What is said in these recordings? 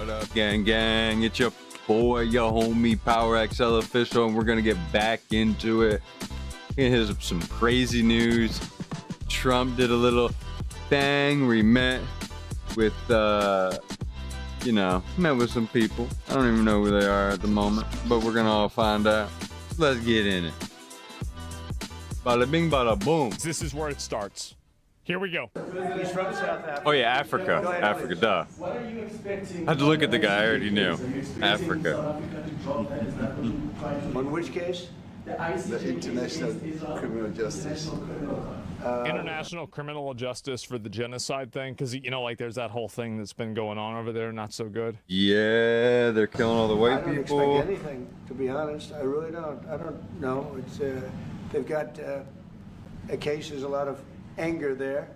What up, gang, gang? It's your boy, your homie, ThePowerXLofficial, and we're gonna get back into it. Here's some crazy news. Trump did a little thing where he met with, met with some people. I don't even know who they are at the moment, but we're gonna all find out. Let's get in it. Bada bing, bada boom. This is where it starts. Here we go. He's from South Africa. Oh yeah, Africa. Africa, duh. What are you expecting? I had to look at the guy, I already knew. Africa. On which case? The International Criminal Justice. International criminal justice for the genocide thing, because like there's that whole thing that's been going on over there, not so good. Yeah, they're killing all the white I don't people. expect anything, to be honest. I really don't. I don't know. It's they've got a case. There's a lot of anger there,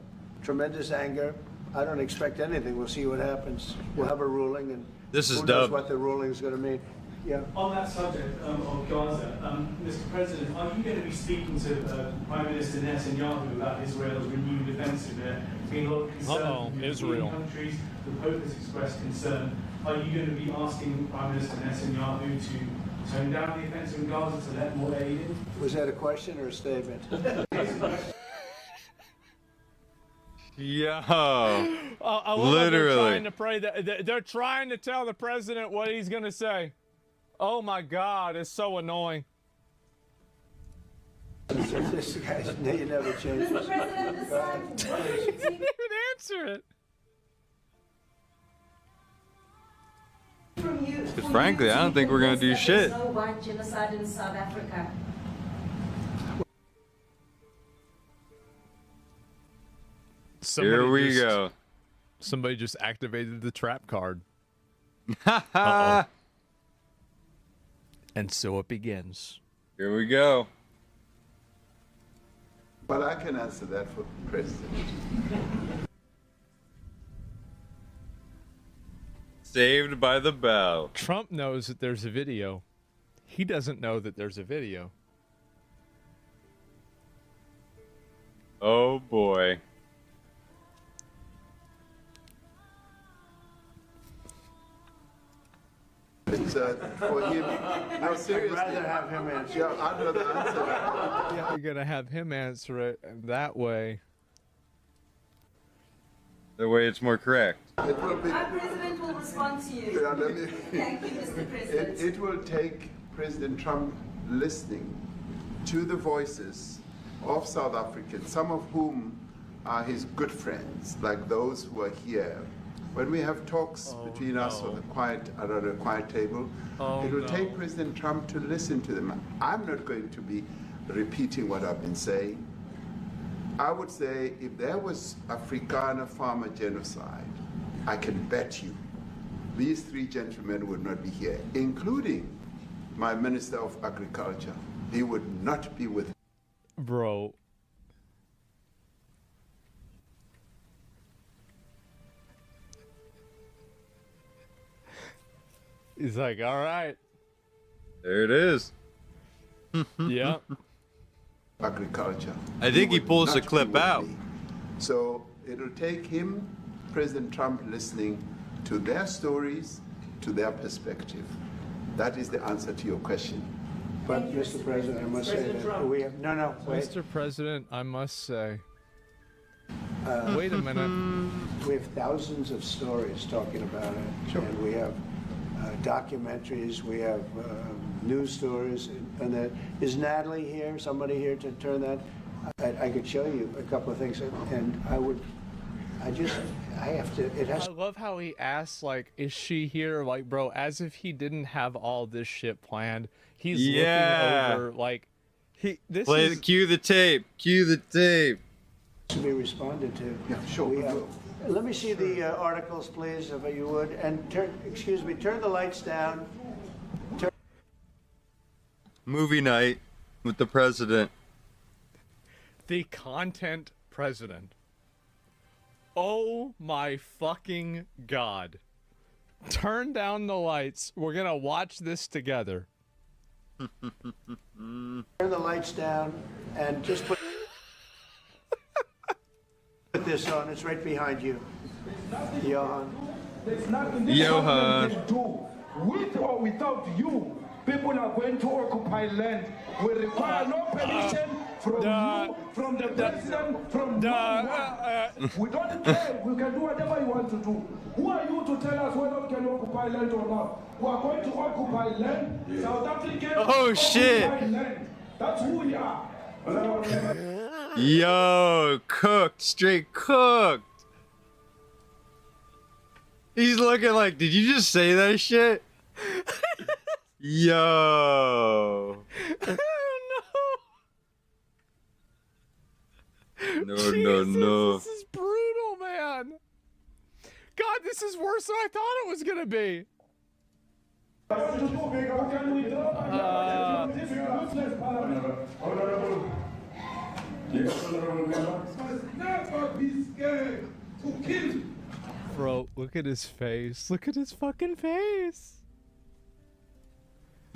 tremendous anger. I don't expect anything. We'll see what happens. We'll have a ruling, and This is who knows dubbed. what the ruling is going to mean. Yeah. On that subject of Gaza, Mr. President, are you going to be speaking to Prime Minister Netanyahu about Israel's renewed offensive there? There's been a lot of concern from European countries. The Pope has expressed concern. Are you going to be asking Prime Minister Netanyahu to tone down the offensive in Gaza to let more aid in? Was that a question or a statement? Yo, I love literally. they're trying to tell the president what he's gonna say. Oh my God, it's so annoying. This guy's, you never change. Mr. President, this time, He didn't even answer it. from you. Because frankly, I don't think we're gonna do shit. There's no white genocide in South Africa. Here we go. Somebody just activated the trap card. And so it begins. Here we go. But I can answer that for the President. Saved by the bell. Trump knows that there's a video. He doesn't know that there's a video. Oh boy. It's for him. No, seriously. I'd rather have him answer. Yeah, I'd rather answer that. Yeah, you're gonna have him answer it, and that way. The way it's more correct. It will be. Our president will respond to you. Yeah, let me, Thank you, Mr. President. it will take President Trump listening to the voices of South Africans, some of whom are his good friends, like those who are here. When we have talks between us around a quiet table, it will take President Trump to listen to them. I'm not going to be repeating what I've been saying. I would say if there was Afrikaner farmer genocide, I can bet you these three gentlemen would not be here, including my Minister of Agriculture. He would not be with. Bro. He's like, all right. There it is. Yeah. Agriculture. I think he would pulls the not clip be with out. me. So it'll take him, President Trump, listening to their stories, to their perspective. That is the answer to your question. But, Mr. President, I must say that we have, no, wait. Mr. President, I must say. Wait a minute. We have thousands of stories talking about it. Sure. And we have documentaries, we have news stories, and that. Is Natalie here, somebody here to turn that? I could show you a couple of things, and I have to, it has. I love how he asks, like, is she here? Like, bro, as if he didn't have all this shit planned. He's looking over, like, cue the tape. Cue the tape. To be responded to. Yeah, sure. We have, let me see the articles, please, if you would, and turn the lights down. Movie night with the president. the content president. Oh my fucking God. Turn down the lights. We're gonna watch this together. Turn the lights down and just put this on. It's right behind you. Johan. There's nothing this government can do. With or without you, people are going to occupy land. We require no permission from you, from the president, from no one. We don't care. We can do whatever you want to do. Who are you to tell us whether we can occupy land or not? We are going to occupy land. South Africans occupy land. That's who we are. Yo, cooked, straight cooked. He's looking like, did you just say that shit? Yo. No, Jesus, no. This is brutal, man. God, this is worse than I thought it was gonna be. Never be scared to kill. Bro, look at his face. Look at his fucking face.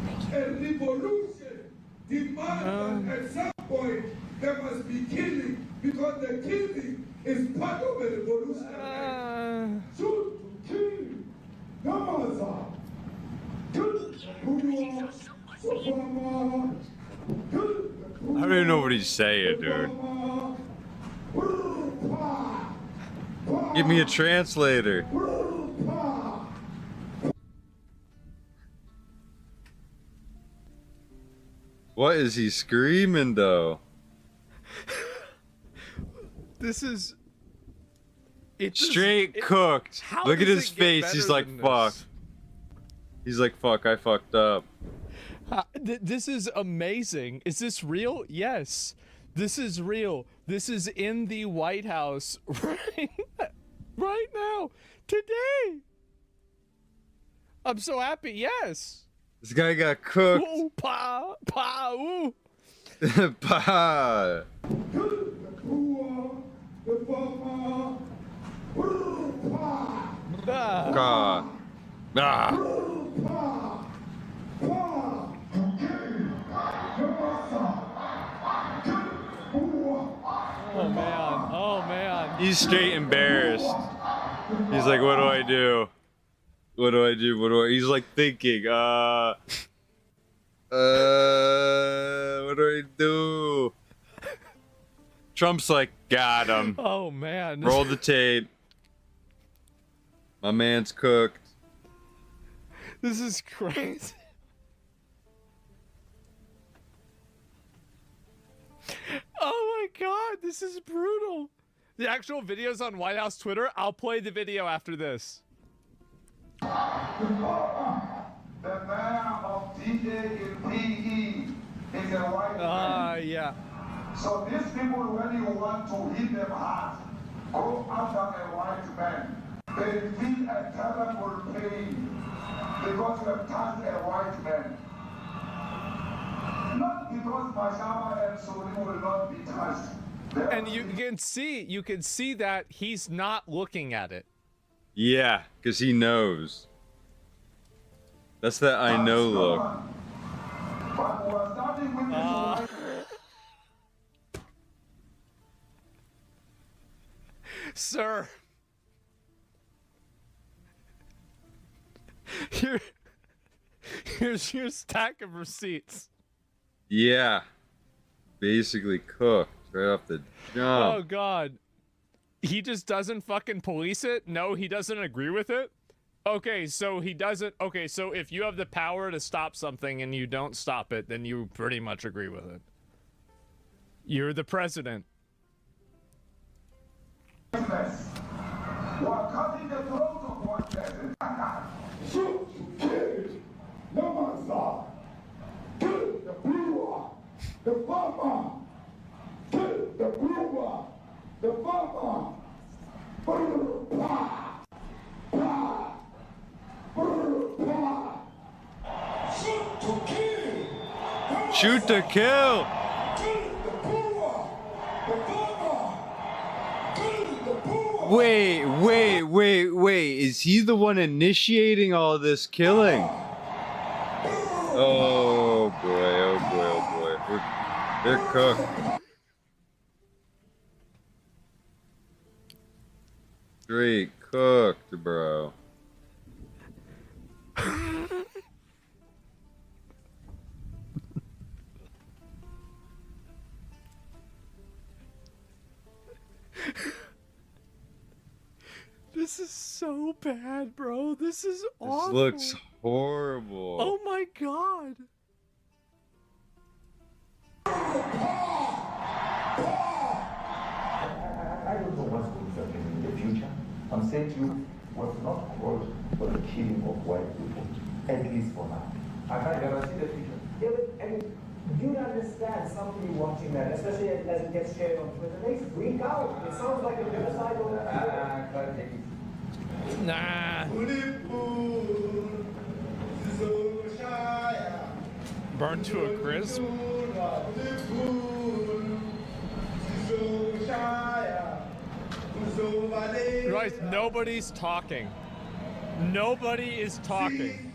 A revolution demands that at some point there must be killing because the killing is part of a revolution. Shoot to kill. Namaza. I don't even know what he's saying, dude. Give me a translator. What is he screaming though? This is Straight cooked. Look at his face. He's like, fuck. He's like, fuck, I fucked up. This is amazing. Is this real? Yes. This is real. This is in the White House right now. Today. I'm so happy. Yes. This guy got cooked. Ooh, pa, pa, ooh. Pa. Ah. Ah. Oh man. Oh man. He's straight embarrassed. He's like, what do I do? What do I do? What do I? He's like thinking, what do I do? Trump's like, got him. Oh man. Roll the tape. My man's cooked. This is crazy. Oh my god, this is brutal. The actual video's on White House Twitter. I'll play the video after this. The mayor of DAPE is a white man. Yeah. So these people, when you want to hit them hard, go after a white man. They feel a terrible pain because you have touched a white man. Not because Mashaba and Soli will not be touched. And you can see that he's not looking at it. Yeah, because he knows. That's that I know look. But we're starting with this Sir. Here's your stack of receipts. Yeah. Basically cooked right off the jump. Oh god. He just doesn't fucking police it? No, he doesn't agree with it? Okay, so he doesn't. Okay, so if you have the power to stop something and you don't stop it, then you pretty much agree with it. You're the president. we're cutting the throat of one person. Shoot, kill, Namaza, kill the brewer, the farmer, kill the brewer, the farmer. Shoot to kill. Shoot to kill. Kill the brewer, the farmer, kill the brewer. Wait. Is he the one initiating all this killing? Oh boy. They're cooked. Straight cooked, bro. This is so bad, bro. This is This awful. looks horrible. Oh my god. I don't know what's going to happen in the future. I'm saying to you, was not called for the killing of white people, at least for now. I can't guarantee the future. Yeah, but, I mean, you understand somebody watching that, especially as it gets shared on Twitter, they freak out. It sounds like a genocide over I can't take it. Nah. Burnt to a crisp. Guys, nobody's talking. Nobody is talking.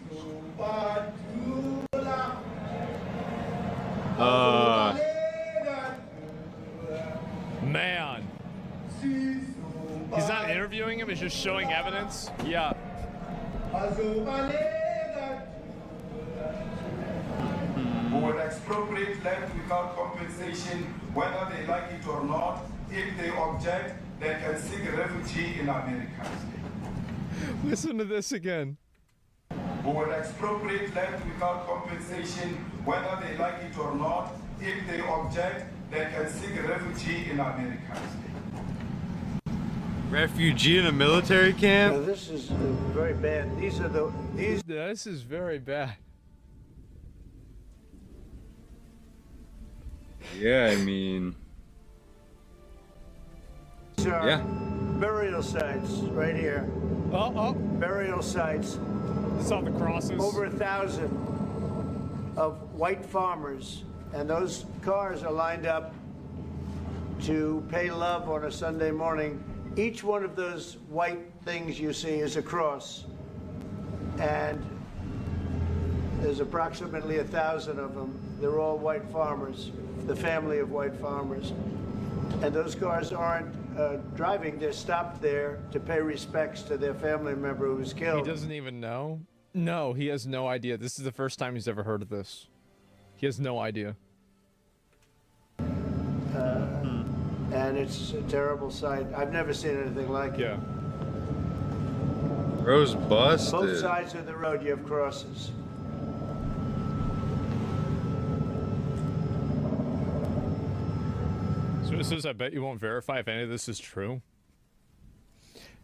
Man. He's not interviewing him, he's just showing evidence? Yeah. Who will expropriate land without compensation, whether they like it or not. If they object, they can seek refugee in America. Listen to this again. Who will expropriate land without compensation, whether they like it or not. If they object, they can seek refugee in America. Refugee in a military Now, camp? this is very bad. This is very bad. Yeah, I mean, These are yeah. burial sites right here. Oh, Burial sites. saw the crosses. Over 1,000 of white farmers, and those cars are lined up to pay love on a Sunday morning. Each one of those white things you see is a cross, and there's approximately 1,000 of them. They're all white farmers, the family of white farmers. And those cars aren't driving, they're stopped there to pay respects to their family member who was killed. He doesn't even know? No, he has no idea. This is the first time he's ever heard of this. He has no idea. And it's a terrible sight. I've never seen anything like it. Yeah. Bro's busted. Both sides of the road, you have crosses. So this is, I bet you won't verify if any of this is true.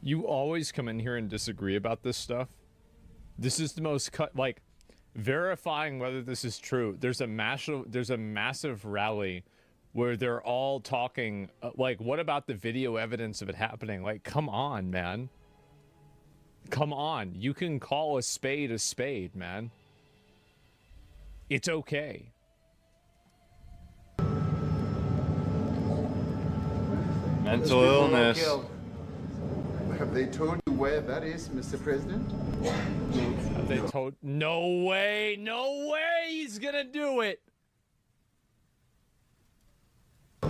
You always come in here and disagree about this stuff. This is the most like verifying whether this is true. There's a massive rally where they're all talking like, what about the video evidence of it happening? Like, come on, man. Come on. You can call a spade, man. It's okay. Mental illness. Killed. Have they told you where that is, Mr. President? They told, no way he's gonna do it.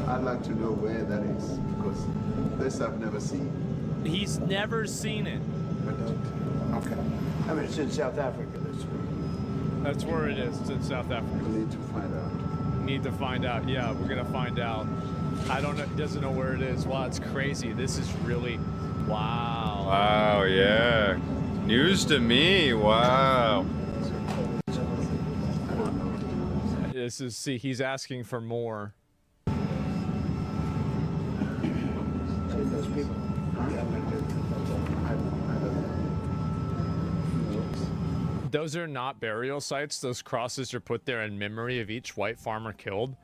I'd like to know where that is, because this I've never seen. He's never seen it. Okay. I mean, it's in South Africa. That's where it is. It's in South Africa. We need to find out. Need to find out. Yeah, we're gonna find out. I don't know. Doesn't know where it is. Wow, it's crazy. This is really, wow. Wow, yeah. News to me. Wow. This is, see, he's asking for more. Those people. Those are not burial sites. Those crosses are put there in memory of each white farmer killed.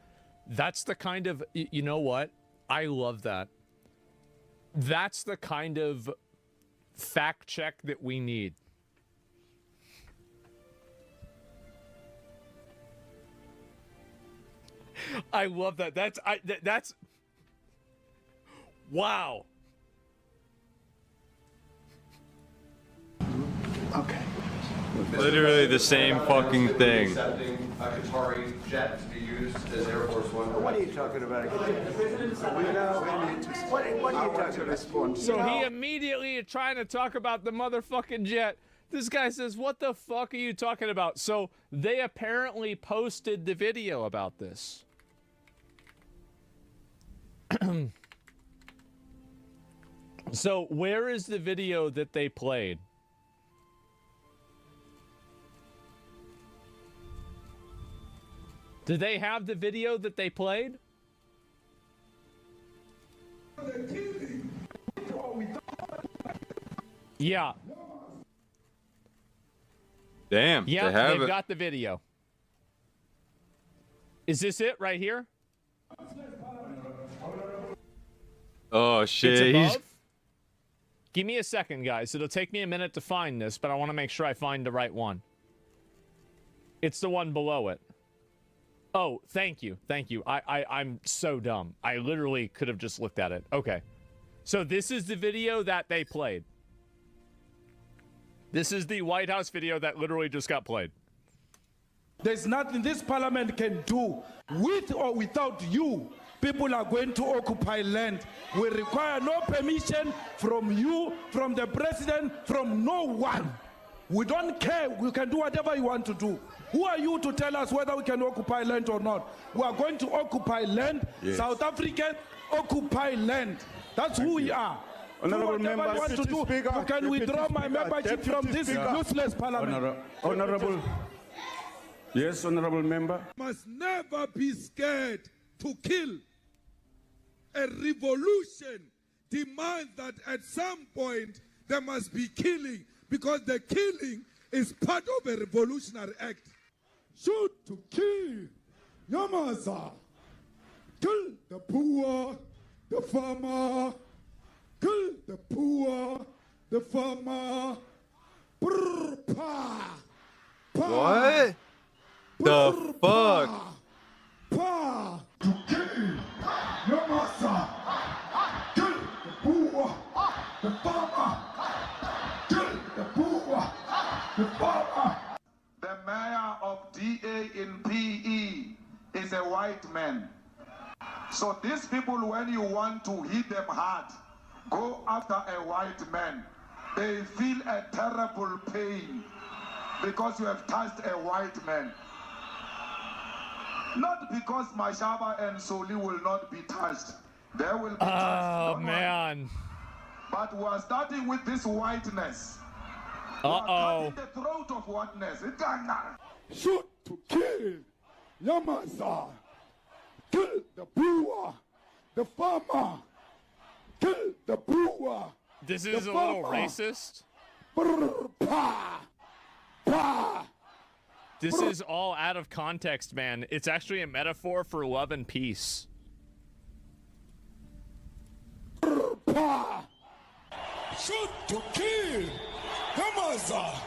That's the kind of, you know what? I love that. That's the kind of fact check that we need. I love that. That's wow. Okay. Literally the same fucking thing. Accepting a Qatari jet to be used as Air Force One. What are you talking about? What are you talking about? So he immediately is trying to talk about the motherfucking jet. This guy says, what the fuck are you talking about? So they apparently posted the video about this. So where is the video that they played? Do they have the video that they played? Yeah. Damn. Yeah, they have they've it. got the video. Is this it right here? Oh It's shit. above? He's Give me a second, guys. It'll take me a minute to find this, but I want to make sure I find the right one. It's the one below it. Oh, thank you. Thank you. I'm so dumb. I literally could have just looked at it. Okay. So this is the video that they played. This is the White House video that literally just got played. There's nothing this parliament can do with or without you. People are going to occupy land. We require no permission from you, from the president, from no one. We don't care. We can do whatever you want to do. Who are you to tell us whether we can occupy land or not? We are going to occupy land. Yes. South Africa, occupy land. That's who we are. Honorable do whatever member, you want to Deputy do. Speaker, You can Deputy withdraw my Speaker, membership Deputy from this Speaker. useless parliament. Honorable. Yes, honorable member. Must never be scared to kill. A revolution demands that at some point there must be killing, because the killing is part of a revolutionary act. Shoot to kill. Yamaza. Kill the poor, the farmer. Kill the poor, the farmer. Brr, pa. Pa. what? The fuck? Pa. To kill. Yamaza. Kill the poor, the farmer. Kill the poor, the farmer. The mayor of DA in PE is a white man. So these people, when you want to hit them hard, go after a white man. They feel a terrible pain because you have touched a white man. Not because Mashaba and Soli will not be touched. They will be touched. Oh, Don't worry. man. But we are starting with this whiteness. Uh-oh. The throat of whiteness. Shoot to kill. Yamaza. Kill the poor, the farmer. Kill the poor. This is the a little farmer. racist. Brr, pa. Pa. This is all out of context, man. It's actually a metaphor for love and peace. Brr, pa. Shoot to kill. Yamaza.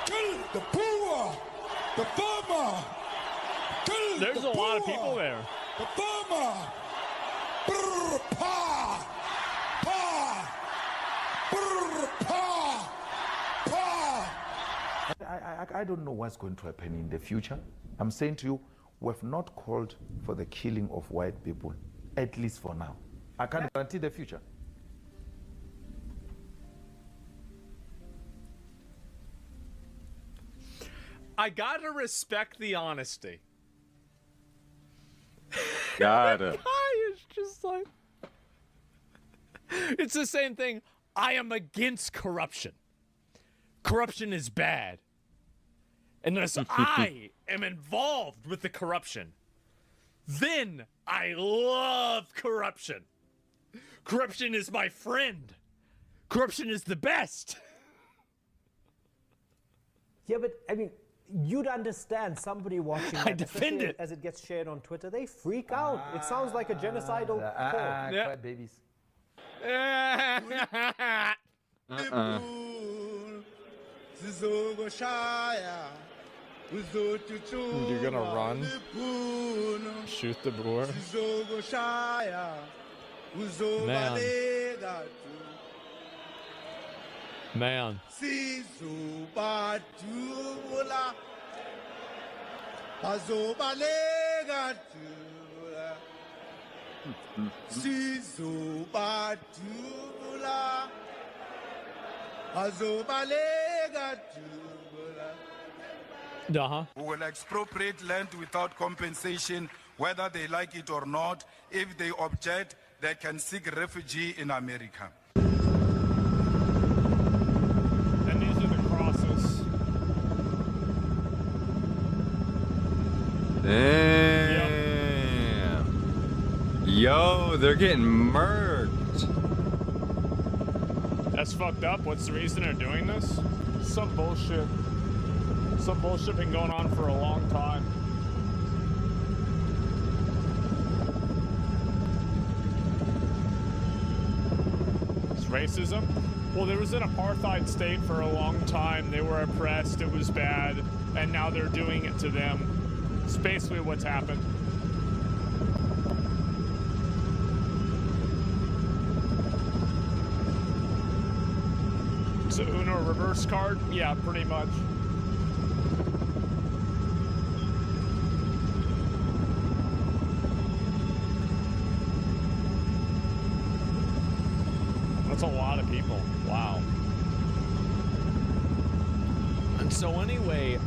Kill the poor, the farmer. Kill There's the a lot of poor, people there. The farmer. Brr, pa. Pa. Brr, pa. Pa. I don't know what's going to happen in the future. I'm saying to you, we have not called for the killing of white people, at least for now. I can't guarantee the future. I gotta respect the honesty. Gotta. Guy is just like... It's the same thing. I am against corruption. Corruption is bad. Unless I am involved with the corruption, then I love corruption. Corruption is my friend. Corruption is the best. Yeah, but I mean, you'd understand somebody watching that, I defend especially it. as it gets shared on Twitter. They freak out. It sounds like a genocidal call. Yeah. Cry babies. You're gonna run? Shoot the boar? Man. Uh-huh. Who will expropriate land without compensation, whether they like it or not. If they object, they can seek refuge in America. Oh, they're getting murked. That's fucked up. What's the reason they're doing this? Some bullshit. Some bullshit been going on for a long time. It's racism? Well, there was an apartheid state for a long time. They were oppressed. It was bad. And now they're doing it to them. It's basically what's happened. So Uno reverse card? Yeah, pretty much. That's a lot of people. Wow. And so anyway,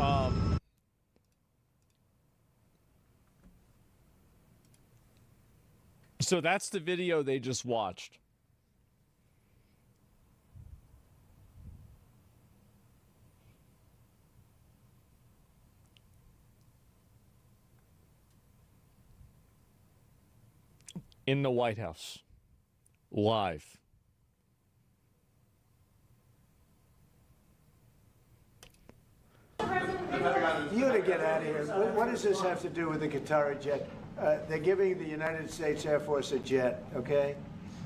so that's the video they just watched. In the White House. Live. You to get out of here. What does this have to do with the Qatari jet? They're giving the United States Air Force a jet, okay?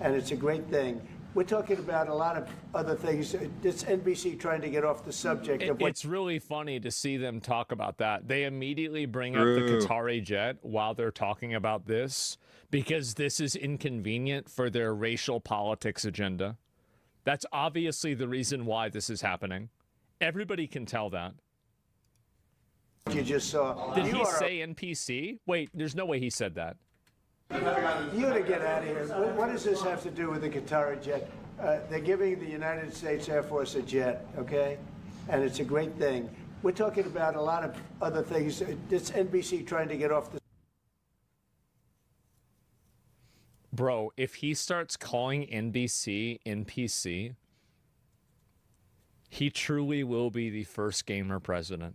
And it's a great thing. We're talking about a lot of other things. It's NBC trying to get off the subject of what... It's really funny to see them talk about that. They immediately bring up the Qatari jet while they're talking about this because this is inconvenient for their racial politics agenda. That's obviously the reason why this is happening. Everybody can tell that. You just saw. Did he say NPC? Wait, there's no way he said that. You to get out of here. What does this have to do with the Qatari jet? They're giving the United States Air Force a jet, okay? And it's a great thing. We're talking about a lot of other things. It's NBC trying to get off the... Bro, if he starts calling NBC NPC, he truly will be the first gamer president.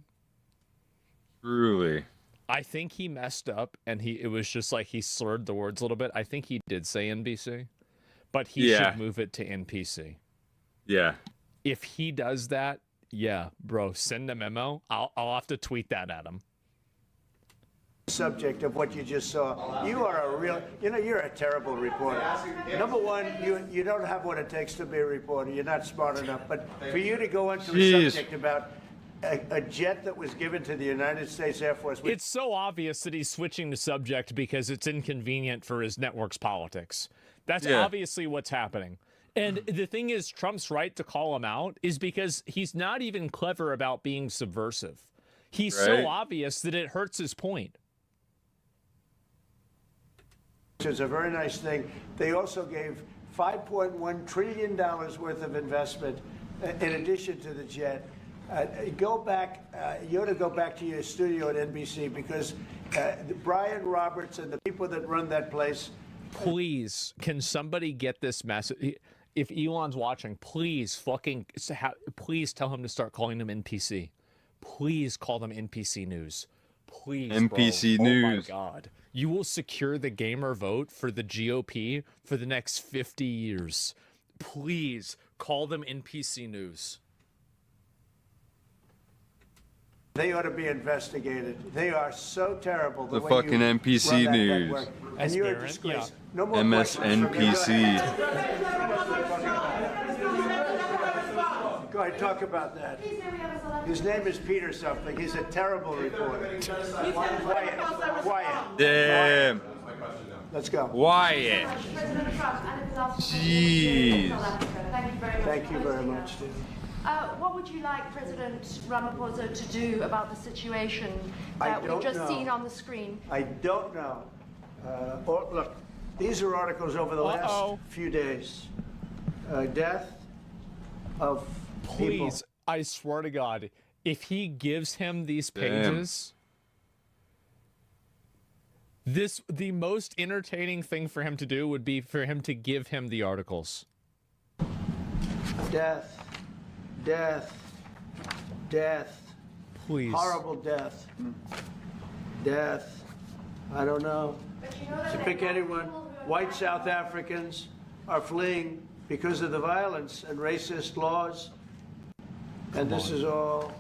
Truly. I think he messed up and it was just like he slurred the words a little bit. I think he did say NBC, but he should move it to NPC. Yeah. If he does that, yeah, bro, send a memo. I'll have to tweet that at him. Subject of what you just saw. You are a real, you're a terrible reporter. Number one, you don't have what it takes to be a reporter. You're not smart enough. But for you to go into a subject about a jet that was given to the United States Air Force. It's so obvious that he's switching the subject because it's inconvenient for his network's politics. That's obviously what's happening. And the thing is, Trump's right to call him out is because he's not even clever about being subversive. He's so obvious that it hurts his point. Which is a very nice thing. They also gave $5.1 trillion worth of investment in addition to the jet. Go back, you ought to go back to your studio at NBC because Brian Roberts and the people that run that place. Please, can somebody get this message? If Elon's watching, please please tell him to start calling them NPC. Please call them NPC News. Please, NPC bro. News. Oh my God. You will secure the gamer vote for the GOP for the next 50 years. Please call them NPC News. They ought to be investigated. They are so terrible. The fucking NPC News. And you're a disgrace. Yeah. No more MSNPC. Go ahead, talk about that. His name is Peter something. He's a terrible reporter. Quiet. Damn. Let's go. Wyatt. Jeez. Thank you very much. What would you like President Ramaphosa to do about the situation that we've just seen on the screen? I don't know. Look, these are articles over the last few days. Death of people. Please, I swear to God, if he gives him these pages, the most entertaining thing for him to do would be for him to give him the articles. Death. Death. Death. Please. Horrible death. Death. I don't know. But you know that To pick anyone. people who white South Africans are fleeing because of the violence and racist laws. And this is all.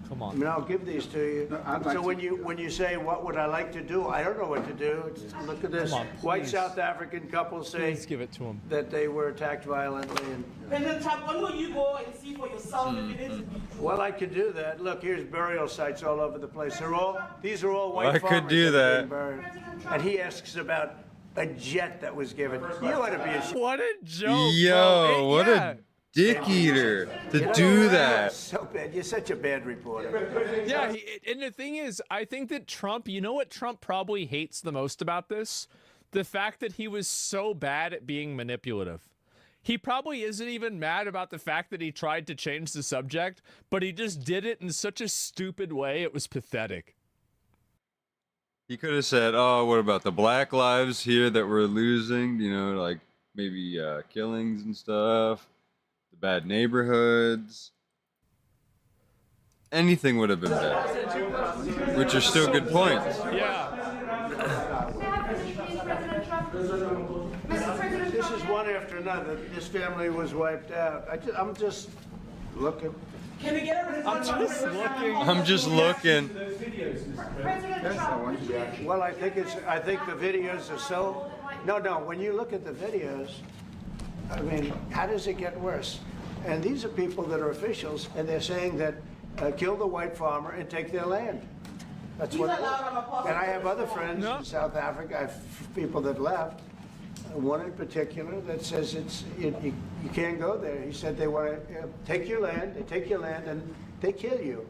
Come on. I mean, I'll give these to you. No, So when you say, what would I like to do? I don't know what to do. Look at this. Come on, White please. South African couple say Please give it to him. that they were attacked violently. And, President Trump, when will you go and see for yourself if it is? well, I could do that. Look, here's burial sites all over the place. These are all white I farmers. could do that are being that. buried. And he asks about a jet that was given. You ought to be ashamed. What a joke. Yo, bro. what Yeah. a dick eater to You know, do you're that. So bad. You're such a bad reporter. Yeah, and the thing is, I think that Trump, you know what Trump probably hates the most about this? The fact that he was so bad at being manipulative. He probably isn't even mad about the fact that he tried to change the subject, but he just did it in such a stupid way, it was pathetic. He could have said, oh, what about the black lives here that we're losing? You know, like maybe killings and stuff, the bad neighborhoods. Anything would have been better, which are still good points. Yeah. This is one after another. This family was wiped out. I'm just looking. Can we get a I'm just looking. I'm just looking. Well, I think the videos are so. No. When you look at the videos, I mean, how does it get worse? And these are people that are officials, and they're saying that kill the white farmer and take their land. That's what. And I have other friends in South Africa. I have people that left. One in particular that says you can't go there. He said they want to take your land, they take your land, and they kill you.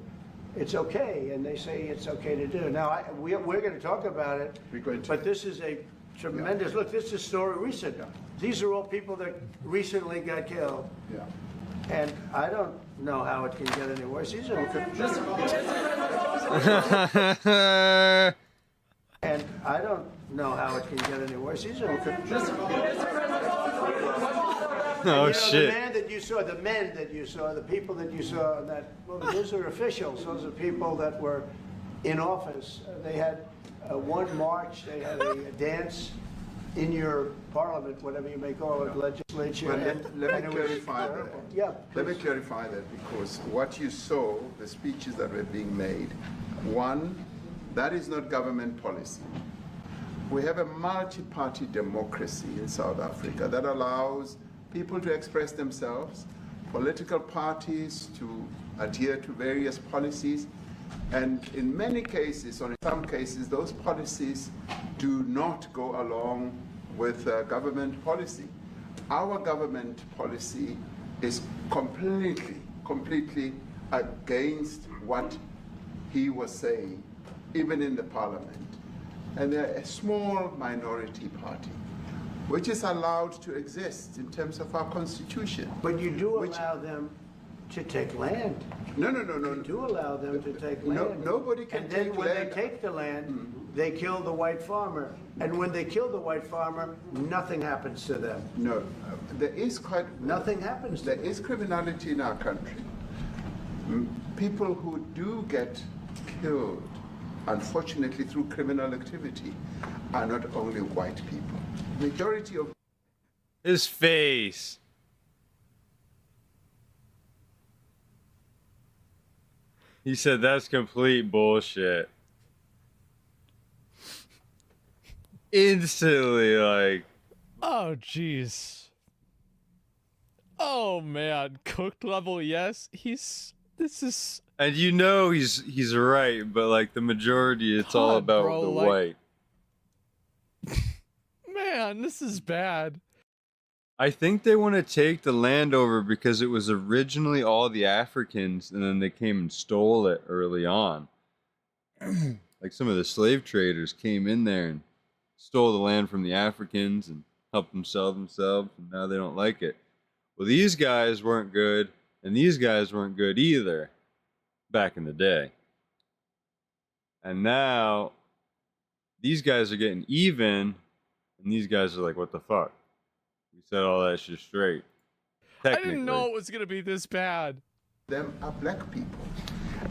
It's okay, and they say it's okay to do. Now, we're going to talk about it, but this is a tremendous, look, this is a story recent. These are all people that recently got killed. Yeah. And I don't know how it can get any worse. These are and I don't know how it can get any worse. These are Oh, shit. The men that you saw, the people that you saw, well, those are officials. Those are people that were in office. They had one march. They had a dance in your parliament, whatever you may call it, legislature. Well, let me clarify that. Yeah. Let me clarify that, because what you saw, the speeches that were being made, one, that is not government policy. We have a multi-party democracy in South Africa that allows people to express themselves, political parties to adhere to various policies, and in many cases, or in some cases, those policies do not go along with government policy. Our government policy is completely against what he was saying, even in the parliament. And they're a small minority party, which is allowed to exist in terms of our constitution. But you do allow them to take land. No. You do allow them to take land. Nobody can and take then when land. they take the land, they kill the white farmer. And when they kill the white farmer, nothing happens to them. No, there is nothing happens to them. There is criminality in our country. People who do get killed, unfortunately through criminal activity, are not only white people. Majority of his face. He said that's complete bullshit. Instantly, like. Oh, jeez. Oh man, cooked level, yes. This is. And you know he's right, but like the majority, it's all about bro, the like... white. Man, this is bad. I think they want to take the land over because it was originally all the Africans, and then they came and stole it early on. Like some of the slave traders came in there and stole the land from the Africans and helped them sell themselves, and now they don't like it. Well, these guys weren't good, and these guys weren't good either back in the day. And now these guys are getting even, and these guys are like, what the fuck? We said all that shit straight. I didn't know it was going to be this bad. Them are black people.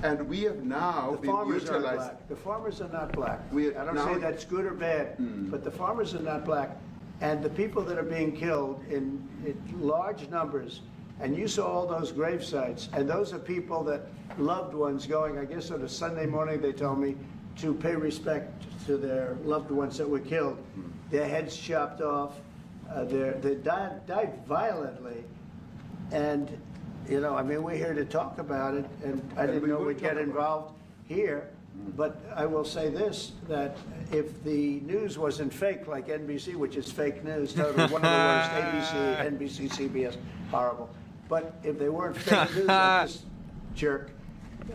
And we have now The farmers are black. The farmers are not black. I don't say that's good or bad, but the farmers are not black. And the people that are being killed in large numbers, and you saw all those grave sites, and those are people that loved ones going, I guess on a Sunday morning, they told me, to pay respect to their loved ones that were killed. Their heads chopped off, they died violently. And, you know, I mean, we're here to talk about it, and I didn't know we'd get involved here. But I will say this, that if the news wasn't fake like NBC, which is fake news, totally one of the worst, ABC, NBC, CBS, horrible. But if they weren't fake news like this jerk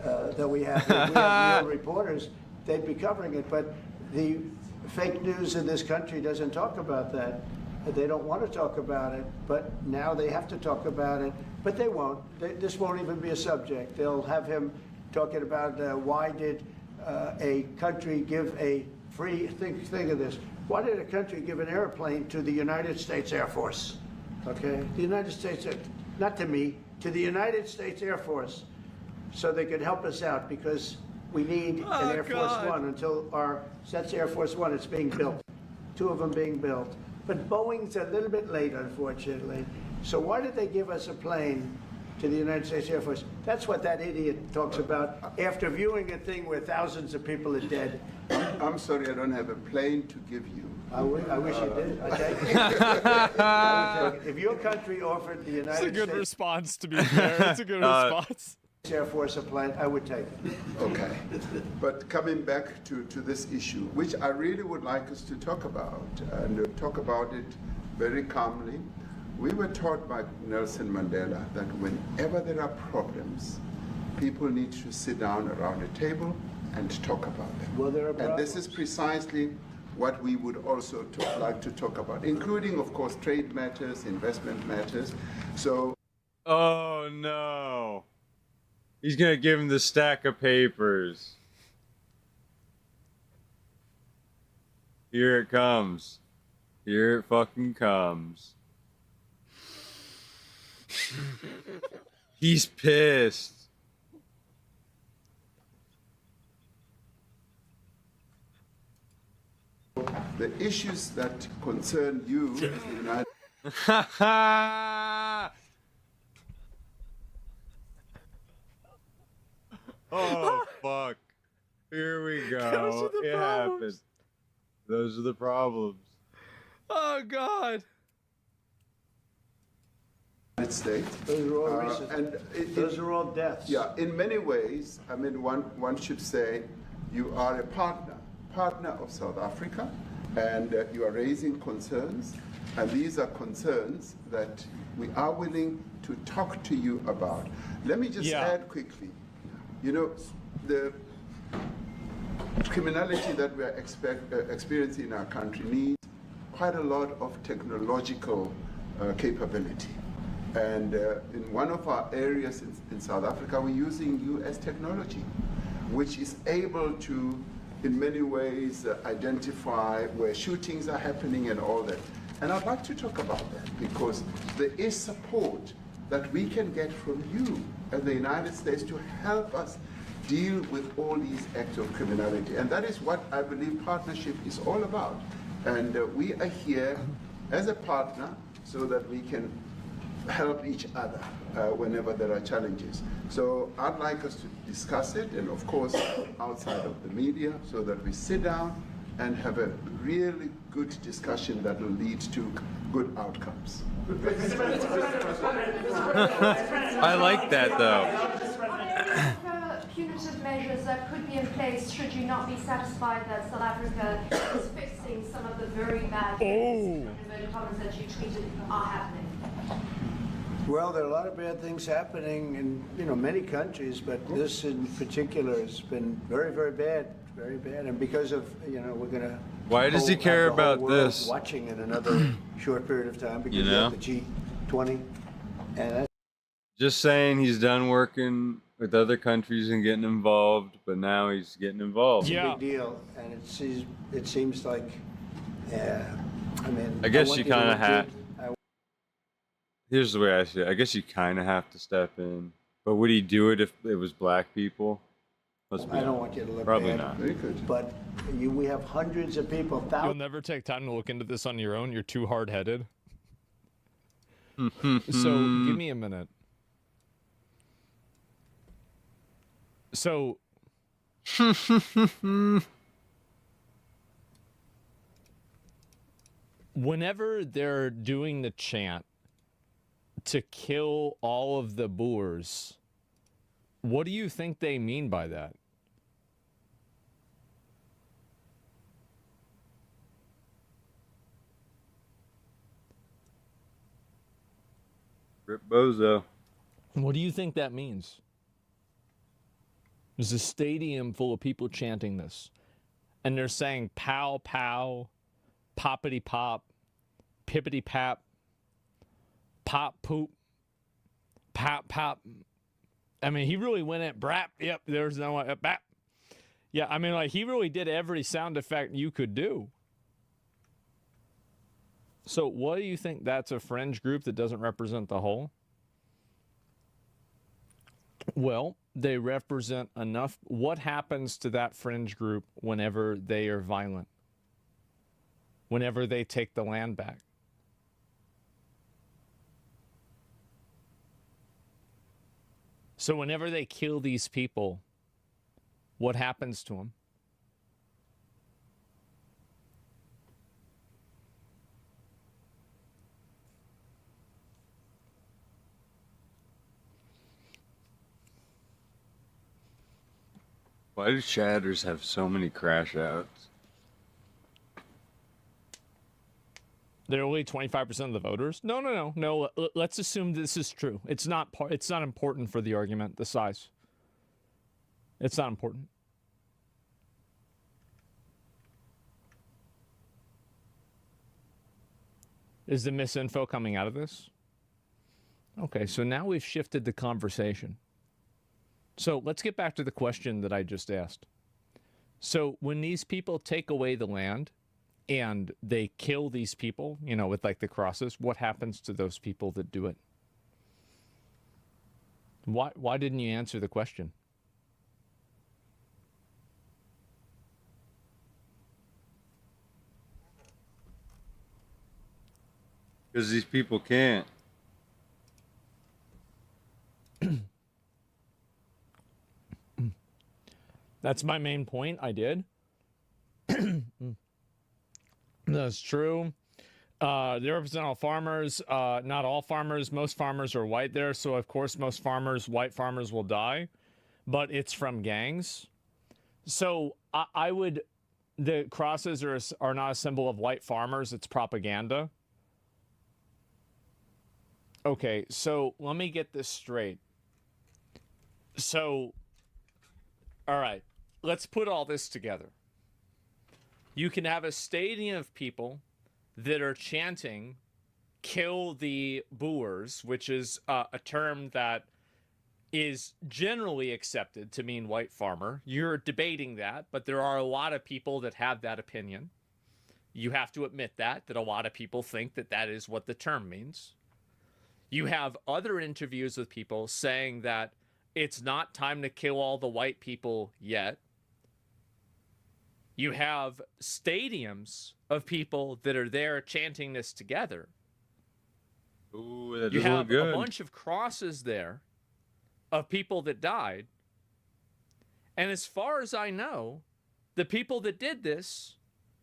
that we have real reporters, they'd be covering it. But the fake news in this country doesn't talk about that. They don't want to talk about it, but now they have to talk about it. But they won't. This won't even be a subject. They'll have him talking about why did a country give a free, think of this, why did a country give an airplane to the United States Air Force? Okay, the United States, not to me, to the United States Air Force, so they could help us out, because we need an Air Force One until that's Air Force One, it's being built. 2 of them being built. But Boeing's a little bit late, unfortunately. So why did they give us a plane to the United States Air Force? That's what that idiot talks about after viewing a thing where thousands of people are dead. I'm sorry, I don't have a plane to give you. I wish you did. I take it. I would take it. If your country offered the United States... It's a good response, to be fair. It's a good response. Air Force a plane, I would take it. Okay. But coming back to this issue, which I really would like us to talk about, and talk about it very calmly. We were taught by Nelson Mandela that whenever there are problems, people need to sit down around a table and talk about them. Well, there are and this is precisely what we would also like to talk about, including, of course, trade matters, investment matters. So, oh no, he's gonna give him the stack of papers. Here it comes. Here it fucking comes. He's pissed. the issues that concern you, the United Oh, fuck. Here we go. Those are the it problems. happened. Those are the problems. Oh, God. States. Those are all recent. Those are all deaths. Yeah, in many ways, I mean, one should say you are a partner of South Africa, and you are raising concerns, and these are concerns that we are willing to talk to you about. Let me just add quickly, you know, the criminality that we are experiencing in our country needs quite a lot of technological capability. And in one of our areas in South Africa, we're using US technology, which is able to, in many ways, identify where shootings are happening and all that. And I'd like to talk about that, because there is support that we can get from you as the United States to help us deal with all these acts of criminality. And that is what I believe partnership is all about. And we are here as a partner so that we can help each other whenever there are challenges. So I'd like us to discuss it, and of course outside of the media, so that we sit down and have a really good discussion that will lead to good outcomes. I like that, though. Punitive measures that could be in place should you not be satisfied that South Africa is fixing some of the very bad things that you tweeted are happening? Well, there are a lot of bad things happening in many countries, but this in particular has been very, very bad, and because of we're gonna. Why does he care have the whole about world this? Watching in another short period of time, because you have the G20, and that's Just saying he's done working with other countries and getting involved, but now he's getting involved. a big deal, and it seems like, I mean, I guess want you to kind of look have. good. Here's the way I see it. I guess you kind of have to step in. But would he do it if it was black people? Let's be I don't honest. want you to look Probably bad, not. Very good. but We have hundreds of people, You'll thousands. never take time to look into this on your own. You're too hard-headed. So give me a minute. So whenever they're doing the chant to kill all of the Boers, what do you think they mean by that? Rip Bozo. What do you think that means? There's a stadium full of people chanting this, and they're saying pow pow, poppity pop, pippity pap, pop poop, pop pop. I mean, he really went at brap. Yep, there's no bap. Yeah, I mean, like, he really did every sound effect you could do. So what do you think that's a fringe group that doesn't represent the whole? Well, they represent enough. What happens to that fringe group whenever they are violent? Whenever they take the land back? So whenever they kill these people, what happens to them? Why do chatters have so many crash outs? They're only 25% of the voters? No. Let's assume this is true. It's not important for the argument, the size. It's not important. Is the misinfo coming out of this? Okay, so now we've shifted the conversation. So let's get back to the question that I just asked. So when these people take away the land and they kill these people, you know, with like the crosses, what happens to those people that do it? Why didn't you answer the question? Because these people can't. That's my main point. I did. That's true. They represent all farmers. Not all farmers. Most farmers are white there, so of course most farmers, white farmers, will die. But it's from gangs. So I would. The crosses are not a symbol of white farmers. It's propaganda. Okay, so let me get this straight. So, all right. Let's put all this together. You can have a stadium of people that are chanting, kill the Boers, which is a term that is generally accepted to mean white farmer. You're debating that, but there are a lot of people that have that opinion. You have to admit that a lot of people think that that is what the term means. You have other interviews with people saying that it's not time to kill all the white people yet. You have stadiums of people that are there chanting this together. Ooh, that you doesn't have look good. a bunch of crosses there of people that died. And as far as I know, the people that did this,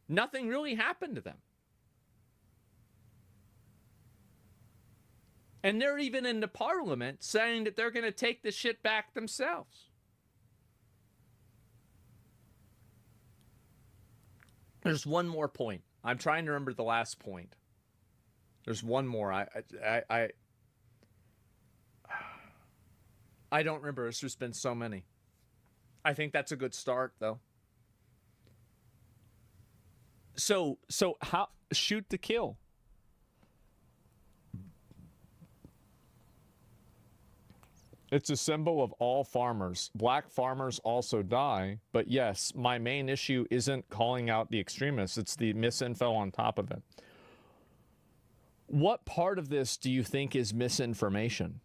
nothing really happened to them. And they're even in the parliament saying that they're going to take the shit back themselves. There's one more point. I'm trying to remember the last point. There's one more. I don't remember. There's just been so many. I think that's a good start, though. So how shoot to kill? It's a symbol of all farmers. Black farmers also die, but yes, my main issue isn't calling out the extremists. It's the misinfo on top of it. What part of this do you think is misinformation?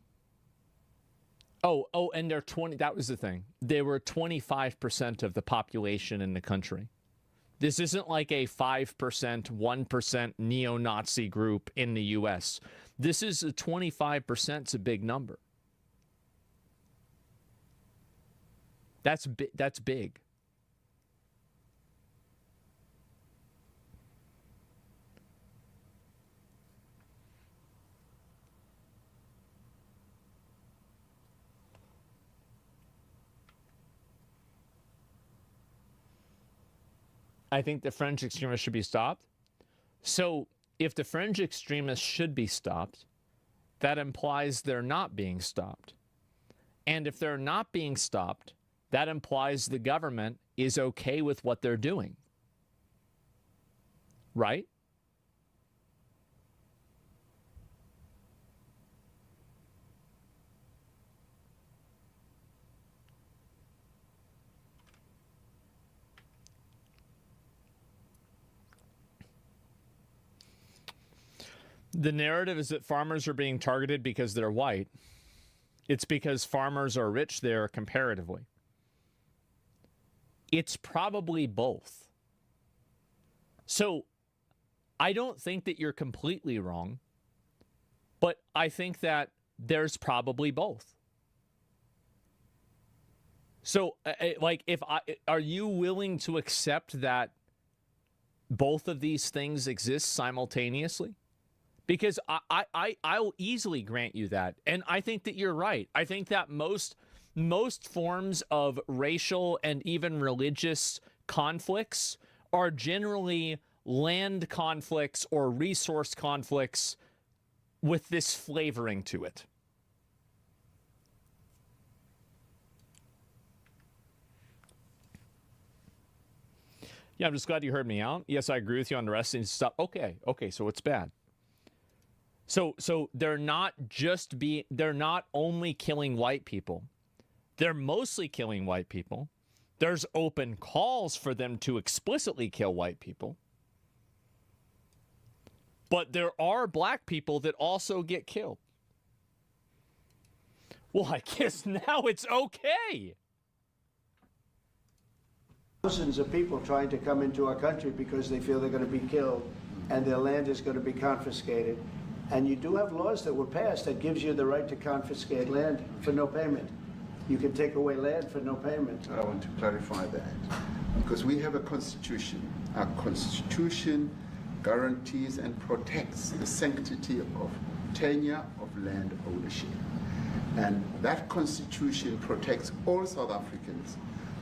Oh, and they're 20. That was the thing. They were 25% of the population in the country. This isn't like a 5%, 1% neo-Nazi group in the U.S. This is a 25%. It's a big number. That's big. I think the fringe extremists should be stopped. So if the fringe extremists should be stopped, that implies they're not being stopped. And if they're not being stopped, that implies the government is okay with what they're doing. Right? The narrative is that farmers are being targeted because they're white. It's because farmers are rich there comparatively. It's probably both. So I don't think that you're completely wrong, but I think that there's probably both. So like, are you willing to accept that both of these things exist simultaneously? Because I'll easily grant you that. And I think that you're right. I think that most forms of racial and even religious conflicts are generally land conflicts or resource conflicts with this flavoring to it. Yeah, I'm just glad you heard me out. Yes, I agree with you on the rest and stuff. Okay, so it's bad. So they're not only killing white people. They're mostly killing white people. There's open calls for them to explicitly kill white people. But there are black people that also get killed. Well, I guess now it's okay. Thousands of people trying to come into our country because they feel they're going to be killed and their land is going to be confiscated. And you do have laws that were passed that gives you the right to confiscate land for no payment. You can take away land for no payment. I want to clarify that because we have a constitution. Our constitution guarantees and protects the sanctity of tenure of land ownership. And that constitution protects all South Africans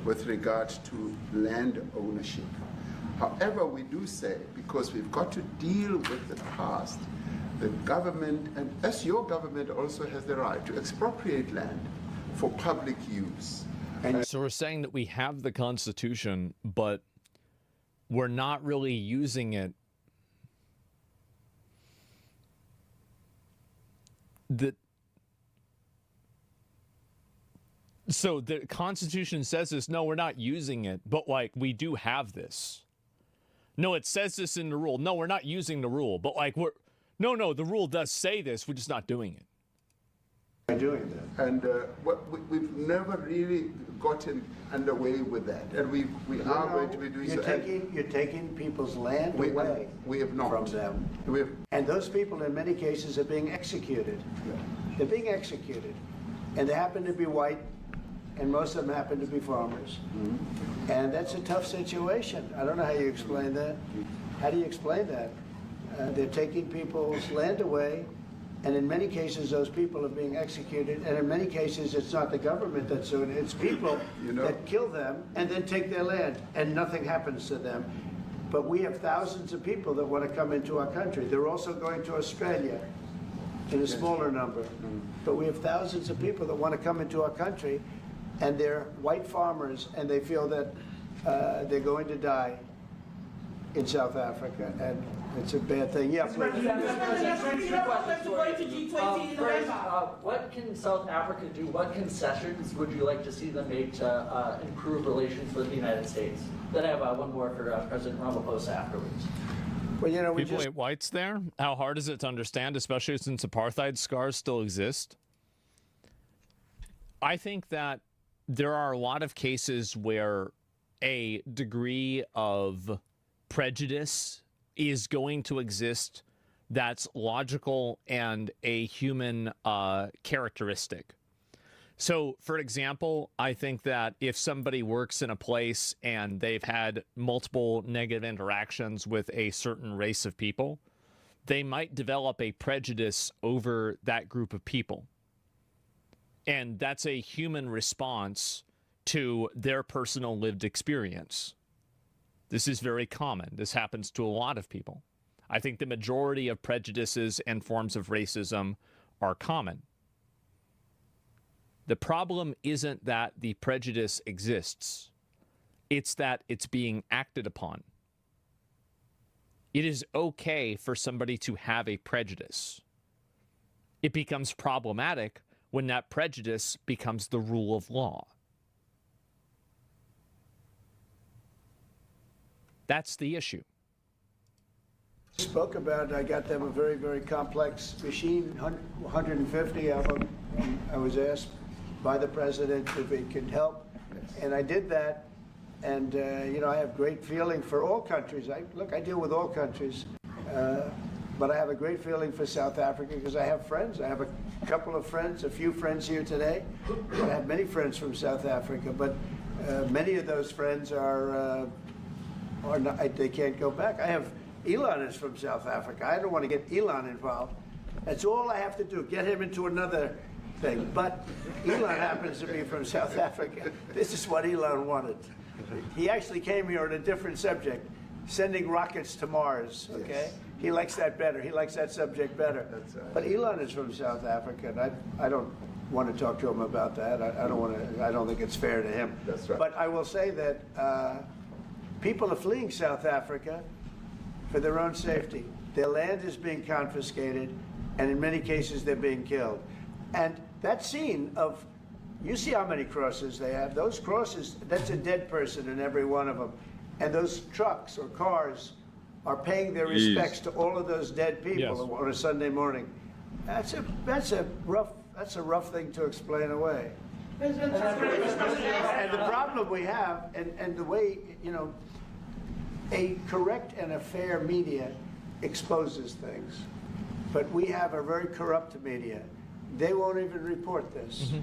with regard to land ownership. However, we do say, because we've got to deal with the past, the government, and as your government also has the right to expropriate land for public use. And so we're saying that we have the Constitution, but we're not really using it. So the Constitution says this, no, we're not using it, but like we do have this. No, it says this in the rule. No, we're not using the rule, but like no, the rule does say this, we're just not doing it. By doing that. And we've never really gotten underway with that. And we are going to be doing so. You're taking people's land away we have not. From them. And those people in many cases are being executed. Yeah. They're being executed. And they happen to be white, and most of them happen to be farmers. Mm-hmm. And that's a tough situation. I don't know how you explain that. How do you explain that? They're taking people's land away, and in many cases those people are being executed, and in many cases it's not the government that's doing it, it's people that kill them and then take their land, and nothing happens to them. But we have thousands of people that want to come into our country. They're also going to Australia in a smaller number. But we have thousands of people that want to come into our country, and they're white farmers, and they feel that they're going to die in South Africa, and it's a bad thing. Yeah, please. What can South Africa do? What concessions would you like to see them make to improve relations with the United States? Then I have one more for President Ramaphosa afterwards. Well, you know, people hate whites there. How hard is it to understand, especially since apartheid scars still exist? I think that there are a lot of cases where a degree of prejudice is going to exist. That's logical and a human characteristic. So, for example, I think that if somebody works in a place and they've had multiple negative interactions with a certain race of people, they might develop a prejudice over that group of people. And that's a human response to their personal lived experience. This is very common. This happens to a lot of people. I think the majority of prejudices and forms of racism are common. The problem isn't that the prejudice exists. It's that it's being acted upon. It is okay for somebody to have a prejudice. It becomes problematic when that prejudice becomes the rule of law. That's the issue. Spoke about, I got them a very, very complex machine, 150 of them. I was asked by the president if it could help, and I did that. And you know, I have great feeling for all countries. I deal with all countries, but I have a great feeling for South Africa because I have friends. I have a couple of friends, a few friends here today. I have many friends from South Africa, but many of those friends are not, they can't go back. I have Elon is from South Africa. I don't want to get Elon involved. That's all I have to do, get him into another thing. But Elon happens to be from South Africa. This is what Elon wanted. He actually came here on a different subject, sending rockets to Mars, okay? Yes. He likes that better. He likes that subject better. That's right. But Elon is from South Africa, and I don't want to talk to him about that. I don't think it's fair to him. That's right. But I will say that people are fleeing South Africa for their own safety. Their land is being confiscated, and in many cases they're being killed. And that scene of, you see how many crosses they have. Those crosses, that's a dead person in every one of them. And those trucks or cars are paying their respects to all of those dead people on a Sunday morning. That's a rough thing to explain away. And the problem we have, and the way, you know, a correct and a fair media exposes things, but we have a very corrupt media. They won't even report this. Mm-hmm.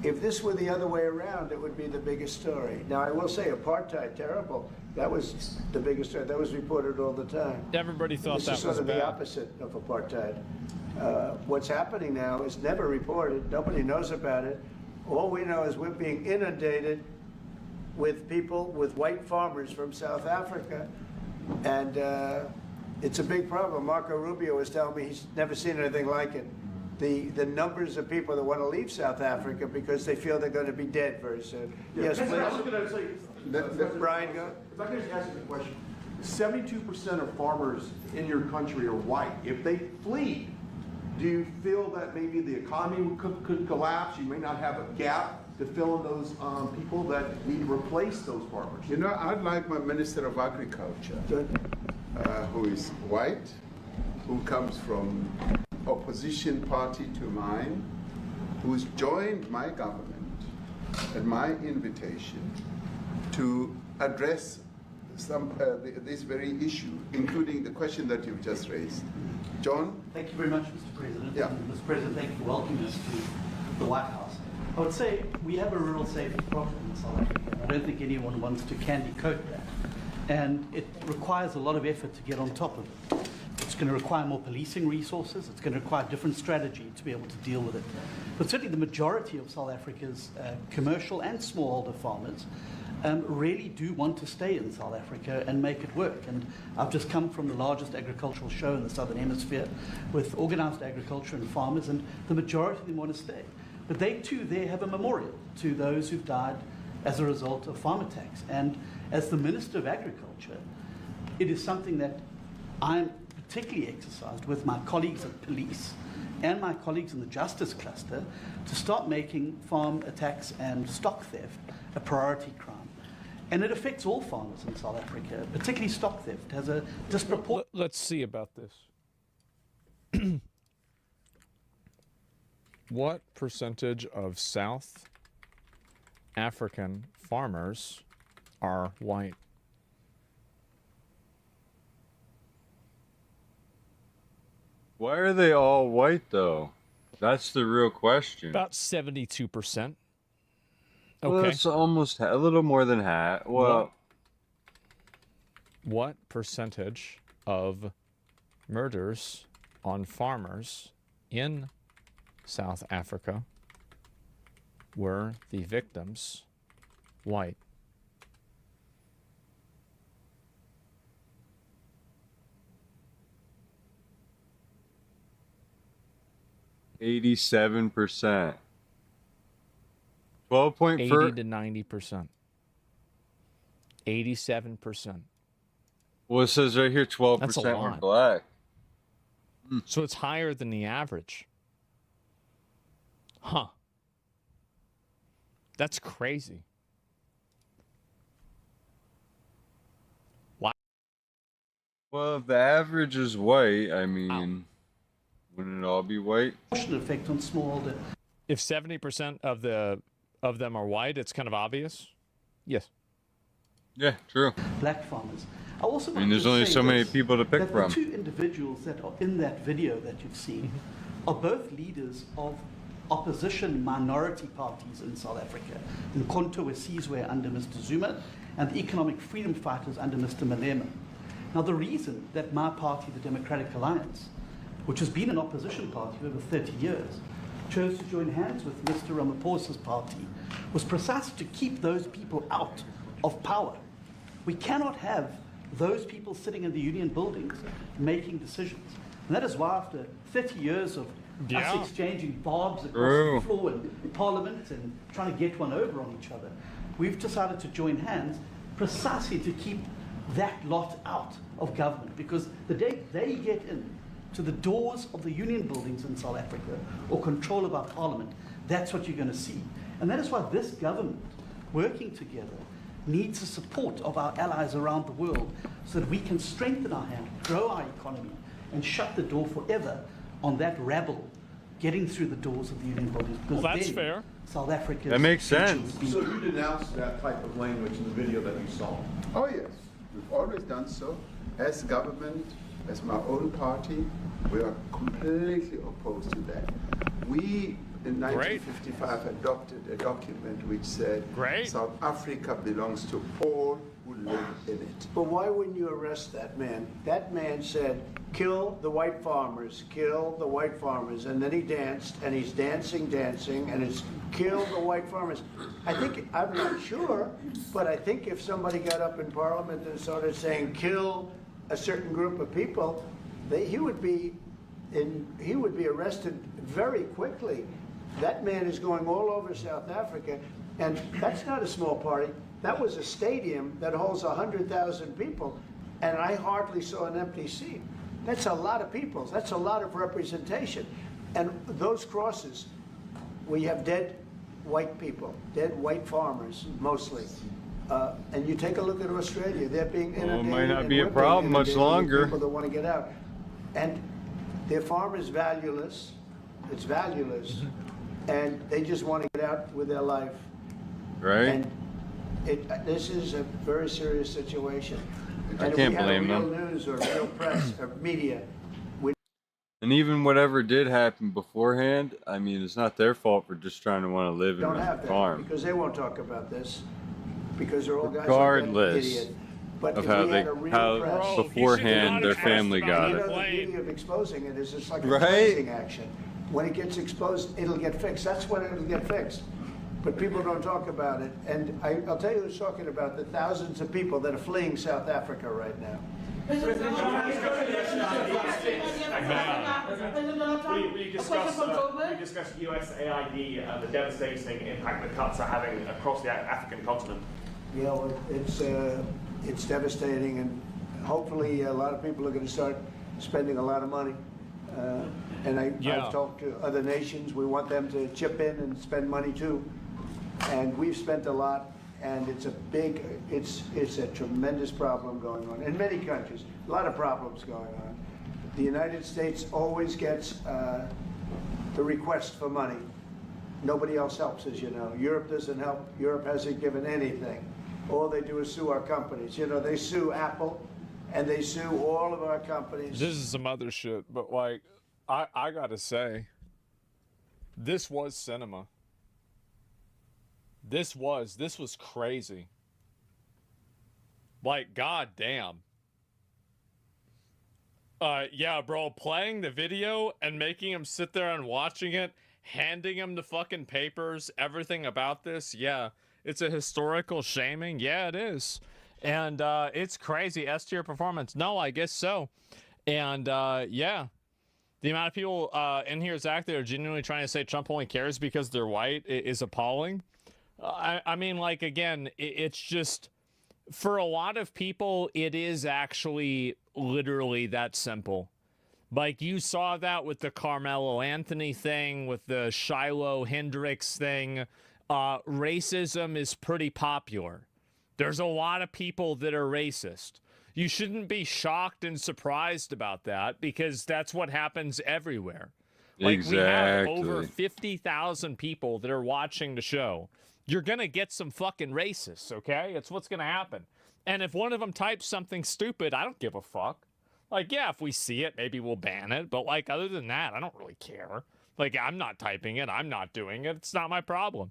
If this were the other way around, it would be the biggest story. Now, I will say apartheid, terrible. That was the biggest story. That was reported all the time. Everybody thought that was sort of bad. the opposite of apartheid. What's happening now is never reported. Nobody knows about it. All we know is we're being inundated with people, with white farmers from South Africa, and it's a big problem. Marco Rubio was telling me he's never seen anything like it. The numbers of people that want to leave South Africa because they feel they're going to be dead very soon. Yes, please. I was going to say, Brian, go. If I could just ask you a question. 72% of farmers in your country are white. If they flee, do you feel that maybe the economy could collapse? You may not have a gap to fill in those people that need to replace those farmers. You know, I'd like my Minister of Agriculture, who is white, who comes from opposition party to mine, who's joined my government at my invitation to address this very issue, including the question that you've just raised. John? Thank you very much, Mr. President. Yeah. Mr. President, thank you for welcoming us to the White House. I would say we have a rural safety problem in South Africa. I don't think anyone wants to candy coat that. And it requires a lot of effort to get on top of it. It's going to require more policing resources. It's going to require different strategy to be able to deal with it. But certainly the majority of South Africa's commercial and smallholder farmers really do want to stay in South Africa and make it work. And I've just come from the largest agricultural show in the Southern Hemisphere with organized agriculture and farmers, and the majority of them want to stay. But they too there have a memorial to those who've died as a result of farm attacks. And as the Minister of Agriculture, it is something that I'm particularly exercised with my colleagues at police and my colleagues in the justice cluster to start making farm attacks and stock theft a priority crime. And it affects all farmers in South Africa, particularly stock theft. It has a disproportionate... Let's see about this. What percentage of South African farmers are white? Why are they all white though? That's the real question. About 72%. Well, Okay. that's almost a little more than half. Well, what percentage of murders on farmers in South Africa were the victims white? %87. 12.4. 80 to 90%. 87%. Well, it says right here 12% That's a were lot. black. So it's higher than the average. Huh. That's crazy. Wow. Well, if the average is white, I mean, wouldn't it all be white? Effect on smallholder. If 70% of them are white, it's kind of obvious. Yes. Yeah, true. Black farmers. I also I mean, there's only so many people to pick that from. The two individuals that are in that video that you've seen are both leaders of opposition minority parties in South Africa. Umkhonto we Sizwe under Mr. Zuma and the economic freedom fighters under Mr. Malema. Now, the reason that my party, the Democratic Alliance, which has been an opposition party for over 30 years, chose to join hands with Mr. Ramaphosa's party was precisely to keep those people out of power. We cannot have those people sitting in the union buildings making decisions. And that is why after 30 years of us exchanging barbs across the floor in Parliament and trying to get one over on each other, we've decided to join hands precisely to keep that lot out of government. Because the day they get in to the doors of the union buildings in South Africa or control of our Parliament, that's what you're going to see. And that is why this government, working together, needs the support of our allies around the world so that we can strengthen our hand, grow our economy, and shut the door forever on that rabble getting through the doors of the union buildings. Well, that's fair. South Africa. That makes sense. So you denounced that type of language in the video that you saw? Oh yes, we've always done so. As government, as my own party, we are completely opposed to that. We, in 1955, adopted a document which said South Africa belongs to all who live in it. But why wouldn't you arrest that man? That man said, kill the white farmers, kill the white farmers. And then he danced, and he's dancing, and it's kill the white farmers. I think, I'm not sure, but I think if somebody got up in Parliament and started saying, kill a certain group of people, he would be arrested very quickly. That man is going all over South Africa, and that's not a small party. That was a stadium that holds 100,000 people, and I hardly saw an empty seat. That's a lot of people. That's a lot of representation. And those crosses, we have dead white people, dead white farmers, mostly. And you take a look at Australia, they're being inundated. It might not and be a we're being problem much inundated with longer. People that want to get out. And their farm is valueless. It's valueless. And they just want to get out with their life. Right. And this is a very serious situation. I can't blame them. them. Real news or real press or media. And even whatever did happen beforehand, I mean, it's not their fault for just trying to want to live in Don't a have that farm. because they won't talk about this because they're all guys Regardless like that idiot. But of if how we they, had a real how press, beforehand their family got you it. know, the beauty of exposing it is it's like a Right. cleansing action. When it gets exposed, it'll get fixed. That's when it'll get fixed. But people don't talk about it. And I'll tell you who's talking about the thousands of people that are fleeing South Africa right now. We discussed USAID and the devastating impact the cuts are having across the African continent. Yeah, well, it's devastating, and hopefully a lot of people are going to start spending a lot of money. I've talked to other nations. We want them to chip in and spend money too. And we've spent a lot, and it's a tremendous problem going on in many countries. A lot of problems going on. The United States always gets the request for money. Nobody else helps, as you know. Europe doesn't help. Europe hasn't given anything. All they do is sue our companies. You know, they sue Apple, and they sue all of our companies. This is some other shit, but like, I gotta say, this was cinema. This was crazy. Like, goddamn. Yeah, bro, playing the video and making him sit there and watching it, handing him the fucking papers, everything about this, yeah, it's a historical shaming. Yeah, it is. And it's crazy. S tier performance. No, I guess so. And yeah, the amount of people in here, Zach, that are genuinely trying to say Trump only cares because they're white is appalling. I mean, like, again, it's just, for a lot of people, it is actually literally that simple. Like, you saw that with the Carmelo Anthony thing, with the Shiloh Hendricks thing. Racism is pretty popular. There's a lot of people that are racist. You shouldn't be shocked and surprised about that, because that's what happens everywhere. Like, exactly. We have over 50,000 people that are watching the show. You're going to get some fucking racists, okay? It's what's going to happen. And if one of them types something stupid, I don't give a fuck. Like, yeah, if we see it, maybe we'll ban it. But, like, other than that, I don't really care. Like, I'm not typing it. I'm not doing it. It's not my problem.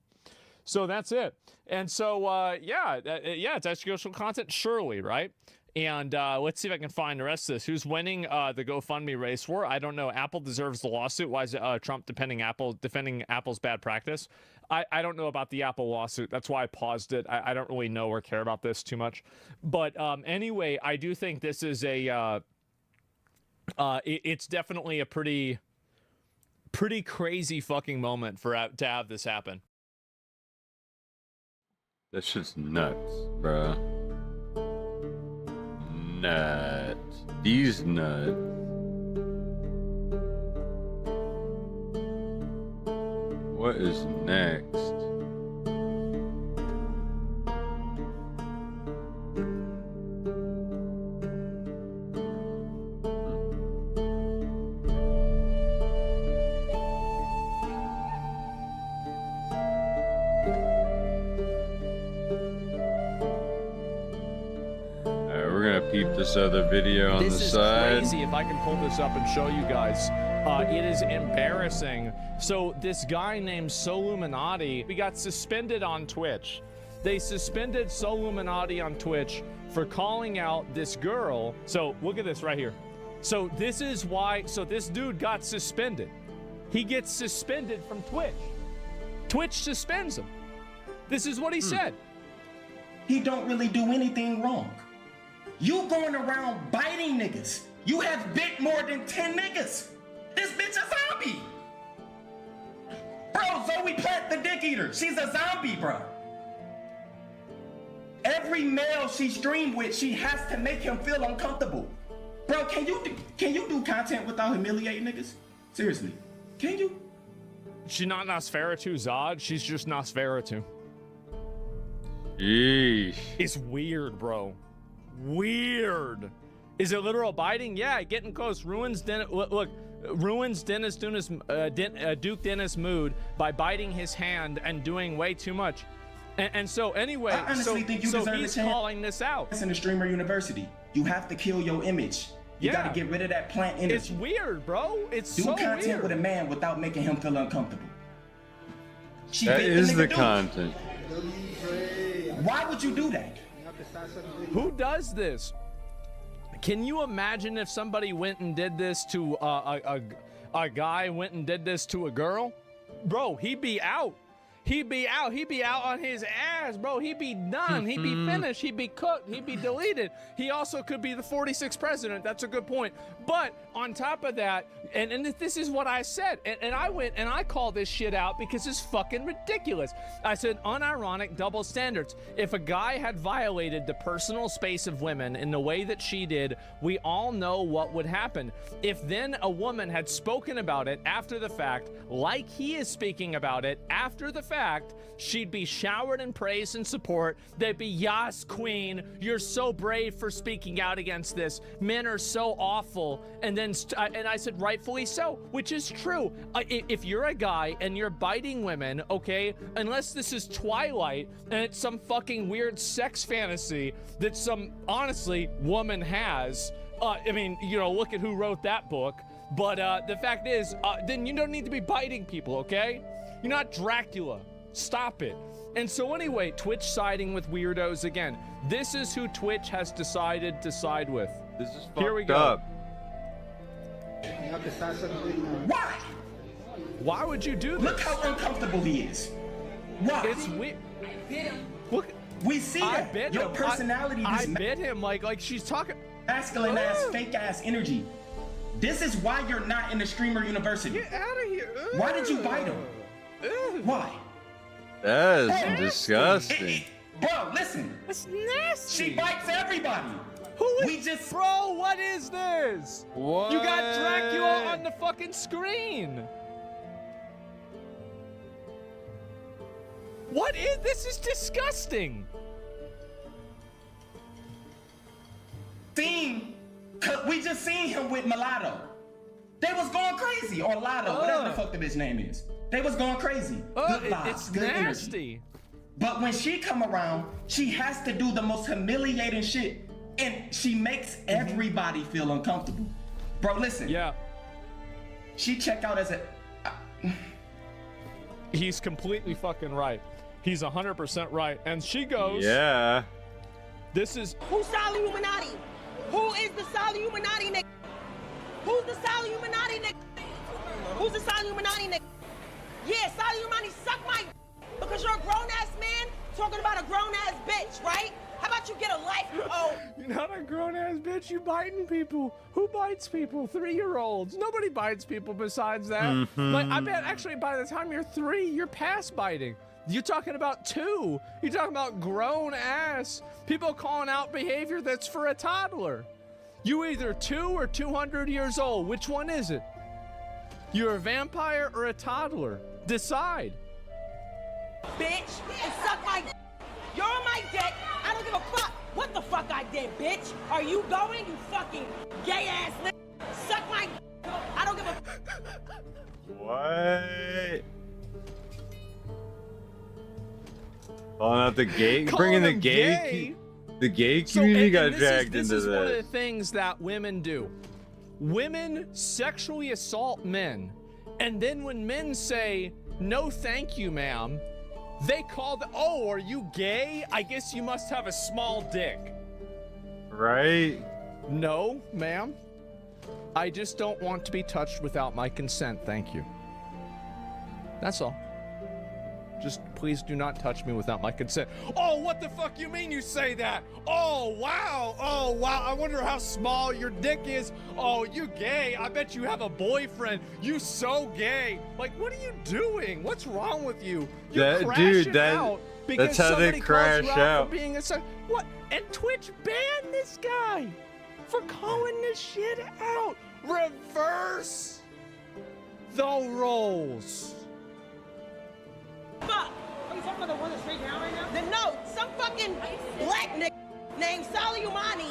So that's it. And so, yeah, it's educational content, surely, right? And let's see if I can find the rest of this. Who's winning the GoFundMe race for? I don't know. Apple deserves the lawsuit. Why is Trump defending Apple's bad practice? I don't know about the Apple lawsuit. That's why I paused it. I don't really know or care about this too much. But anyway, I do think this is a... it's definitely a pretty crazy fucking moment to have this happen. That shit's nuts, bruh. Nuts. These nuts. What is next? Peep this other video on the side. This is crazy. If I can pull this up and show you guys, it is embarrassing. So this guy named Soluminati, we got suspended on Twitch. They suspended Soluminati on Twitch for calling out this girl. So look at this right here. So this is why. So this dude got suspended. He gets suspended from Twitch. Twitch suspends him. This is what he said. He don't really do anything wrong. You going around biting niggas. You have bit more than 10 niggas. This bitch a zombie. Bro, Zoe Platt the dick eater. She's a zombie, bro. Every male she streamed with, she has to make him feel uncomfortable. Bro, can you do content without humiliating niggas? Seriously, can you? She's not Nosferatu Zod. She's just Nosferatu. Yeesh. It's weird, bro. Weird. Is it literal biting? Yeah, getting close. Ruins Duke Dennis mood by biting his hand and doing way too much. And so anyway, I honestly think you deserve he's a chance. calling this out. That's in the streamer university. You have to kill your image. You gotta get rid of that plant energy. It's weird, bro. It's do so content weird. with a man without making him feel uncomfortable. That is the content. Why would you do that? Who does this? Can you imagine if somebody went and did this to a guy went and did this to a girl? Bro, he'd be out. He'd be out. He'd be out on his ass, bro. He'd be done. He'd be finished. He'd be cooked. He'd be deleted. He also could be the 46th president. That's a good point. But on top of that, and this is what I said, and I went and I called this shit out because it's fucking ridiculous. I said unironic double standards. If a guy had violated the personal space of women in the way that she did, we all know what would happen. If then a woman had spoken about it after the fact, like he is speaking about it after the fact, she'd be showered in praise and support. They'd be, "Yas, queen, you're so brave for speaking out against this. Men are so awful." And then, and I said, rightfully so, which is true. If you're a guy and you're biting women, okay, unless this is Twilight and it's some fucking weird sex fantasy that some, honestly, woman has. I mean, you know, look at who wrote that book. But the fact is, then you don't need to be biting people, okay? You're not Dracula. Stop it. And so anyway, Twitch siding with weirdos again. This is who Twitch has decided to side with. This is Here we fucked go. up. Why? Why would you do this? Look how uncomfortable he is. Why? It's weird. Look, we see I that. bet Your him. personality. I bet him like she's talking masculine ass, fake ass energy. This is why you're not in the streamer university. Get out of here. Why did you bite him? Why? That is disgusting. Bro, listen. That's nasty. She bites everybody. Bro, what is this? What? You got Dracula on the fucking screen. What is this? Is disgusting. We just seen him with Mulatto. They was going crazy, or Lotto, whatever the fuck the bitch name is. They was going crazy. Good vibes, it's good nasty. energy. But when she come around, she has to do the most humiliating shit, and she makes everybody feel uncomfortable. Bro, listen. Yeah. She check out as a. He's completely fucking right. He's 100% right. And she goes. Yeah. This is. Who's Solid Illuminati? Who is the Solid Illuminati, nigga? Who's the Solid Illuminati, nigga? Who's the Solid Illuminati, nigga? Yeah, Solid Illuminati, suck my because you're a grown-ass man talking about a grown-ass bitch, right? How about you get a life? Oh. You're not a grown-ass bitch. You biting people. Who bites people? 3-year-olds. Nobody bites people besides that. Mm-hmm. Like, I bet actually by the time you're 3, you're past biting. You're talking about 2. You're talking about grown-ass people calling out behavior that's for a toddler. You either 2 or 200 years old. Which one is it? You're a vampire or a toddler. Decide. Bitch, and suck my You're on my dick. I don't give a fuck what the fuck I did, bitch. Are you going, you fucking gay ass nigga? Suck my I don't give a What? Calling out the gay, Calling bringing the them gay, the gay So, community and got this dragged is into one of the this. things that women do. Women sexually assault men, and then when men say, "No, thank you, ma'am," they call the, "Oh, are you gay? I guess you must have a small dick." Right? No, ma'am. I just don't want to be touched without my consent, thank you. That's all. Just please do not touch me without my consent. Oh, what the fuck you mean you say that? Oh, wow. Oh, wow. I wonder how small your dick is. Oh, you gay. I bet you have a boyfriend. You so gay. Like, what are you doing? What's wrong with you? You're crashing out because that's how they somebody calls crash you out. for being a what? And Twitch banned this guy for calling this shit out. Reverse the roles. fuck. Are you talking about the one that's straight down right now? Then no, some fucking black nigga named Solid Illuminati.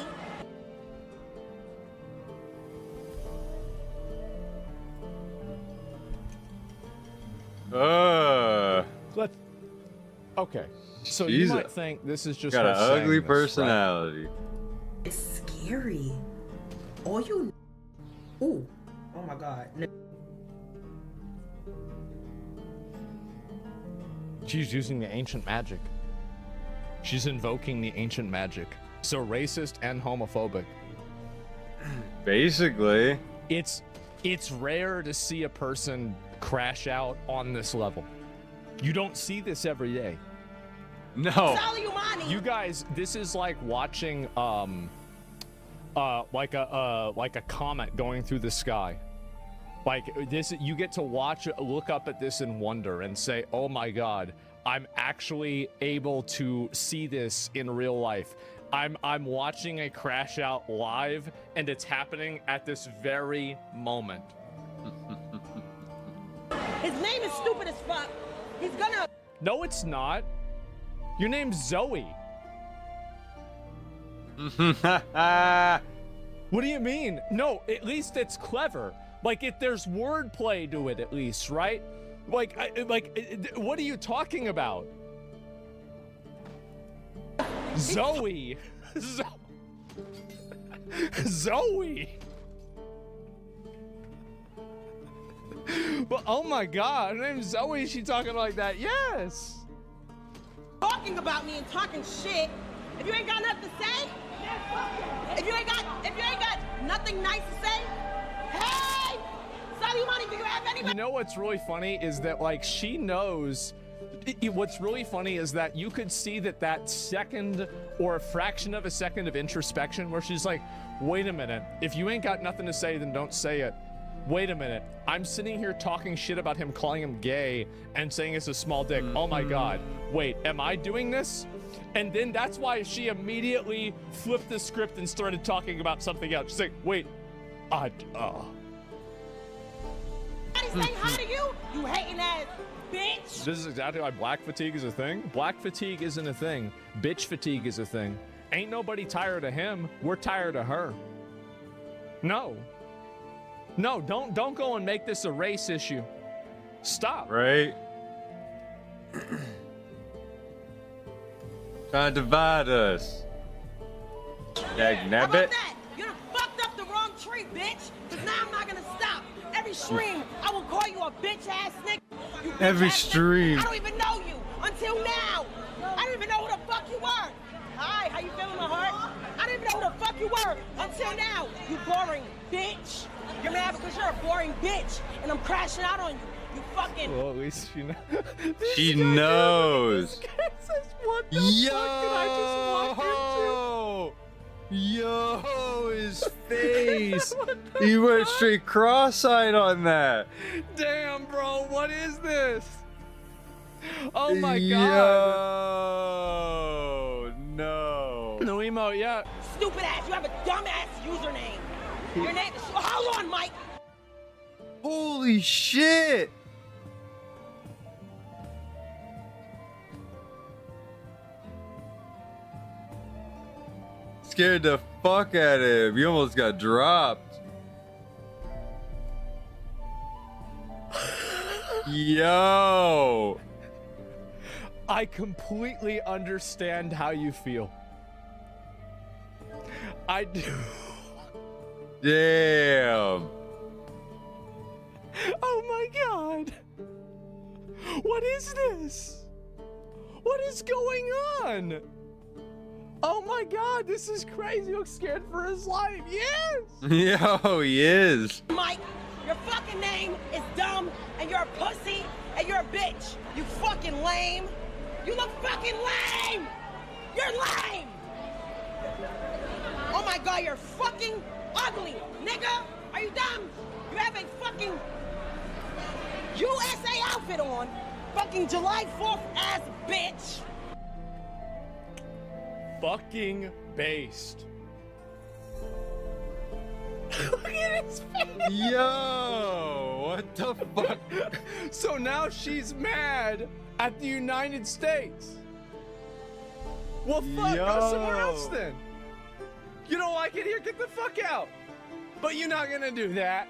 Let's. Okay. So She's you might think this is just got her an saying ugly this, personality. It's scary. All you. Ooh. Oh my god. She's using the ancient magic. She's invoking the ancient magic. So racist and homophobic. Basically. It's rare to see a person crash out on this level. You don't see this every day. No. You guys, this is like watching like a comet going through the sky. Like this, you get to look up at this in wonder and say, "Oh my God, I'm actually able to see this in real life. I'm watching a crash out live, and it's happening at this very moment." His name is stupid as fuck. He's gonna. No, it's not. Your name's Zoe. What do you mean? No, at least it's clever. Like, there's wordplay to it, at least, right? Like, what are you talking about? Zoe. Zoe. But oh my God, her name's Zoe. Is she talking like that? Yes. Talking about me and talking shit. If you ain't got nothing to say, if you ain't got nothing nice to say, hey, Salimani, do you have anybody? You know what's really funny is that like she knows. What's really funny is that you could see that second or a fraction of a second of introspection where she's like, wait a minute, if you ain't got nothing to say, then don't say it. Wait a minute, I'm sitting here talking shit about him, calling him gay and saying it's a small dick. Oh my God, wait, am I doing this? And then that's why she immediately flipped the script and started talking about something else. She's like, wait, saying hi to you, you hating ass bitch. This is exactly why black fatigue is a thing. Black fatigue isn't a thing. Bitch fatigue is a thing. Ain't nobody tired of him. We're tired of her. No, don't go and make this a race issue. Stop. Right? Trying to divide us. How about that? You done fucked up the wrong tree, bitch. Cause now I'm not gonna stop. Every stream, I will call you a bitch ass nigga. You bitch Every ass stream. nigga. I don't even know you until now. I don't even know who the fuck you were. Hi, how you feeling, my heart? I didn't even know who the fuck you were until now. You boring bitch. You're mad because you're a boring bitch, and I'm crashing out on you. You fucking. Well, at least she knows. She knows. What the fuck did I just walk into? Yo, his face. He went straight cross-eyed on that. Damn, bro, what is this? Oh my God. Yo, no. No emote yet. Stupid ass, you have a dumb ass username. Your name is. Hold on, Mike. Holy shit. Scared the fuck out of him. You almost got dropped. Yo. I completely understand how you feel. I do. Damn. Oh my God. What is this? What is going on? Oh my God, this is crazy. He looks scared for his life. Yes. Yo, he is. Mike, your fucking name is dumb, and you're a pussy, and you're a bitch. You fucking lame. You look fucking lame. You're lame. Oh my God, you're fucking ugly, nigga. Are you dumb? You have a fucking USA outfit on. Fucking July 4th ass bitch. Fucking based. Look at his face. Yo, what the fuck? So now she's mad at the United States. Well, fuck, go somewhere else then. You don't like it here? Get the fuck out. But you're not gonna do that.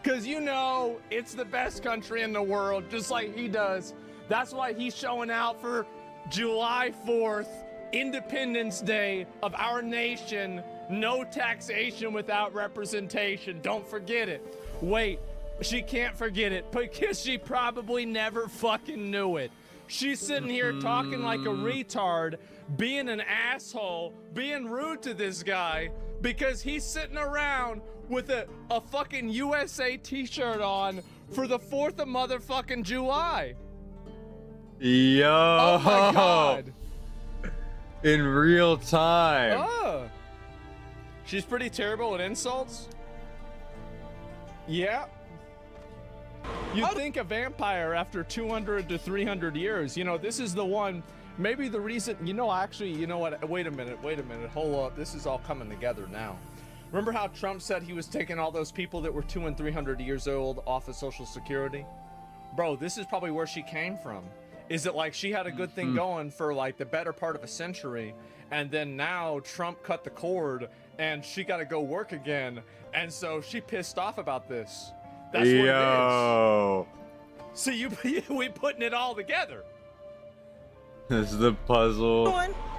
Because you know it's the best country in the world, just like he does. That's why he's showing out for July 4th, Independence Day of our nation. No taxation without representation. Don't forget it. Wait, she can't forget it because she probably never fucking knew it. She's sitting here talking like a retard, being an asshole, being rude to this guy because he's sitting around with a fucking USA t-shirt on for the 4th of motherfucking July. Yo. Oh my God. In real time. Oh. She's pretty terrible at insults. Yeah. You'd think a vampire after 200 to 300 years. You know, this is the one, maybe the reason, you know, actually, you know what? Wait a minute. Hold up. This is all coming together now. Remember how Trump said he was taking all those people that were 200 and 300 years old off of Social Security? Bro, this is probably where she came from. Is it like she had a good thing going for like the better part of a century, and then now Trump cut the cord and she got to go work again, and so she pissed off about this. That's what it is. So we putting it all together. As the puzzle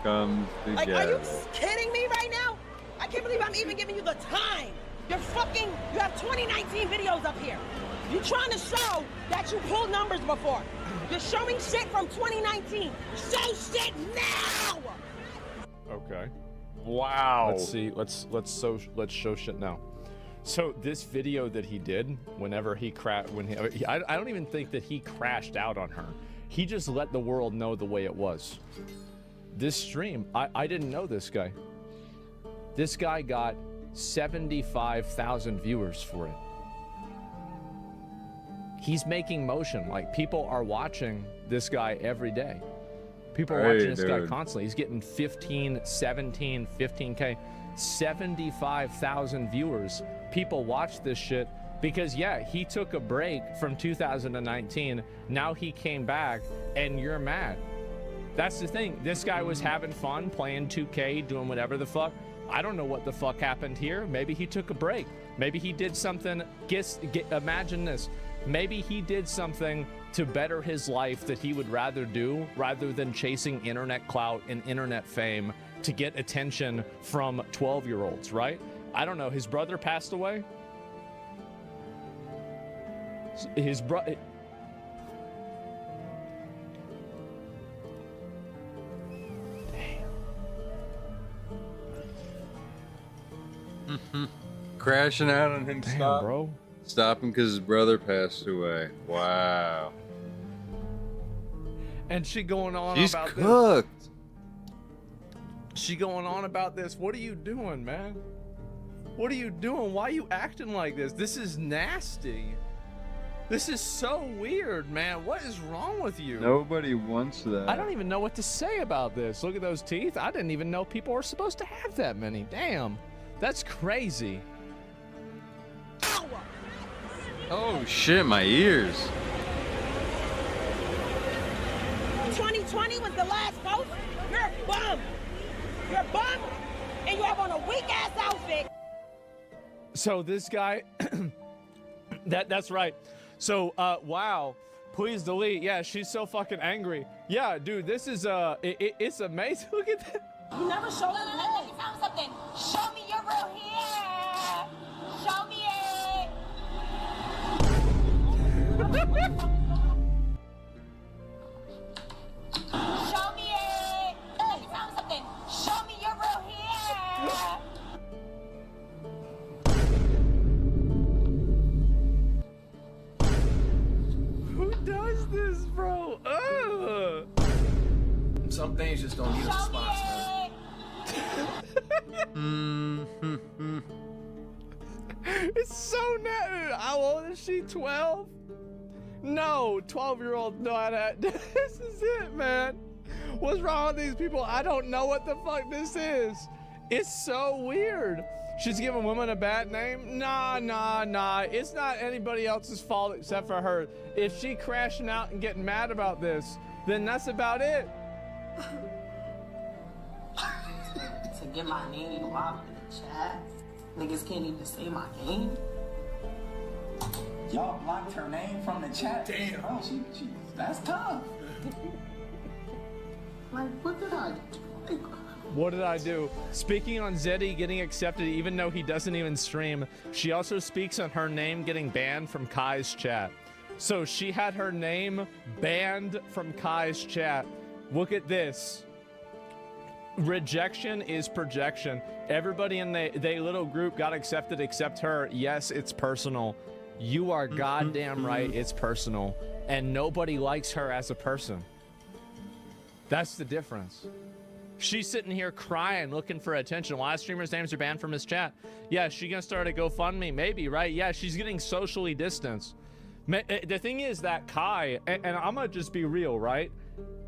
comes Like, are you together. kidding me right now? I can't believe I'm even giving you the time You have 2019 videos up here. You're trying to show that you pulled numbers before. You're showing shit from 2019. Show shit now! Okay. Wow. Let's see. Let's show shit now. So this video that he did, whenever he I don't even think that he crashed out on her. He just let the world know the way it was. This stream, I didn't know this guy. This guy got 75,000 viewers for it. He's making motion. Like, people are watching this guy every day. People are watching this guy constantly. He's getting 15, 17, 15K, 75,000 viewers. People watch this shit because, yeah, he took a break from 2019. Now he came back and you're mad. That's the thing. This guy was having fun playing 2K, doing whatever the fuck. I don't know what the fuck happened here. Maybe he took a break. Maybe he did something. Imagine this. Maybe he did something to better his life that he would rather do rather than chasing internet clout and internet fame to get attention from 12-year-olds, right? I don't know. His brother passed away. His brother... Crashing out on him. Damn, bro. Stopping because his brother passed away. Wow. And she going on She's about cooked. this. She going on about this. What are you doing, man? What are you doing? Why are you acting like this? This is nasty. This is so weird, man. What is wrong with you? Nobody wants that. I don't even know what to say about this. Look at those teeth. I didn't even know people were supposed to have that many. Damn. That's crazy. Oh shit, my ears. 2020 was the last vote. You're a bum. You're a bum, and you have on a weak-ass outfit. So this guy, that's right. So, wow, please delete. Yeah, she's so fucking angry. Yeah, dude, this is, it's amazing. Look at that. You never showed me. Let me tell you something. Show me your real hair. Show me it. Show me it. Let me tell you something. Show me your real hair. Who does this, bro? Some things just don't need a response, man. It's so net. How old is she? 12? No, 12-year-olds know how to. This is it, man. What's wrong with these people? I don't know what the fuck this is. It's so weird. She's giving women a bad name? Nah. It's not anybody else's fault except for her. If she crashing out and getting mad about this, then that's about it. To get my name locked in the chat, niggas can't even say my name. Y'all blocked her name from the chat. Damn. Oh, she that's tough. Like, what did I do? What did I do? Speaking on Zeddy getting accepted even though he doesn't even stream, she also speaks on her name getting banned from Kai's chat. So she had her name banned from Kai's chat. Look at this. Rejection is projection. Everybody in they little group got accepted except her. Yes, it's personal. You are goddamn right, it's personal. And nobody likes her as a person. That's the difference. She's sitting here crying, looking for attention. A lot of streamers' names are banned from his chat. Yeah, she gonna start a GoFundMe? Maybe, right? Yeah, she's getting socially distanced. The thing is that Kai, and I'm gonna just be real, right?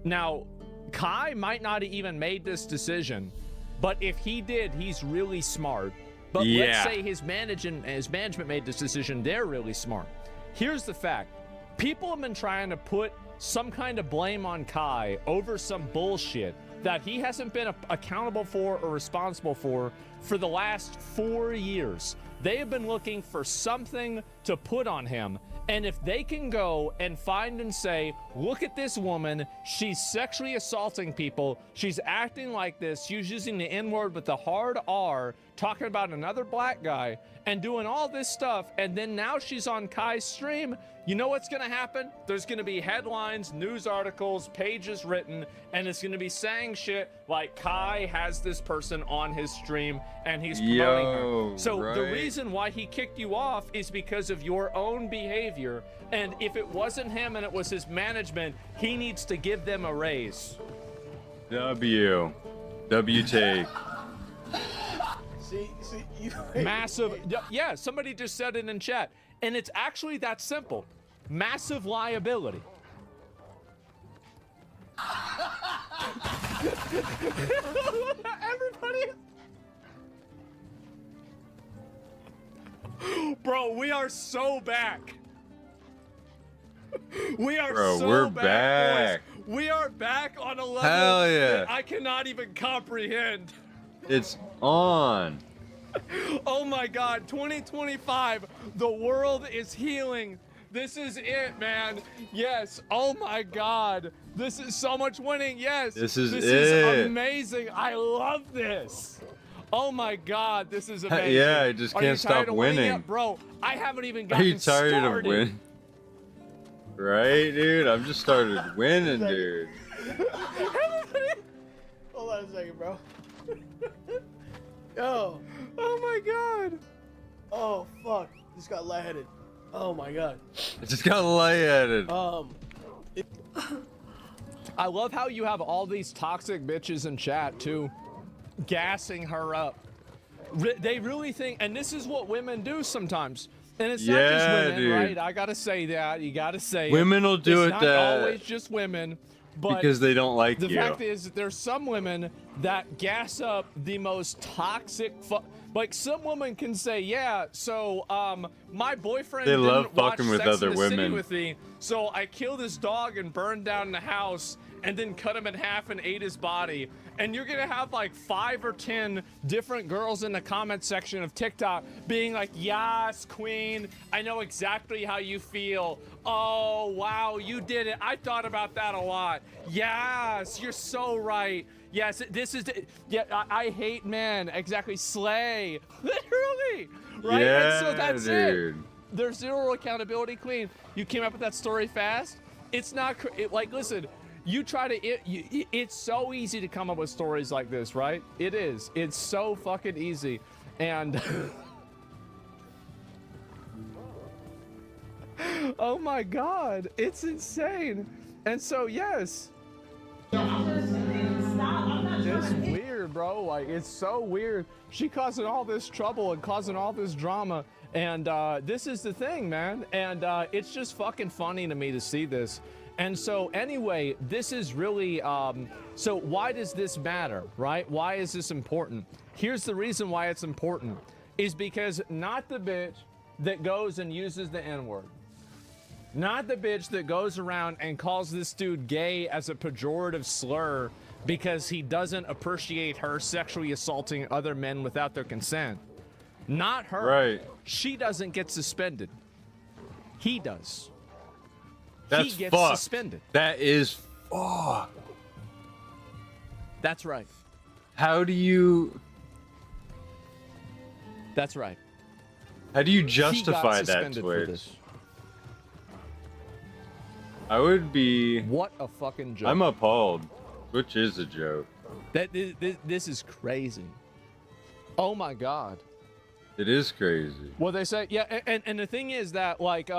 Now, Kai might not have even made this decision, but if he did, he's really smart. But let's say his management made this decision, they're really smart. Here's the fact. People have been trying to put some kind of blame on Kai over some bullshit that he hasn't been accountable for or responsible for the last 4 years. They have been looking for something to put on him. And if they can go and find and say, look at this woman, she's sexually assaulting people, she's acting like this, she's using the N-word with the hard R talking about another black guy and doing all this stuff, and then now she's on Kai's stream. You know what's gonna happen? There's gonna be headlines, news articles, pages written, and it's gonna be saying shit like Kai has this person on his stream and he's promoting her. So the reason why he kicked you off is because of your own behavior, and if it wasn't him and it was his management, he needs to give them a raise. W take. See, you Massive. Yeah, somebody just said it in chat, and it's actually that simple. Massive liability. Everybody. Bro, we are so back. We are we're back. Boys. We are back on a level Hell yeah. that I cannot even comprehend. It's on. Oh my God, 2025, the world is healing. This is it, man. Yes. Oh my God, this is so much winning. Yes. This is amazing. I love this. Oh my God, this is amazing. Yeah, I just can't stop winning. Yet? Bro, I haven't even gotten Are you tired started. of winning? Right, dude? I've just started winning, dude. Hold on a second, bro. Yo. Oh my God. Oh fuck. Just got lightheaded. Oh my God. I just got lightheaded. I love how you have all these toxic bitches in chat too, gassing her up. They really think, and this is what women do sometimes. And it's not just women, dude. right? I gotta say that. You gotta say Women will do it's it not that always just women. But because they don't like the you. fact is, there's some women that gas up the most toxic. Like some women can say, yeah, so my boyfriend They didn't love watch fucking with Sex other and the City women. with me, so I killed his dog and burned down the house and then cut him in half and ate his body. And you're gonna have like 5 or 10 different girls in the comment section of TikTok being like, yes, queen, I know exactly how you feel. Oh, wow, you did it. I thought about that a lot. Yes, you're so right. Yes, this is, yeah, I hate men. Exactly, slay. Literally, right? Yeah, and so that's dude. it. There's zero accountability, queen. You came up with that story fast. It's not, like, listen, you try to, it's so easy to come up with stories like this, right? It is. It's so fucking easy. And, oh my God, it's insane. And so, yes. It's weird, bro. Like, it's so weird. She causing all this trouble and causing all this drama. And this is the thing, man. And it's just fucking funny to me to see this. And so anyway, this is really, so why does this matter, right? Why is this important? Here's the reason why it's important, is because not the bitch that goes and uses the N-word, not the bitch that goes around and calls this dude gay as a pejorative slur because he doesn't appreciate her sexually assaulting other men without their consent. Not her. Right. She doesn't get suspended. He does. That's he gets fucked. suspended. That is fucked. That's right. How do you... That's right. How do you He got justify that, suspended for Twitch? this. I would be... What a fucking joke. I'm appalled. Which is a joke. This is crazy. Oh my God. It is crazy. Well, they say, yeah, and the thing is that, like,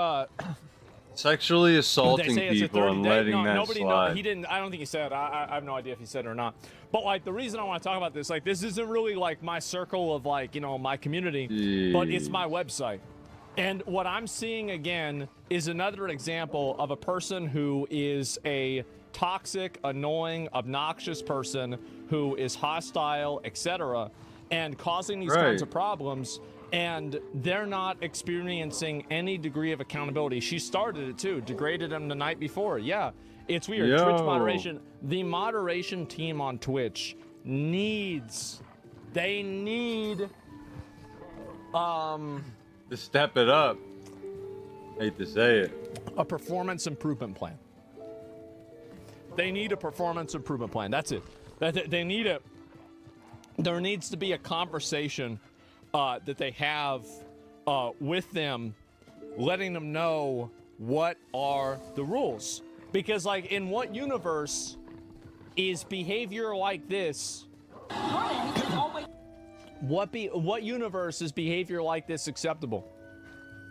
sexually they assaulting say it's a people 30 and day. letting No, that nobody slide. he didn't. I don't think he said. I have no idea if he said it or not. But like, the reason I want to talk about this, like, this isn't really like my circle of, like, you know, my community, but it's my website. And what I'm seeing again is another example of a person who is a toxic, annoying, obnoxious person who is hostile, etc., and causing these kinds of problems. And they're not experiencing any degree of accountability. She started it too, degraded him the night before. Yeah, it's weird. Yo. Twitch moderation. The moderation team on Twitch needs, they need, to step it up. Hate to say it. a performance improvement plan. They need a performance improvement plan. That's it. They need it. There needs to be a conversation that they have with them, letting them know what are the rules. Because, like, in what universe is behavior like this? What universe is behavior like this acceptable?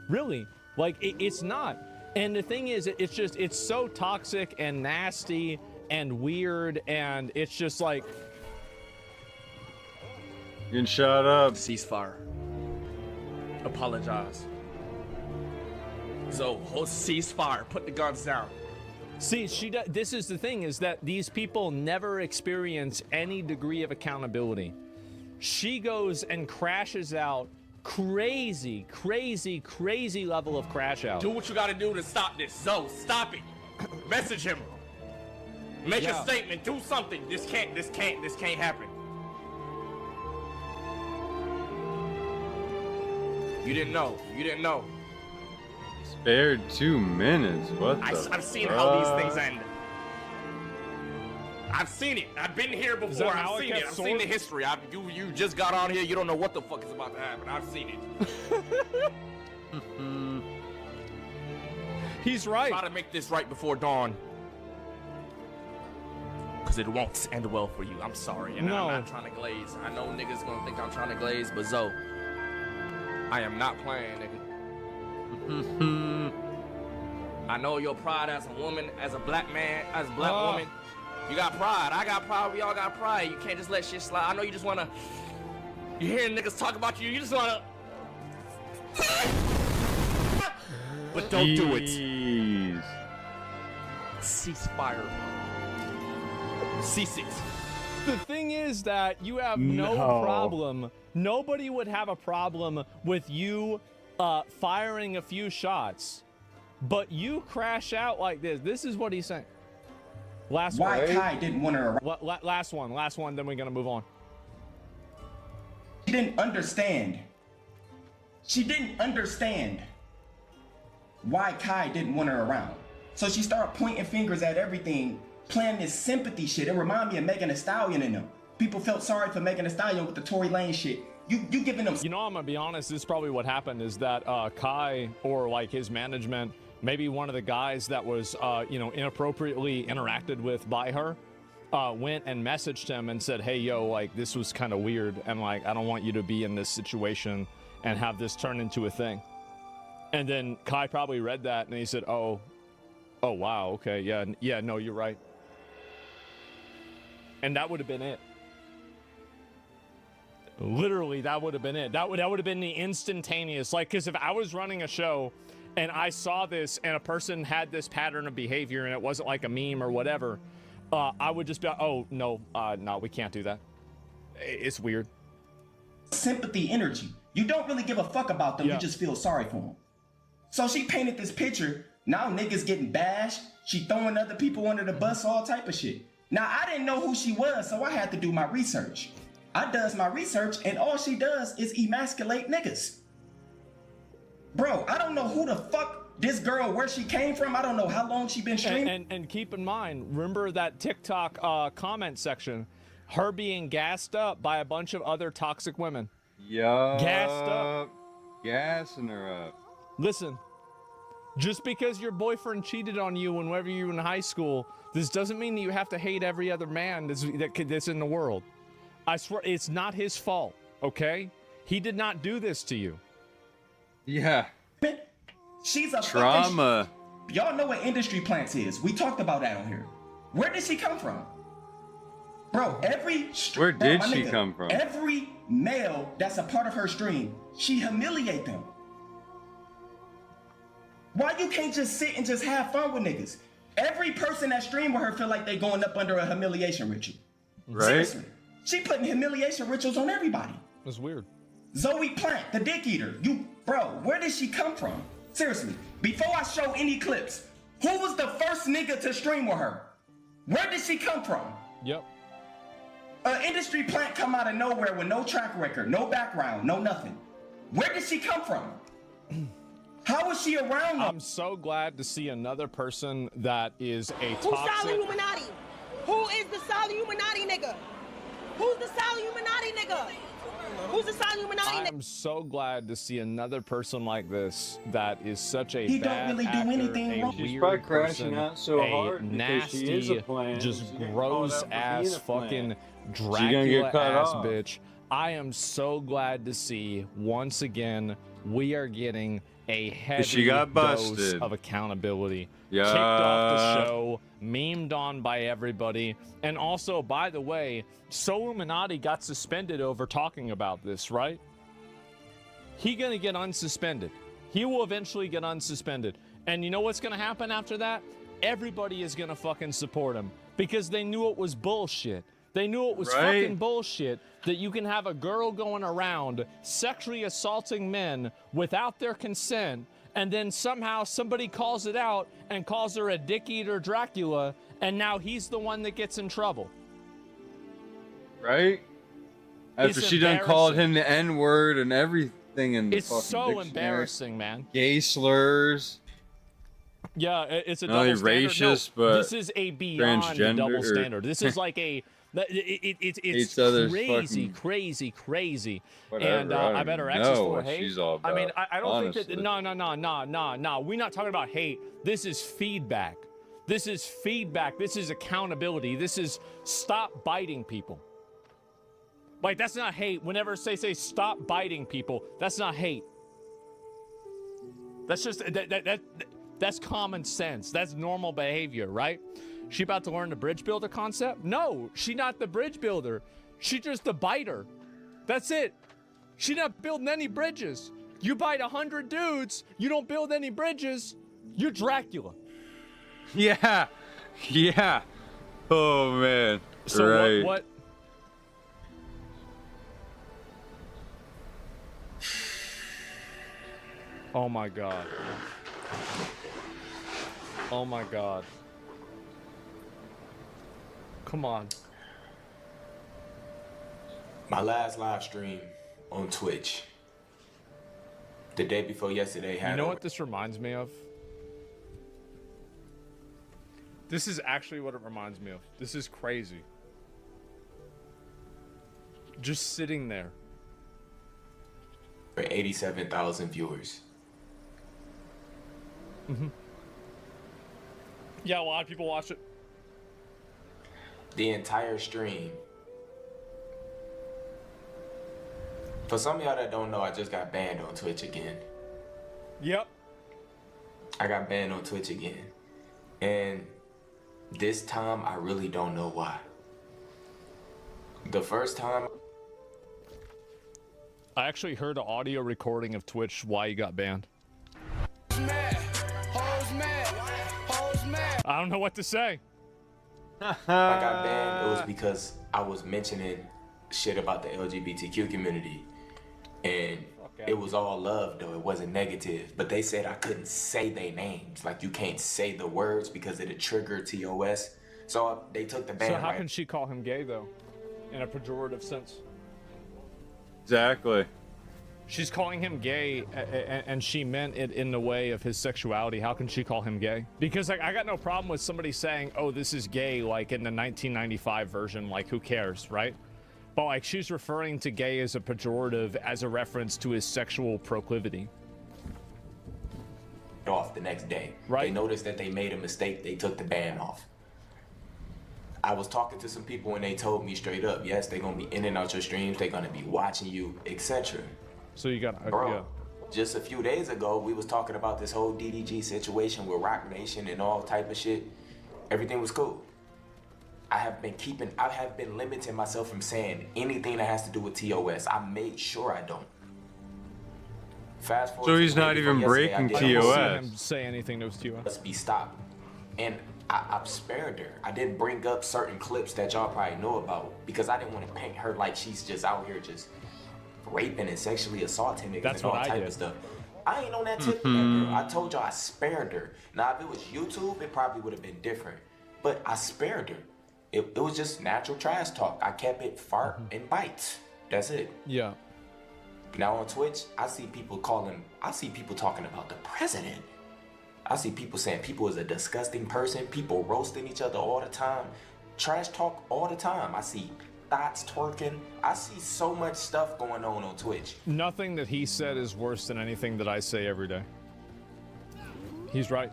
Really? Like, it's not. And the thing is, it's so toxic and nasty and weird, and it's just like... You can shut up. Ceasefire. Apologize. So, ceasefire. Put the guns down. See, this is the thing, is that these people never experience any degree of accountability. She goes and crashes out crazy level of crash out. Do what you gotta do to stop this. Zoe, stop it. Message him. Make a statement. Do something. This can't happen. You didn't know. Spared 2 minutes. What the I've seen how these things end. I've seen it. I've been here before. I've seen it. I've seen the history. You just got on here. You don't know what the fuck is about to happen. I've seen it. He's right. Try to make this right before dawn. Because it won't end well for you. I'm sorry. And I'm not trying to glaze. I know niggas gonna think I'm trying to glaze, but Zoe, I am not playing, nigga. I know your pride as a woman, as a black man, as a black woman. You got pride. I got pride. We all got pride. You can't just let shit slide. I know you just wanna. You hearing niggas talk about you. You just wanna. But don't do it. Ceasefire. Cease it. The thing is that you have no problem. Nobody would have a problem with you firing a few shots, but you crash out like this. This is what he's saying. Last one. Why Kai didn't want her around? Last one. Then we're gonna move on. She didn't understand. She didn't understand why Kai didn't want her around. So she started pointing fingers at everything, playing this sympathy shit. It reminded me of Megan Thee Stallion and them. People felt sorry for Megan Thee Stallion with the Tory Lane shit. You giving them... You know, I'm gonna be honest, this is probably what happened, is that Kai, or like his management, maybe one of the guys that was, inappropriately interacted with by her, went and messaged him and said, hey, yo, like, this was kind of weird, and like, I don't want you to be in this situation and have this turn into a thing. And then Kai probably read that and he said, oh wow, okay, yeah, no, you're right. And that would have been it. Literally, that would have been it. That would have been the instantaneous. Like, because if I was running a show and I saw this and a person had this pattern of behavior and it wasn't like a meme or whatever, I would just be like, oh, no, we can't do that. It's weird. Sympathy energy. You don't really give a fuck about them. You just feel sorry for them. So she painted this picture. Now niggas getting bashed. She throwing other people under the bus, all type of shit. Now, I didn't know who she was, so I had to do my research. I does my research, and all she does is emasculate niggas. Bro, I don't know who the fuck this girl, where she came from. I don't know how long she been streaming. And keep in mind, remember that TikTok comment section, her being gassed up by a bunch of other toxic women. Yeah. Gassed up. Gassing her up. Listen, just because your boyfriend cheated on you whenever you were in high school, this doesn't mean that you have to hate every other man that's in the world. I swear, it's not his fault, okay? He did not do this to you. Yeah. She's a trauma. Y'all know what industry plants is. We talked about that on here. Where did she come from? Bro, Where did she come from? Every male that's a part of her stream, she humiliate them. Why you can't just sit and just have fun with niggas? Every person that stream with her feel like they going up under a humiliation ritual. Right? Seriously. She putting humiliation rituals on everybody. That's weird. Zoe Plant, the dick eater. Bro, where did she come from? Seriously, before I show any clips, who was the first nigga to stream with her? Where did she come from? Yep. An industry plant come out of nowhere with no track record, no background, no nothing. Where did she come from? How was she around them? I'm so glad to see another person that is a Who's toxic... Solid Illuminati? Who is the Solid Illuminati nigga? Who's the Solid Illuminati nigga? Who's the Illuminati nigga? I'm so glad to see another person like this that is such a He don't bad really do actor, anything a wrong. She's weird probably crashing person, out so a hard because she is a nasty, plant. just She's getting gross called out for ass being a fucking plant. She's gonna get Dracula cut ass off. bitch. I am so glad to see once again we are getting a heavy She got dose busted. of accountability. Yeah. Kicked off the show, memed on by everybody, and also, by the way, Illuminati got suspended over talking about this, right? He gonna get unsuspended. He will eventually get unsuspended. And you know what's gonna happen after that? Everybody is gonna fucking support him because they knew it was bullshit. They knew it was Right? fucking bullshit that you can have a girl going around sexually assaulting men without their consent, and then somehow somebody calls it out and calls her a dick eater Dracula, and now he's the one that gets in trouble. Right? After It's she done called embarrassing. him the N-word and everything in the It's fucking so dictionary. embarrassing, man. Gay slurs. Yeah, it's a Not only double standard. racist, No, but this is a beyond transgender double or- standard. This is like a, it's Hates others crazy, fucking- crazy. Whatever, And I don't I bet her even ex is know for what hate. she's all I mean, about, I don't think honestly. that. No. We're not talking about hate. This is feedback. This is feedback. This is accountability. This is stop biting people. Like, that's not hate. Whenever say stop biting people, that's not hate. That's just that's common sense. That's normal behavior, right? She about to learn the bridge builder concept? No, she not the bridge builder. She just the biter. That's it. She not building any bridges. You bite 100 dudes, you don't build any bridges. You're Dracula. Yeah. Yeah. Oh, man. So right. what? Oh my god. Oh my god. Come on. My last live stream on Twitch, the day before yesterday, had You know what this reminds me of? This is actually what it reminds me of. This is crazy. Just sitting there. for 87,000 viewers. Mm-hmm. Yeah, a lot of people watch it. The entire stream. For some of y'all that don't know, I just got banned on Twitch again. Yep. I got banned on Twitch again. And this time, I really don't know why. The first time... I actually heard an audio recording of Twitch why you got banned. I don't know what to say. I got banned, it was because I was mentioning shit about the LGBTQ community. And it was all love, though. It wasn't negative. But they said I couldn't say their names. Like, you can't say the words because it'd trigger TOS. So they took the ban. So how can she call him gay, though? In a pejorative sense. Exactly. She's calling him gay, and she meant it in the way of his sexuality. How can she call him gay? Because like, I got no problem with somebody saying, oh, this is gay, like in the 1995 version, like who cares, right? But like, she's referring to gay as a pejorative, as a reference to his sexual proclivity. Off the next day. Right. They noticed that they made a mistake. They took the ban off. I was talking to some people and they told me straight up, yes, they're gonna be in and out your streams, they're gonna be watching you, etc. So you got, bro. Just a few days ago, we was talking about this whole DDG situation with Rock Nation and all type of shit. Everything was cool. I have been limiting myself from saying anything that has to do with TOS. I made sure I don't. Fast forward. So to he's the day not before even yesterday, breaking I did- TOS. I don't see him say anything to his TOS. Must be stopped. And I spared her. I didn't bring up certain clips that y'all probably know about because I didn't want to paint her like she's just out here just raping and sexually assaulting niggas and all type of stuff. I ain't on that tip with that girl. I told y'all I spared her. Now, if it was YouTube, it probably would have been different. But I spared her. It was just natural trash talk. I kept it fart and bites. That's it. Yeah. Now on Twitch, I see people talking about the president. I see people saying people is a disgusting person. People roasting each other all the time. Trash talk all the time. I see thoughts twerking. I see so much stuff going on Twitch. Nothing that he said is worse than anything that I say every day. He's right.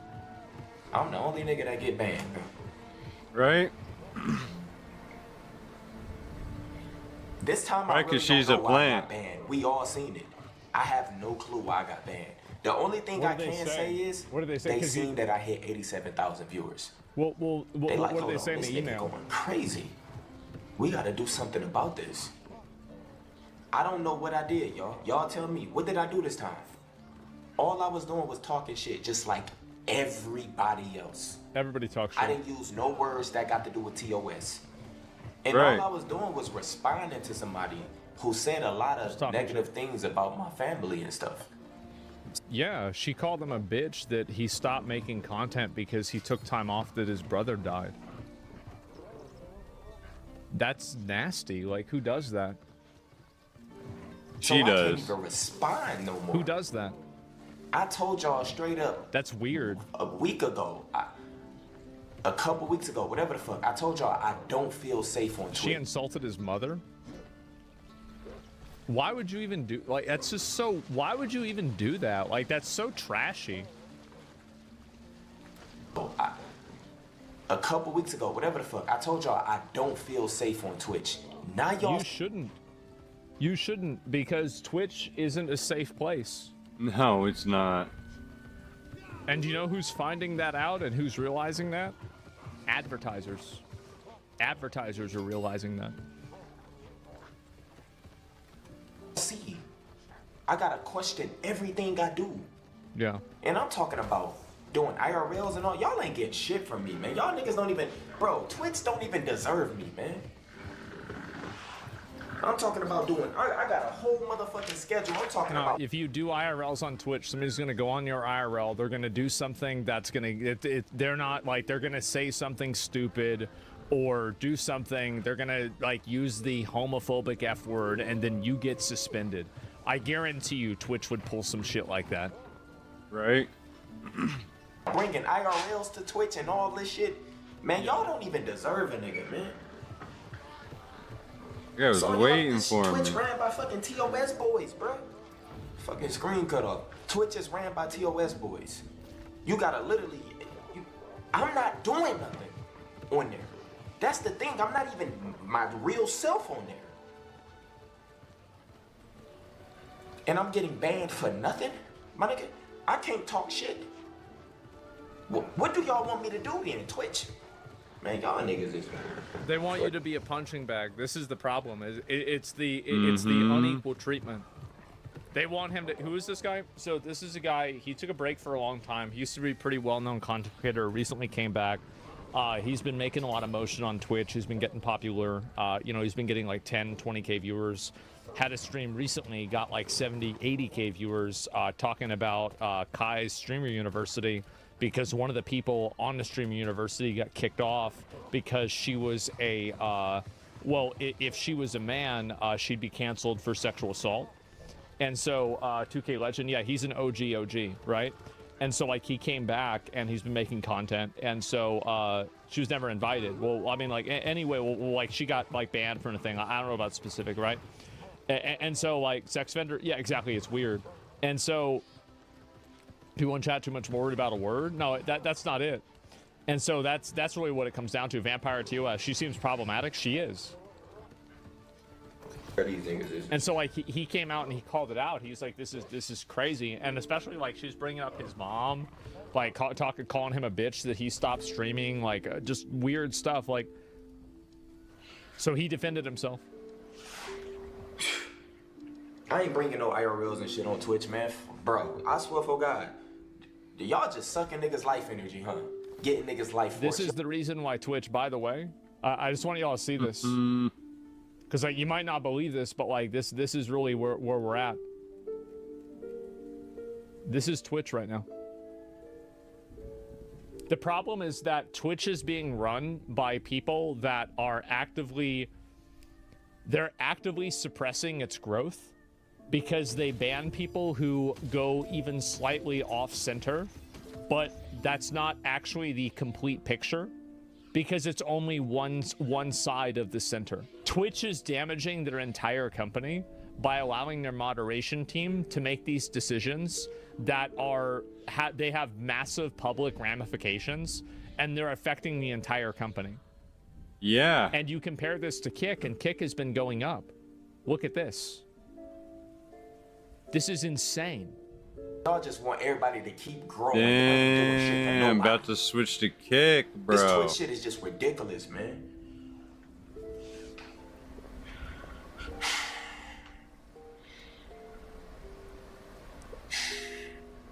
I'm the only nigga that get banned. Right? This time right, I really she's don't a know why I plant. got banned. We all seen it. I have no clue why I got banned. The only thing I can say is what did they say? They seen that I hit 87,000 viewers. Well, They like, what did hold they on, say in this the nigga email? going crazy. We gotta do something about this. I don't know what I did, y'all. Y'all tell me, what did I do this time? All I was doing was talking shit, just like everybody else. Everybody talks shit. I didn't use no words that got to do with TOS. And Right. all I was doing was responding to somebody who said a lot of negative things about my family and stuff. Yeah, she called him a bitch that he stopped making content because he took time off that his brother died. That's nasty. Like, who does that? She I does. can't even respond no more. Who does that? I told y'all straight up. That's weird. A week ago, a couple weeks ago, whatever the fuck, I told y'all I don't feel safe on Twitch. She insulted his mother? Why would you even do, like, that's just so, why would you even do that? Like, that's so trashy. A couple weeks ago, whatever the fuck, I told y'all I don't feel safe on Twitch. Now y'all... You shouldn't. You shouldn't, because Twitch isn't a safe place. No, it's not. And do you know who's finding that out and who's realizing that? Advertisers. Advertisers are realizing that. See, I gotta question everything I do. Yeah. And I'm talking about doing IRLs and all. Y'all ain't getting shit from me, man. Y'all niggas don't even... Bro, Twitch don't even deserve me, man. I'm talking about doing... I got a whole motherfucking schedule. I'm talking No, about... if you do IRLs on Twitch, somebody's going to go on your IRL. They're going to do something that's going to... They're not, like, they're going to say something stupid or do something. They're going to, like, use the homophobic F word, and then you get suspended. I guarantee you Twitch would pull some shit like that. Right? Bringing IRLs to Twitch and all this shit. Man, y'all don't even deserve a nigga, man. Yeah, I was waiting for him. Twitch ran by fucking TOS boys, bro. Fucking screen cut off. Twitch is ran by TOS boys. You gotta literally... I'm not doing nothing on there. That's the thing. I'm not even my real self on there. And I'm getting banned for nothing? My nigga, I can't talk shit. What do y'all want me to do then, Twitch? Man, y'all niggas is... They want you to be a punching bag. This is the problem. It's the unequal treatment. They want him to... Who is this guy? So this is a guy, he took a break for a long time. He used to be a pretty well-known content creator, recently came back. He's been making a lot of motion on Twitch. He's been getting popular. You know, he's been getting like 10, 20K viewers. Had a stream recently, got like 70, 80K viewers talking about Kai's Streamer University, because one of the people on the Streamer University got kicked off because she was a, well, if she was a man, she'd be canceled for sexual assault. And so 2K Legend, yeah, he's an OG, right? And so, like, he came back and he's been making content. And so she was never invited. Well, I mean, like, anyway, well, like, she got, like, banned from the thing. I don't know about specific, right? And so, like, sex offender, yeah, exactly, it's weird. And so people in chat too much worried about a word. No, that's not it. And so that's really what it comes down to. Vampire TOS, she seems problematic. She is. And so, like, he came out and he called it out. He's like, this is crazy. And especially, like, she's bringing up his mom, like, calling him a bitch that he stopped streaming, like, just weird stuff. Like, so he defended himself. I ain't bringing no IRLs and shit on Twitch, man. Bro, I swear for God. Y'all just sucking niggas' life energy, huh? Getting niggas' life force. This is the reason why Twitch, by the way, I just want y'all to see this. Because, like, you might not believe this, but, like, this is really where we're at. This is Twitch right now. The problem is that Twitch is being run by people that are actively suppressing its growth, because they ban people who go even slightly off center, but that's not actually the complete picture. because it's only one side of the center. Twitch is damaging their entire company by allowing their moderation team to make these decisions that they have massive public ramifications, and they're affecting the entire company. Yeah. And you compare this to Kick, and Kick has been going up. Look at this. This is insane. Y'all just want everybody to keep growing. Damn, I'm about to switch to Kick, bro. This Twitch shit is just ridiculous, man.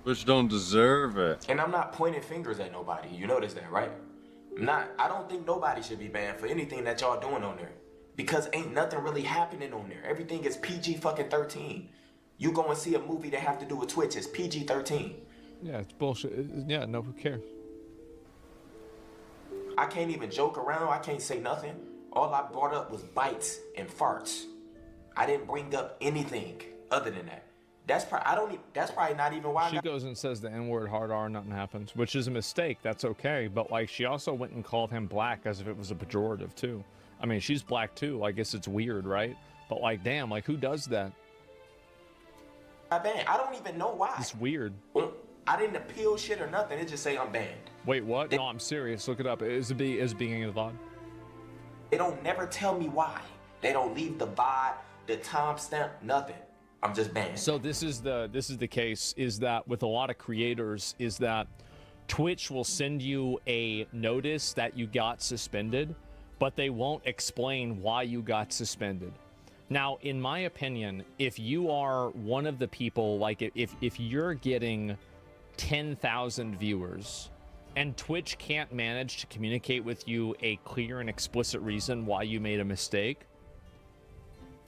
Twitch don't deserve it. And I'm not pointing fingers at nobody. You notice that, right? I don't think nobody should be banned for anything that y'all doing on there. Because ain't nothing really happening on there. Everything is PG fucking 13. You go and see a movie that have to do with Twitch, it's PG 13. Yeah, it's bullshit. Yeah, no, who cares? I can't even joke around. I can't say nothing. All I brought up was bites and farts. I didn't bring up anything other than that. That's probably not even why. She goes and says the N-word hard R, nothing happens, which is a mistake. That's okay. But like, she also went and called him black as if it was a pejorative too. I mean, she's black too. I guess it's weird, right? But like, damn, like who does that? I banned. I don't even know why. It's weird. I didn't appeal shit or nothing. It just say I'm banned. Wait, what? No, I'm serious. Look it up. Is it beginning of the VOD? They don't never tell me why. They don't leave the VOD, the timestamp, nothing. I'm just banned. So this is the case, is that with a lot of creators, is that Twitch will send you a notice that you got suspended, but they won't explain why you got suspended. Now, in my opinion, if you are one of the people, like if you're getting 10,000 viewers and Twitch can't manage to communicate with you a clear and explicit reason why you made a mistake,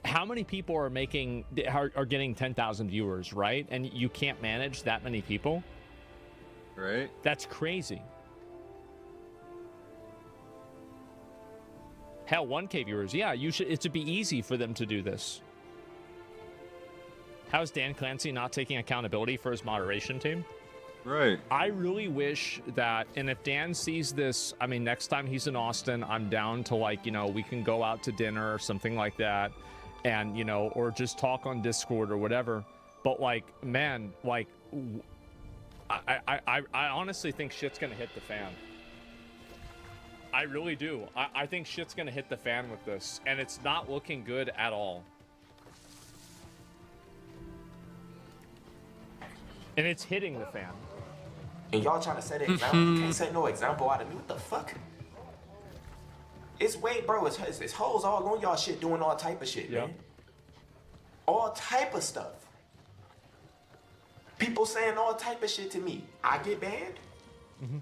how many people are getting 10,000 viewers, right? And you can't manage that many people? Right. That's crazy. Hell, 1K viewers. Yeah, it should be easy for them to do this. How's Dan Clancy not taking accountability for his moderation team? Right. I really wish that, and if Dan sees this, I mean, next time he's in Austin, I'm down to, like, you know, we can go out to dinner or something like that. And, you know, or just talk on Discord or whatever. But, like, man, like, I honestly think shit's gonna hit the fan. I really do. I think shit's gonna hit the fan with this, and it's not looking good at all. And it's hitting the fan. And y'all trying to set an example? You can't set no example out of me. What the fuck? It's way, bro. It's hoes all on y'all shit doing all type of shit, man. All type of stuff. People saying all type of shit to me. I get banned? Mm-hmm.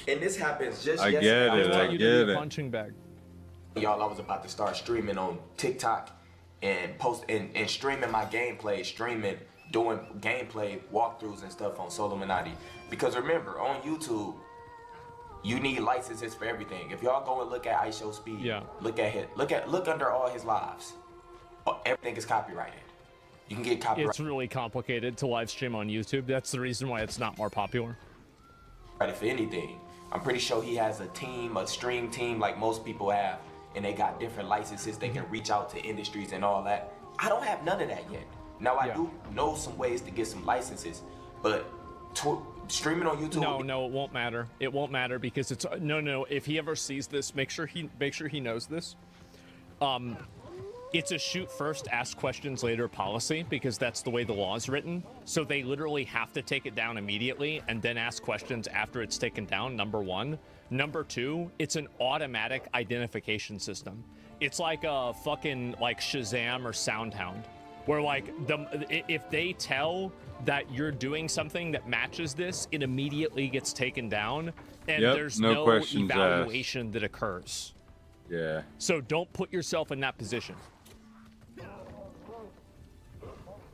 And this happens just I yesterday. get it. Punching bag. Y'all, I was about to start streaming on TikTok and streaming my gameplay, doing gameplay walkthroughs and stuff on Solomonati. Because remember, on YouTube, you need licenses for everything. If y'all go and look at ISO Speed, look under all his lives. Everything is copyrighted. You can get copyrighted. It's really complicated to live stream on YouTube. That's the reason why it's not more popular. For anything. I'm pretty sure he has a team, a stream team like most people have, and they got different licenses. They can reach out to industries and all that. I don't have none of that yet. Now I do know some ways to get some licenses, but streaming on YouTube. No, it won't matter. It won't matter because it's no. If he ever sees this, make sure he knows this. It's a shoot first, ask questions later policy because that's the way the law is written. So they literally have to take it down immediately and then ask questions after it's taken down, number one. Number two, it's an automatic identification system. It's like a fucking like Shazam or Soundhound, where like if they tell that you're doing something that matches this, it immediately gets taken down and there's no evaluation that occurs. Yeah. So don't put yourself in that position.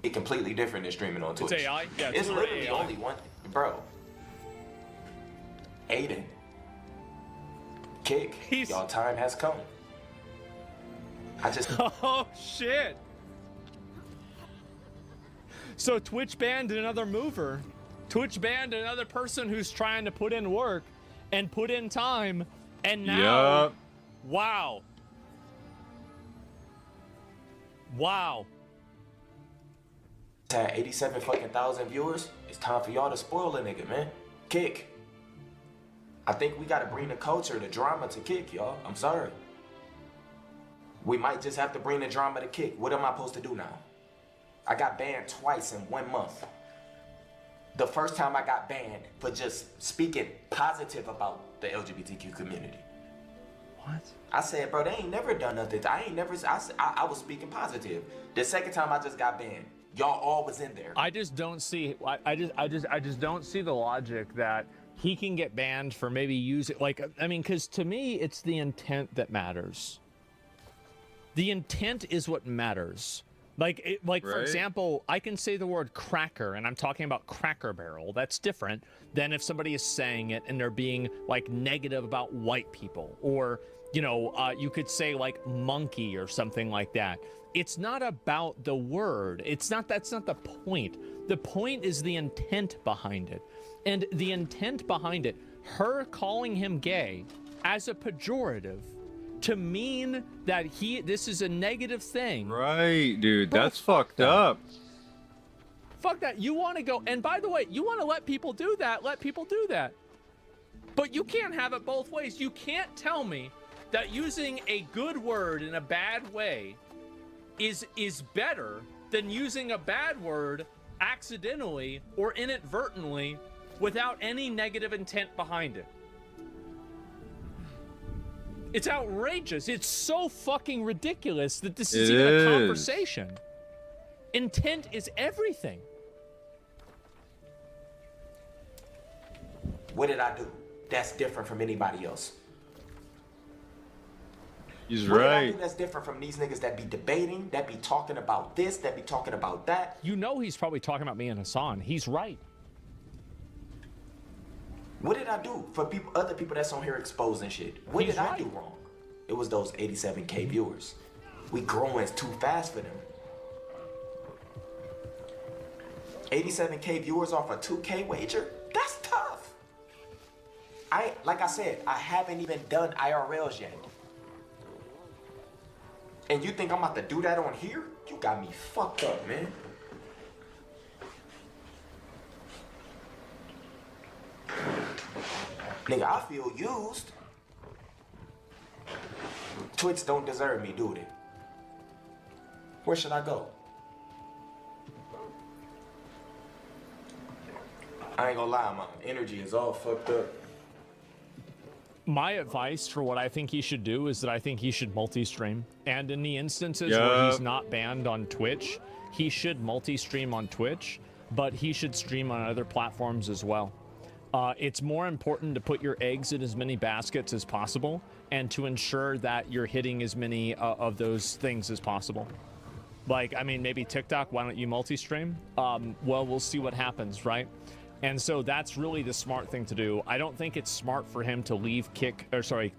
It's completely different than streaming on Twitch. It's AI? Yeah, it's literally AI. only one. Bro. Aiden. Kick. Y'all time has come. I just... Oh, shit. So Twitch banned another mover. Twitch banned another person who's trying to put in work and put in time. And now, Yup. wow. Wow. Had 87 fucking thousand viewers. It's time for y'all to spoil a nigga, man. Kick. I think we gotta bring the culture, the drama to Kick, y'all. I'm sorry. We might just have to bring the drama to Kick. What am I supposed to do now? I got banned twice in 1 month. The first time I got banned for just speaking positive about the LGBTQ community. What? I said, bro, they ain't never done nothing. I was speaking positive. The second time I just got banned. Y'all all was in there. I just don't see. I just don't see the logic that he can get banned for maybe using. Like, I mean, because to me, it's the intent that matters. The intent is what matters. Like, for example, I can say the word cracker, and I'm talking about Cracker Barrel. That's different than if somebody is saying it and they're being like negative about white people, or you know, you could say like monkey or something like that. It's not about the word. It's not. That's not the point. The point is the intent behind it, and the intent behind it. Her calling him gay as a pejorative. To mean that this is a negative thing. Right, dude. That's fucked up. Fuck that. You want to go, and by the way, you want to let people do that, let people do that. But you can't have it both ways. You can't tell me that using a good word in a bad way is better than using a bad word accidentally or inadvertently without any negative intent behind it. It's outrageous. It's so fucking ridiculous that this is even a conversation. Intent is everything. What did I do that's different from anybody else? He's what right. What did I do that's different from these niggas that be debating, that be talking about this, that be talking about that? You know he's probably talking about me and Hassan. He's right. What did I do for people, other people that's on here exposing shit? What did I do wrong? It was those 87K viewers. We growing too fast for them. 87K viewers off a 2K wager? That's tough. Like I said, I haven't even done IRLs yet. And you think I'm about to do that on here? You got me fucked up, man. Nigga, I feel used. Twitch don't deserve me, do they? Where should I go? I ain't gonna lie, my energy is all fucked up. My advice for what I think he should do is that I think he should multi-stream. And in the instances where he's not banned on Twitch, he should multi-stream on Twitch, but he should stream on other platforms as well. It's more important to put your eggs in as many baskets as possible and to ensure that you're hitting as many of those things as possible. Like, I mean, maybe TikTok, why don't you multi-stream? Well, we'll see what happens, right? And so that's really the smart thing to do. I don't think it's smart for him to leave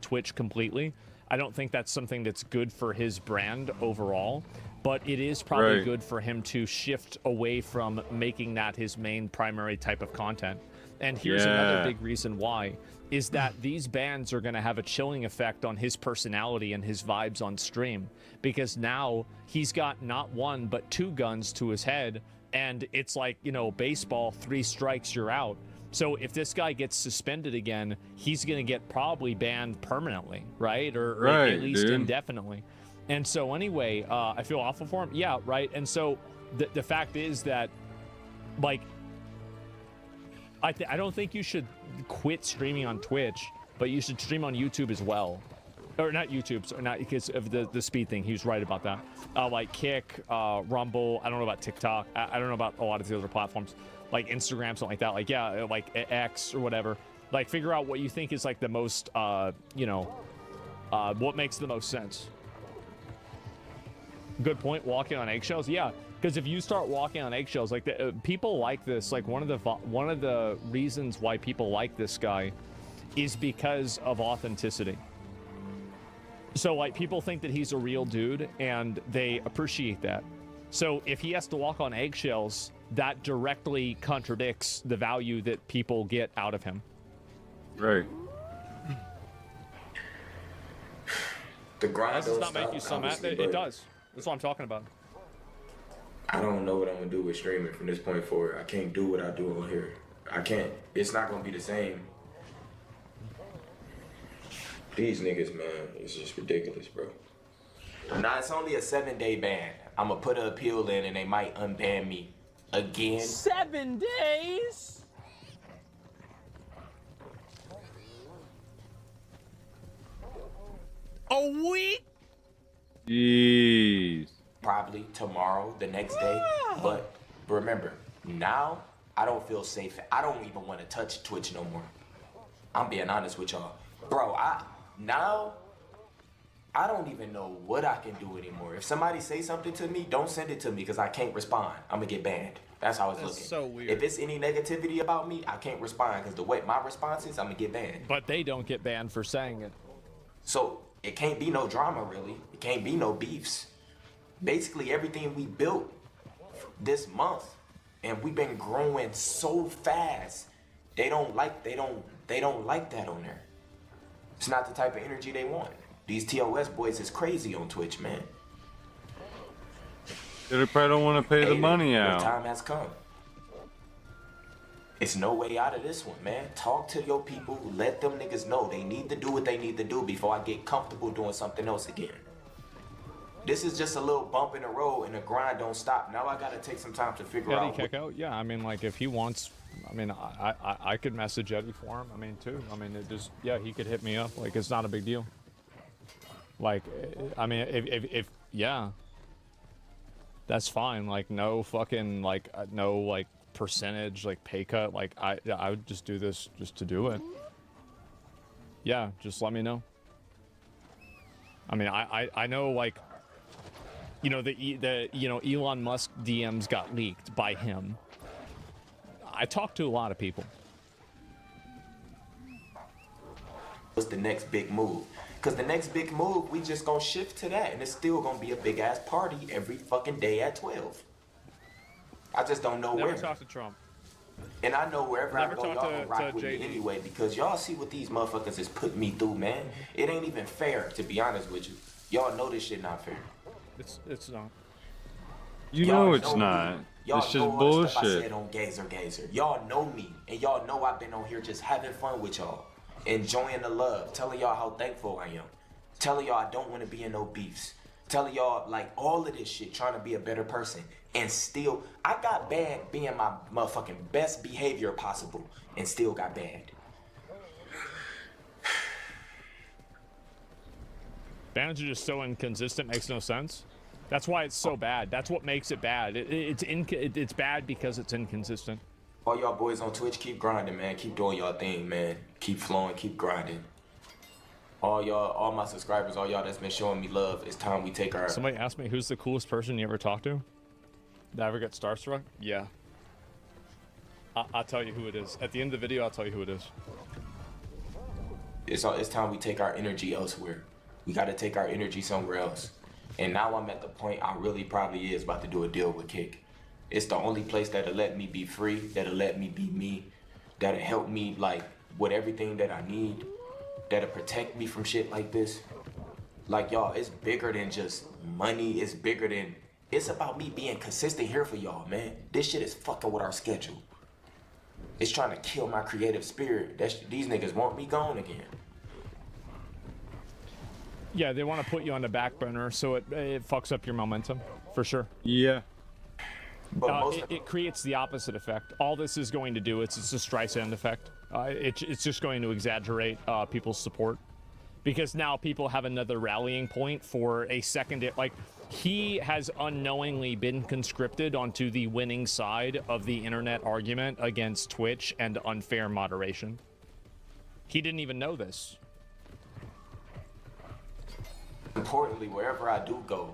Twitch completely. I don't think that's something that's good for his brand overall, but it is probably good for him to shift away from making that his main primary type of content. And here's another big reason why, is that these bans are going to have a chilling effect on his personality and his vibes on stream, because now he's got not one, but two guns to his head, and it's like, you know, baseball, 3 strikes, you're out. So if this guy gets suspended again, he's going to get probably banned permanently, right? Or at least indefinitely. And so anyway, I feel awful for him. Yeah, right. And so the fact is that, like, I don't think you should quit streaming on Twitch, but you should stream on YouTube as well. Or not YouTube, so not because of the speed thing. He was right about that. Like Kick, Rumble, I don't know about TikTok. I don't know about a lot of the other platforms, like Instagram, something like that. Like, yeah, like X or whatever. Like, figure out what you think is like the most, you know, what makes the most sense. Good point. Walking on eggshells, yeah. Because if you start walking on eggshells, like people like this, like one of the reasons why people like this guy is because of authenticity. So like people think that he's a real dude and they appreciate that. So if he has to walk on eggshells, that directly contradicts the value that people get out of him. Right. The grind Does don't not make stop, you so mad. obviously, It but does. That's what I'm talking about. I don't know what I'm gonna do with streaming from this point forward. I can't do what I do on here. I can't. It's not gonna be the same. These niggas, man, it's just ridiculous, bro. Nah, it's only a 7-day ban. I'm gonna put an appeal in and they might unban me again. 7 days? A week? Jeez. Probably tomorrow, the next day. But remember, now I don't feel safe. I don't even want to touch Twitch no more. I'm being honest with y'all. Bro, I don't even know what I can do anymore. If somebody say something to me, don't send it to me because I can't respond. I'm gonna get banned. That's how it's looking. So weird. If it's any negativity about me, I can't respond because the way my response is, I'm gonna get banned. But they don't get banned for saying it. So it can't be no drama, really. It can't be no beefs. Basically, everything we built this month, and we've been growing so fast. They don't like that on there. It's not the type of energy they want. These TOS boys is crazy on Twitch, man. They probably don't want to pay the money The out. time has come. It's no way out of this one, man. Talk to your people. Let them niggas know they need to do what they need to do before I get comfortable doing something else again. This is just a little bump in the road and the grind don't stop. Now I gotta take some time to figure out. Eddie kick out? Yeah, I mean, like, if he wants, I mean, I could message Eddie for him. I mean, too. I mean, it just, yeah, he could hit me up. Like, it's not a big deal. Like, I mean, if yeah, that's fine. Like, no fucking, like, no, like, percentage, like, pay cut. Like, I would just do this just to do it. Yeah, just let me know. I mean, I know, like, you know, Elon Musk DMs got leaked by him. I talked to a lot of people. What's the next big move? Because the next big move, we just gonna shift to that, and it's still gonna be a big ass party every fucking day at 12. I just don't know where. Never talk to Trump. And I know wherever I go, y'all talk gonna to rock with JD. me anyway, because y'all see what these motherfuckers is putting me through, man. It ain't even fair, to be honest with you. Y'all know this shit not fair. It's not. You Y'all know it's me. not. Y'all It's just know all the stuff I bullshit. said on Gazer. Y'all know me, and y'all know I've been on here just having fun with y'all, enjoying the love, telling y'all how thankful I am, telling y'all I don't want to be in no beefs, telling y'all like all of this shit, trying to be a better person, and still I got banned being my motherfucking best behavior possible, and still got banned. Bans are just so inconsistent, makes no sense. That's why it's so bad. That's what makes it bad. It's bad because it's inconsistent. All y'all boys on Twitch, keep grinding, man. Keep doing y'all thing, man. Keep flowing, keep grinding. All y'all, all my subscribers, all y'all that's been showing me love, it's time we take our... Somebody asked me, who's the coolest person you ever talked to? That ever get starstruck? Yeah. I'll tell you who it is. At the end of the video, I'll tell you who it is. It's time we take our energy elsewhere. We got to take our energy somewhere else. And now I'm at the point I really probably is about to do a deal with Kick. It's the only place that'll let me be free, that'll let me be me, that'll help me like with everything that I need, that'll protect me from shit like this. Like y'all, it's bigger than just money. It's bigger than, it's about me being consistent here for y'all, man. This shit is fucking with our schedule. It's trying to kill my creative spirit. These niggas want me gone again. Yeah, they want to put you on the back burner, so it fucks up your momentum, for sure. Yeah. It creates the opposite effect. All this is going to do, it's a Streisand effect. It's just going to exaggerate people's support. Because now people have another rallying point for a second, like, he has unknowingly been conscripted onto the winning side of the internet argument against Twitch and unfair moderation. He didn't even know this. Importantly, wherever I do go,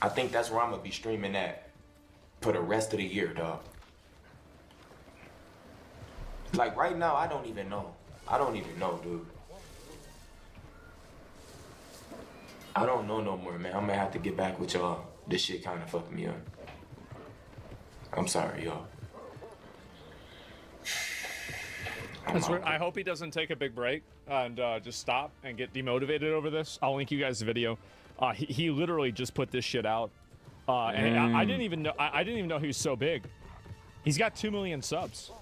I think that's where I'm gonna be streaming at for the rest of the year, dog. Like right now, I don't even know. I don't even know, dude. I don't know no more, man. I'm gonna have to get back with y'all. This shit kind of fucked me up. I'm sorry, y'all. That's weird. I hope he doesn't take a big break and just stop and get demotivated over this. I'll link you guys the video. He literally just put this shit out, and I didn't even know. I didn't even know he was so big. He's got 2 million subs.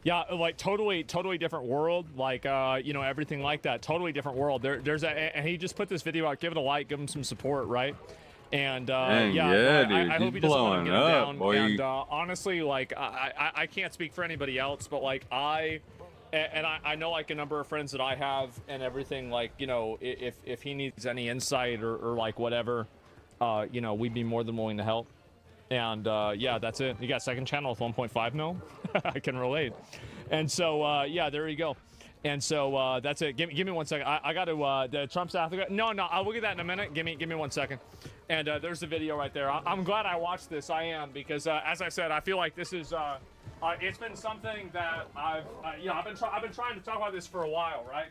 Yeah, like totally different world. Like you know, everything like that. Totally different world. And he just put this video out. Give it a like. Give him some support, right? And Dude, I hope he doesn't want to get him down. Boy. And honestly, like I can't speak for anybody else, but like I know like a number of friends that I have and everything. Like, you know, if he needs any insight or like whatever, you know, we'd be more than willing to help. And yeah, that's it. You got second channel with 1.5 mil. I can relate. And so yeah, there you go. And so that's it. Give me 1 second. I got to the Trump South Africa. No, I'll look at that in a minute. Give me 1 second. And there's the video right there. I'm glad I watched this. I am, because as I said, I feel like this is it's been something that I've you know, I've been trying to talk about this for a while, right?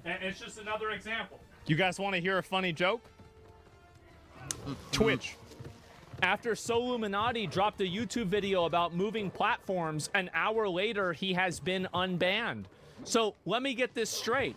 And it's just another example. You guys want to hear a funny joke? Twitch. After Soluminati dropped a YouTube video about moving platforms, an hour later he has been unbanned. So let me get this straight.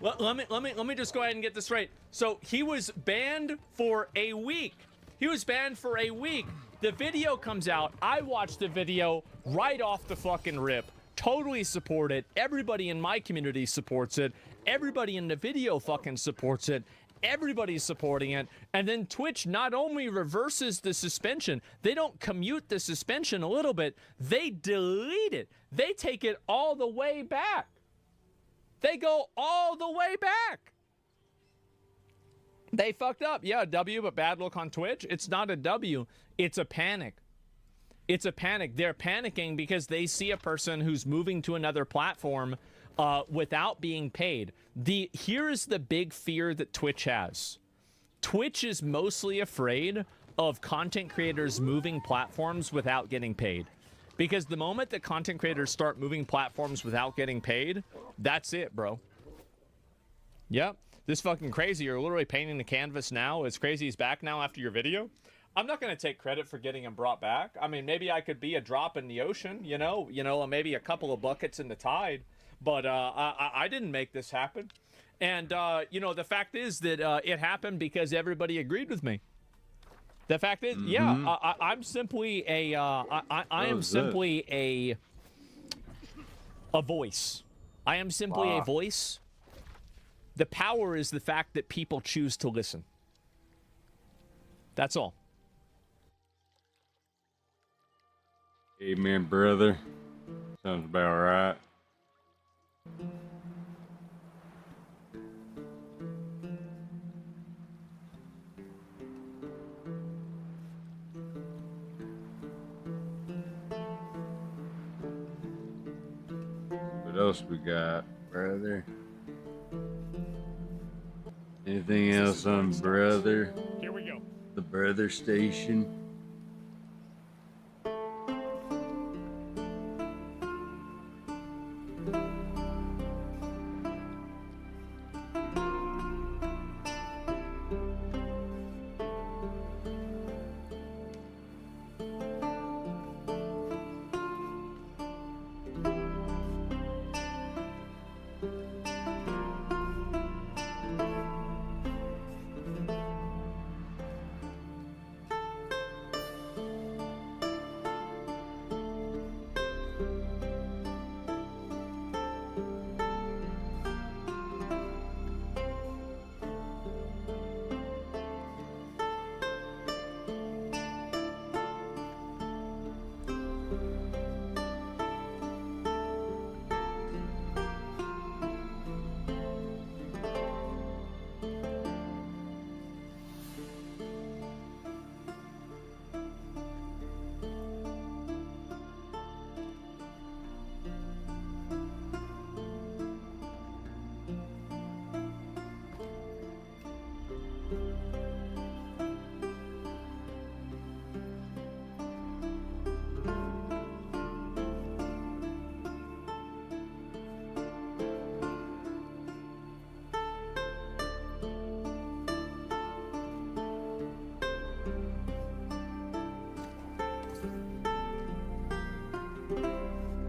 Let me just go ahead and get this straight. So he was banned for a week. He was banned for a week. The video comes out. I watched the video right off the fucking rip. Totally support it. Everybody in my community supports it. Everybody in the video fucking supports it. Everybody's supporting it. And then Twitch not only reverses the suspension, they don't commute the suspension a little bit, they delete it. They take it all the way back. They go all the way back. They fucked up. Yeah, a W, but bad look on Twitch. It's not a W. It's a panic. It's a panic. They're panicking because they see a person who's moving to another platform without being paid. Here's the big fear that Twitch has. Twitch is mostly afraid of content creators moving platforms without getting paid. Because the moment that content creators start moving platforms without getting paid, that's it, bro. Yep. This fucking crazy. You're literally painting the canvas now. It's crazy he's back now after your video. I'm not going to take credit for getting him brought back. I mean, maybe I could be a drop in the ocean, you know, maybe a couple of buckets in the tide. But I didn't make this happen. And, you know, the fact is that it happened because everybody agreed with me. The fact is, yeah, I'm simply a, I am simply a voice. I am simply a voice. The power is the fact that people choose to listen. That's all. Amen, brother. Sounds about right. What else we got, brother? Anything else on brother? Here we go. The brother station.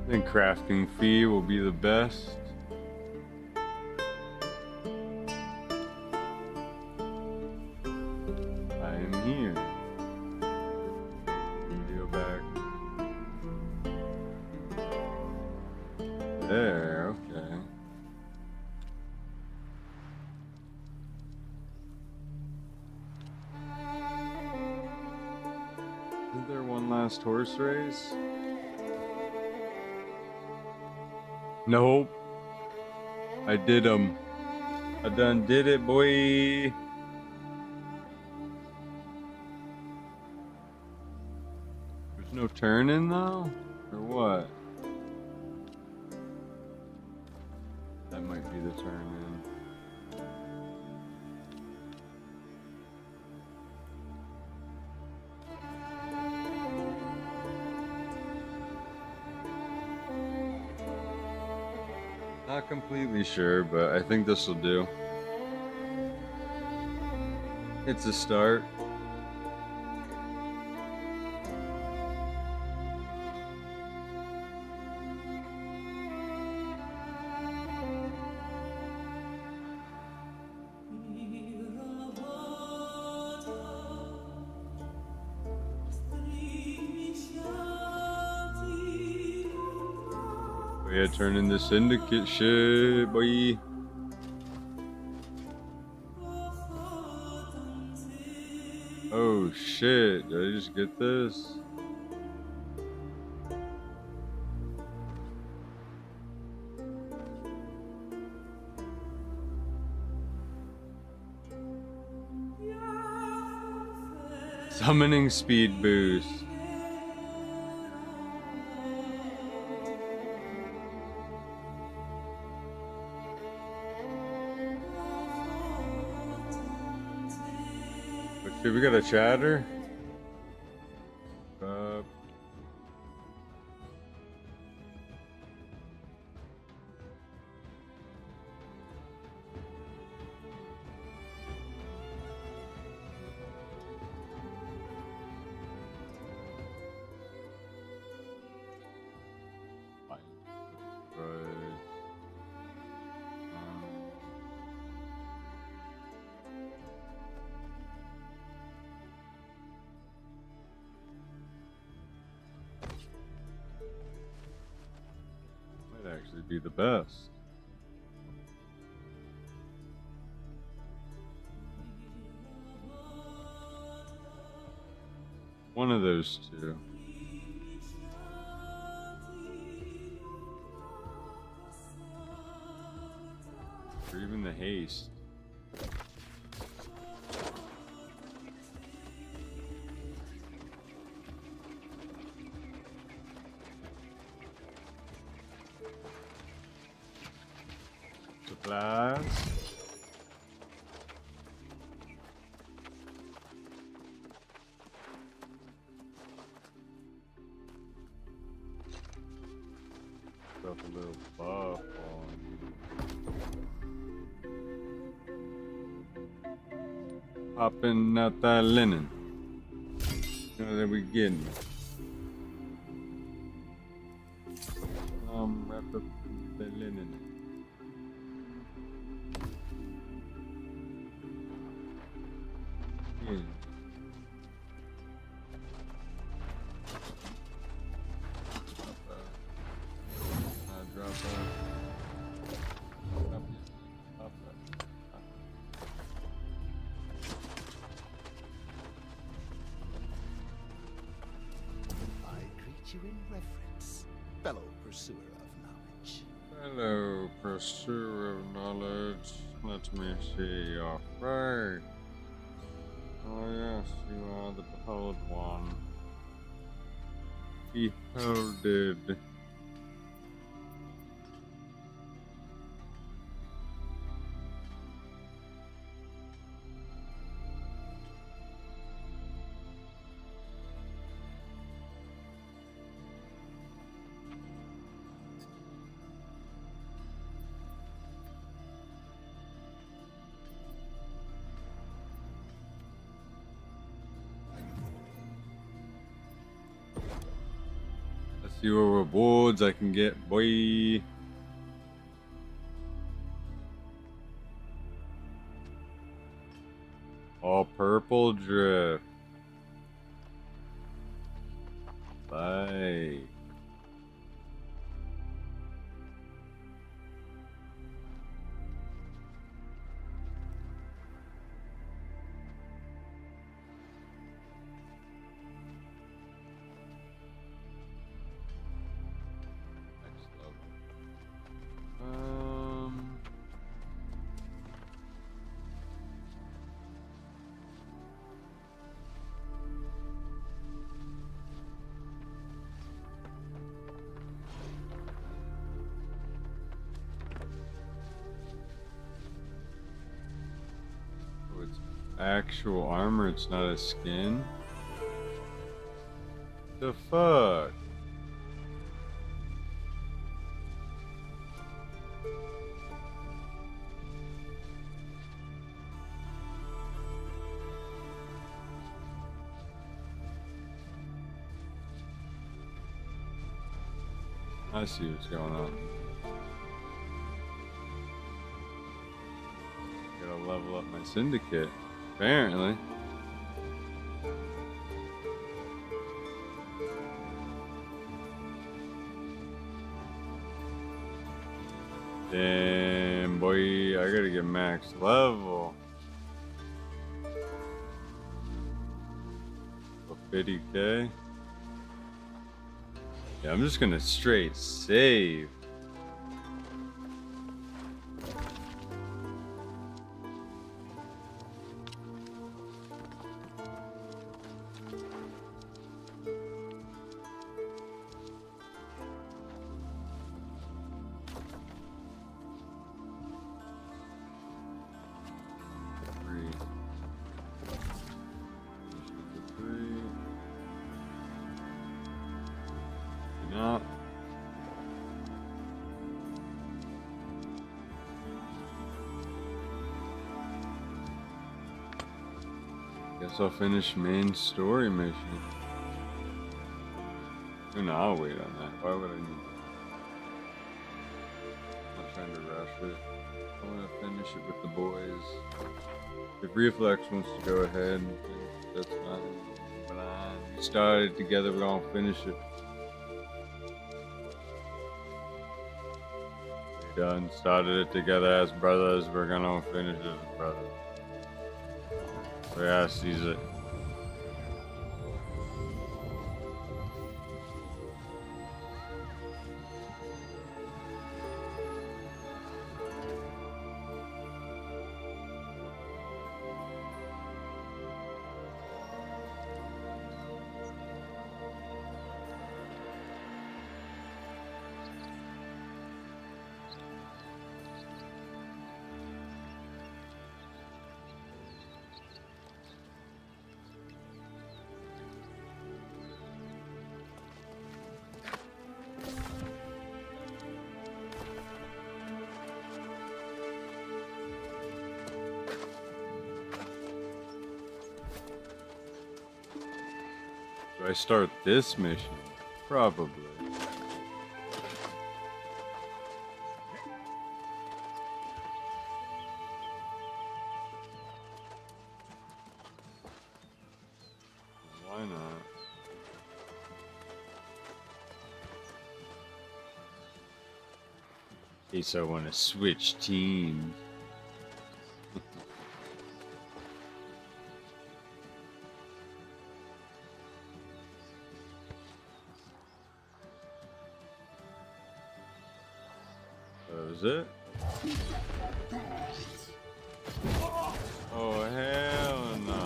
I think crafting fee will be the best. I am here. Video back. There, okay. Isn't there one last horse race? Nope. I did 'em. I done did it, boy. There's no turning though? Or what? That might be the turn in. Not completely sure, but I think this will do. It's a start. We had turned into syndicate shit, boy. Oh shit, did I just get this? Summoning speed boost. Okay, we got a chatter. Actually be the best. One of those two. Or even the haste. Supplies. Up a little buff on. Popping out that linen. You know that we getting. Wrap up the linen. Yeah. Drop I greet you in reverence, fellow pursuer of knowledge. Hello, pursuer of knowledge. Let me see your face. Oh yes, you are the behold one. Beholded. See what rewards I can get, boy. All purple drift. Bye. Next level. Oh, it's actual armor, it's not a skin. The fuck? I see what's going on. Gotta level up my syndicate, apparently. Damn, boy, I gotta get max level. 50k. Yeah, I'm just gonna straight save. No. Guess I'll finish main story mission. No, I'll wait on that. Why would I need that? I'm not trying to rush it. I want to finish it with the boys. If Reflex wants to go ahead, that's fine. But we started together, we're gonna finish it. Done, started it together as brothers, we're gonna finish it as brothers. Yeah, sees it. Do I start this mission? Probably. Why not? In case I want to switch teams. That was it? Oh, hell no.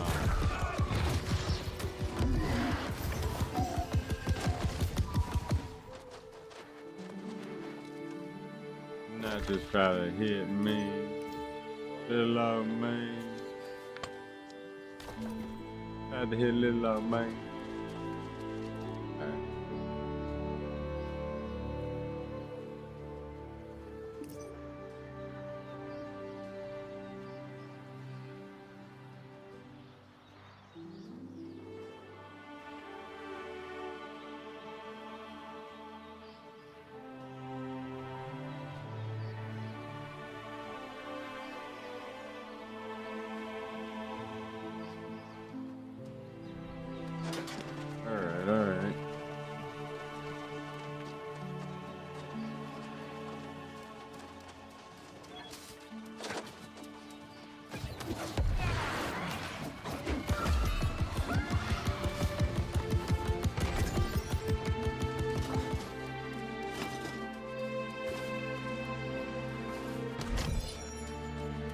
Not just try to hit me. Little old man. Tried to hit little old man.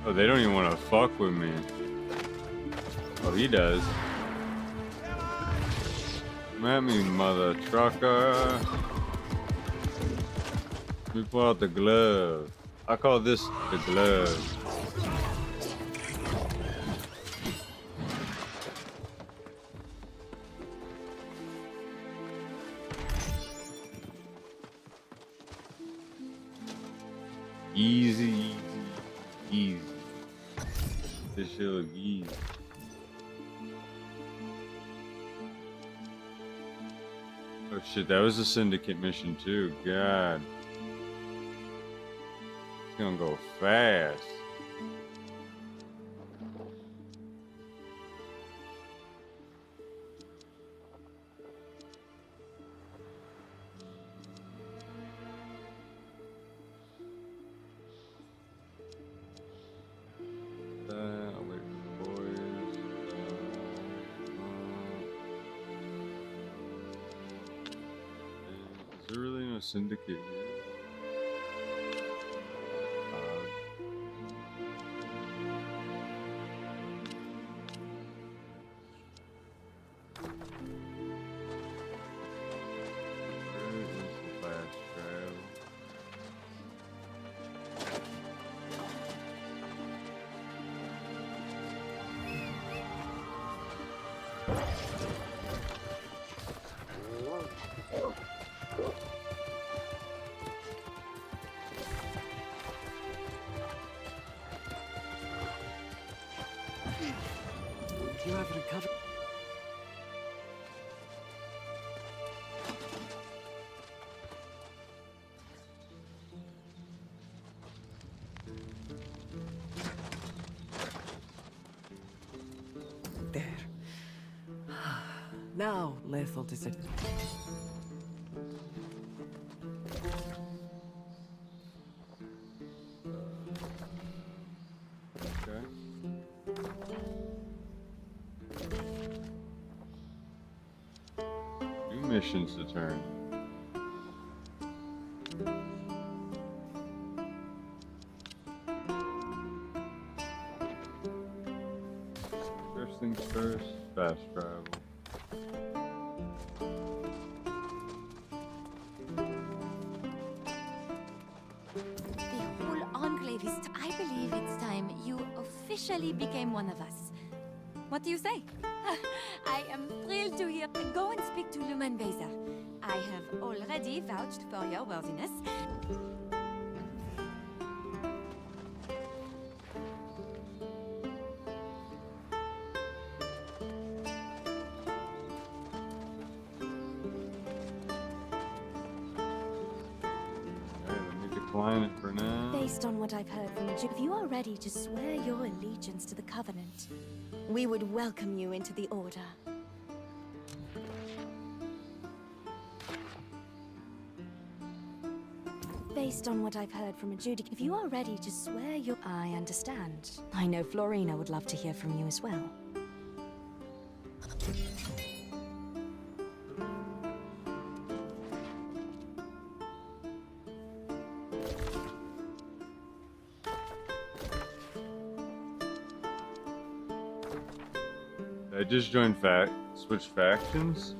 Oh, they don't even want to fuck with me. Oh, he does. Come at me, mother trucker. Let me pull out the glove. I call this the glove. Easy, easy, easy. This shit look easy. Oh shit, that was a syndicate mission too. God. It's gonna go fast. I'll wait for the boys. Is there really no syndicate here? Where is the fast travel? You have recovered. There. Now, lethal disadvantage. Okay. New missions to turn. First things first, fast travel. The whole enclave is. I believe it's time you officially became one of us. What do you say? I am thrilled to hear. Go and speak to Lumen Vaser. I have already vouched for your worthiness. Let me decline it for now. Based on what I've heard from you, if you are ready to swear your allegiance to the Covenant, we would welcome you into the Order. Based on what I've heard from Judy, if you are ready to swear your... I understand. I know Florina would love to hear from you as well. I just joined switch factions.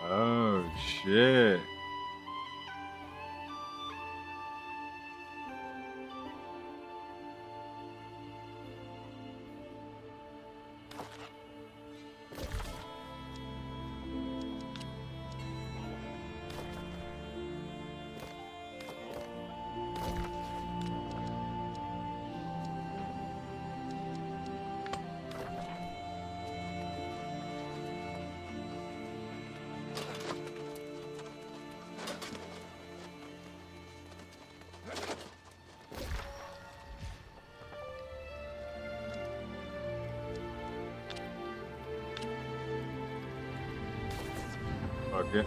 Oh shit. Fuck it.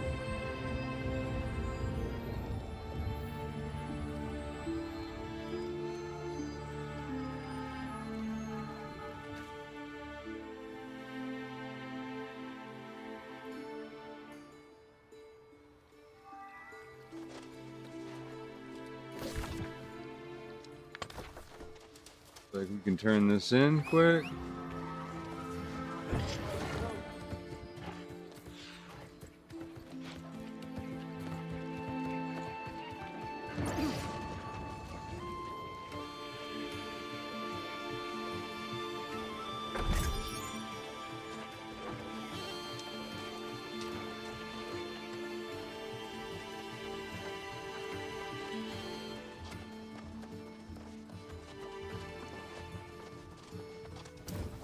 Like we can turn this in quick.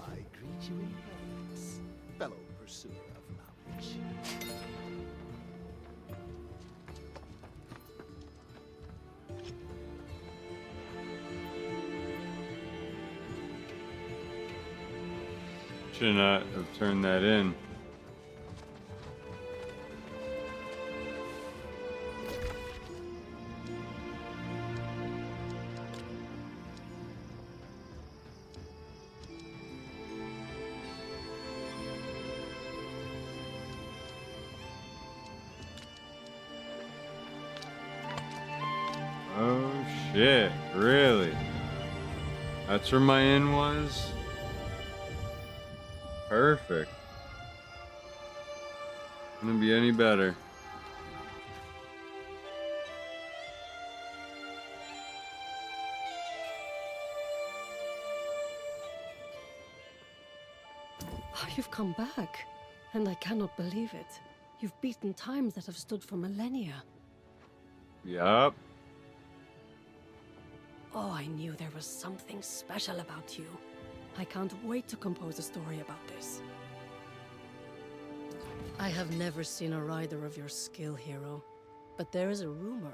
I greet you in reverence, fellow pursuer of knowledge. Should not have turned that in. Oh shit, really? That's where my in was? Perfect. Couldn't be any better. Oh, you've come back, and I cannot believe it. You've beaten times that have stood for millennia. Yup. Oh, I knew there was something special about you. I can't wait to compose a story about this. I have never seen a rider of your skill, hero. But there is a rumor.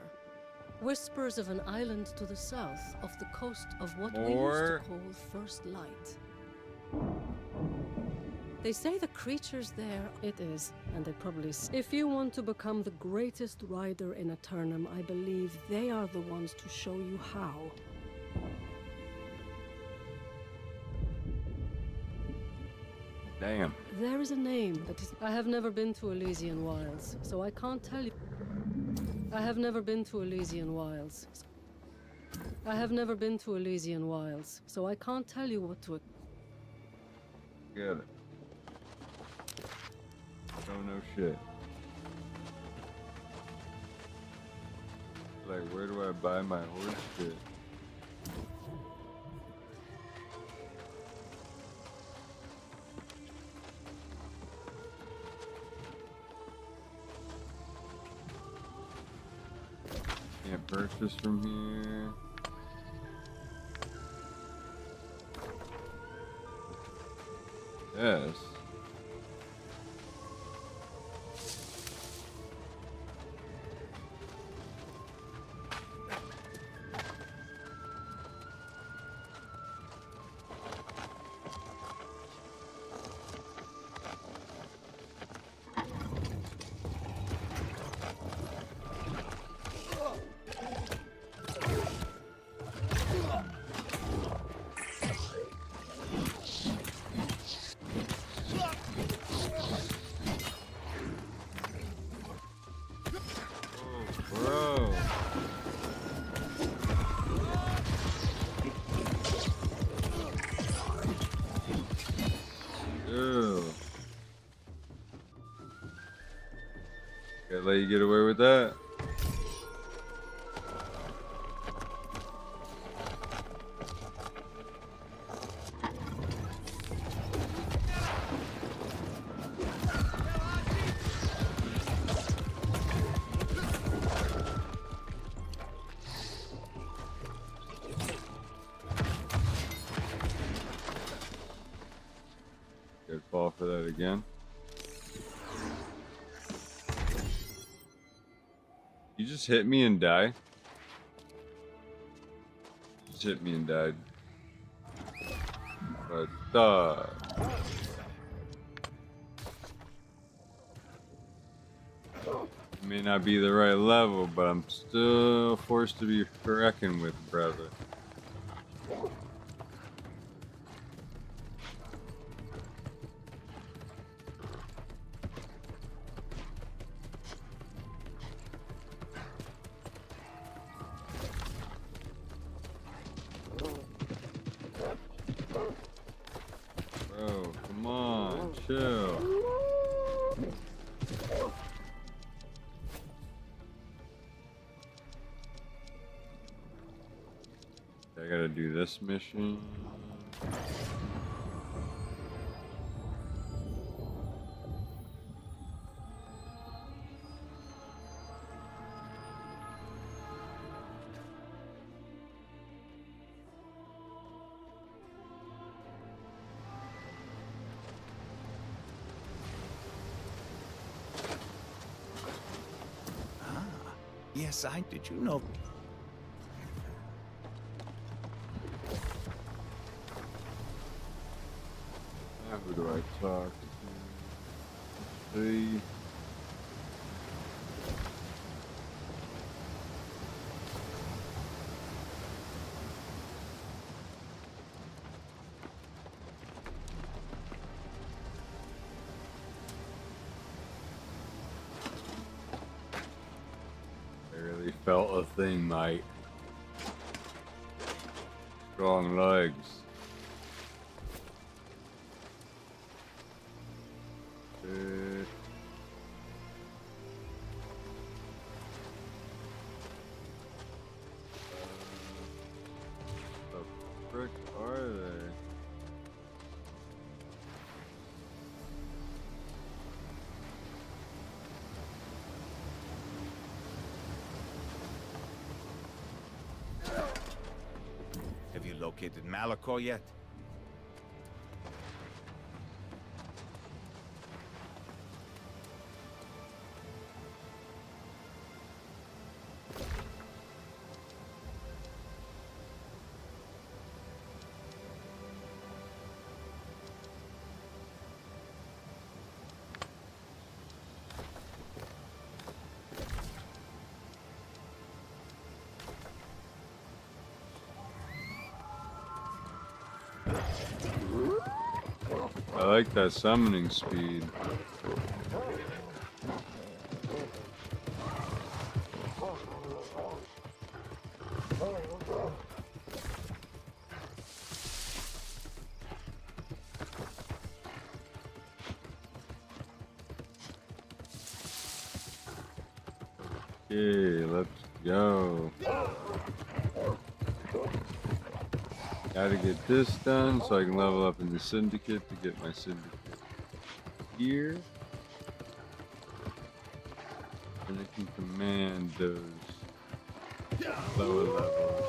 Whispers of an island to the south, off the coast of what we used to call First Light. They say the creatures there, it is, and they probably... If you want to become the greatest rider in Eternum, I believe they are the ones to show you how. Damn. There is a name that is... I have never been to Elysian Wilds, so I can't tell you... I have never been to Elysian Wilds. I have never been to Elysian Wilds, so I can't tell you what to... Get it. No shit. Like, where do I buy my horse shit? Can't purchase from here. Yes. Bro. Ew. Can't let you get away with that. Good fall for that again. You just hit me and die? Just hit me and died. What the? may not be the right level, but I'm still forced to be reckoned with, brother. Bro, come on, chill. I gotta do this mission. Yes, did you know? Now who do I talk to? See. Felt a thing, mate. Strong legs. The frick are they? Have you located Malachor yet? I like that summoning speed. Okay, let's go. Gotta get this done so I can level up in the syndicate to get my syndicate here. And I can command those lower levels.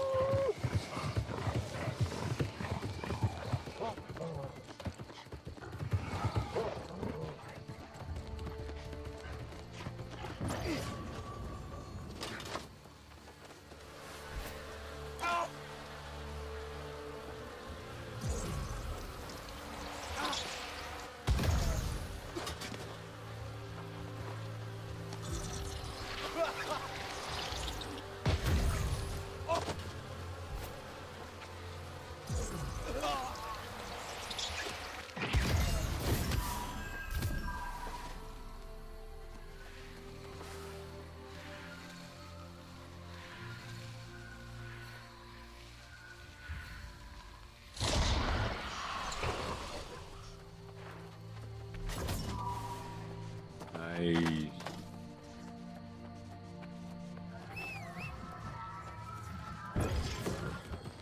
Nice.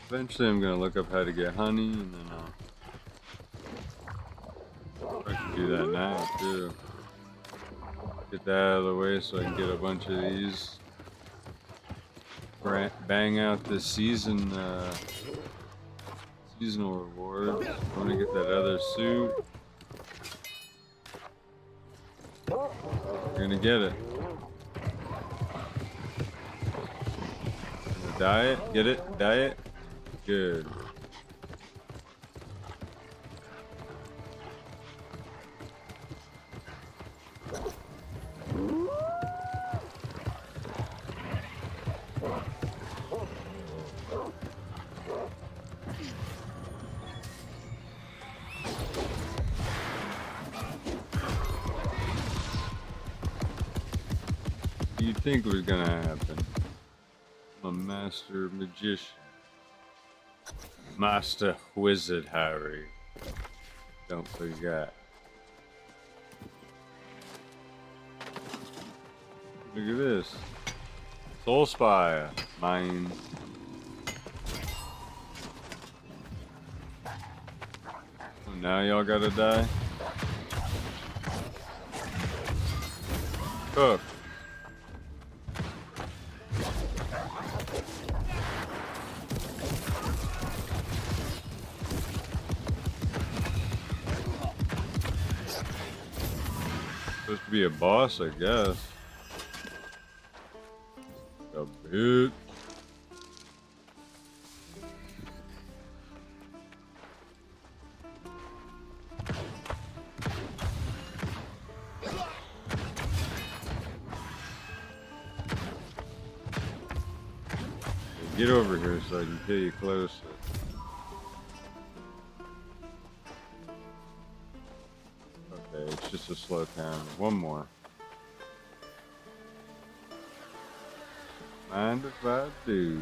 Eventually I'm gonna look up how to get honey and then I can do that now too. Get that out of the way so I can get a bunch of these. Bang out this seasonal reward. I want to get that other suit. We're gonna get it. Dye it? Get it? Dye it? Good. you think was gonna happen? I'm a master magician. Master wizard, Harry. Don't forget. Look at this. Soul Spire. Mine. Oh, now y'all gotta die? Cook. Supposed to be a boss, I guess. A bit. Get over here so I can kill you closer. Okay, it's just a slow count. One more. Mind if I do?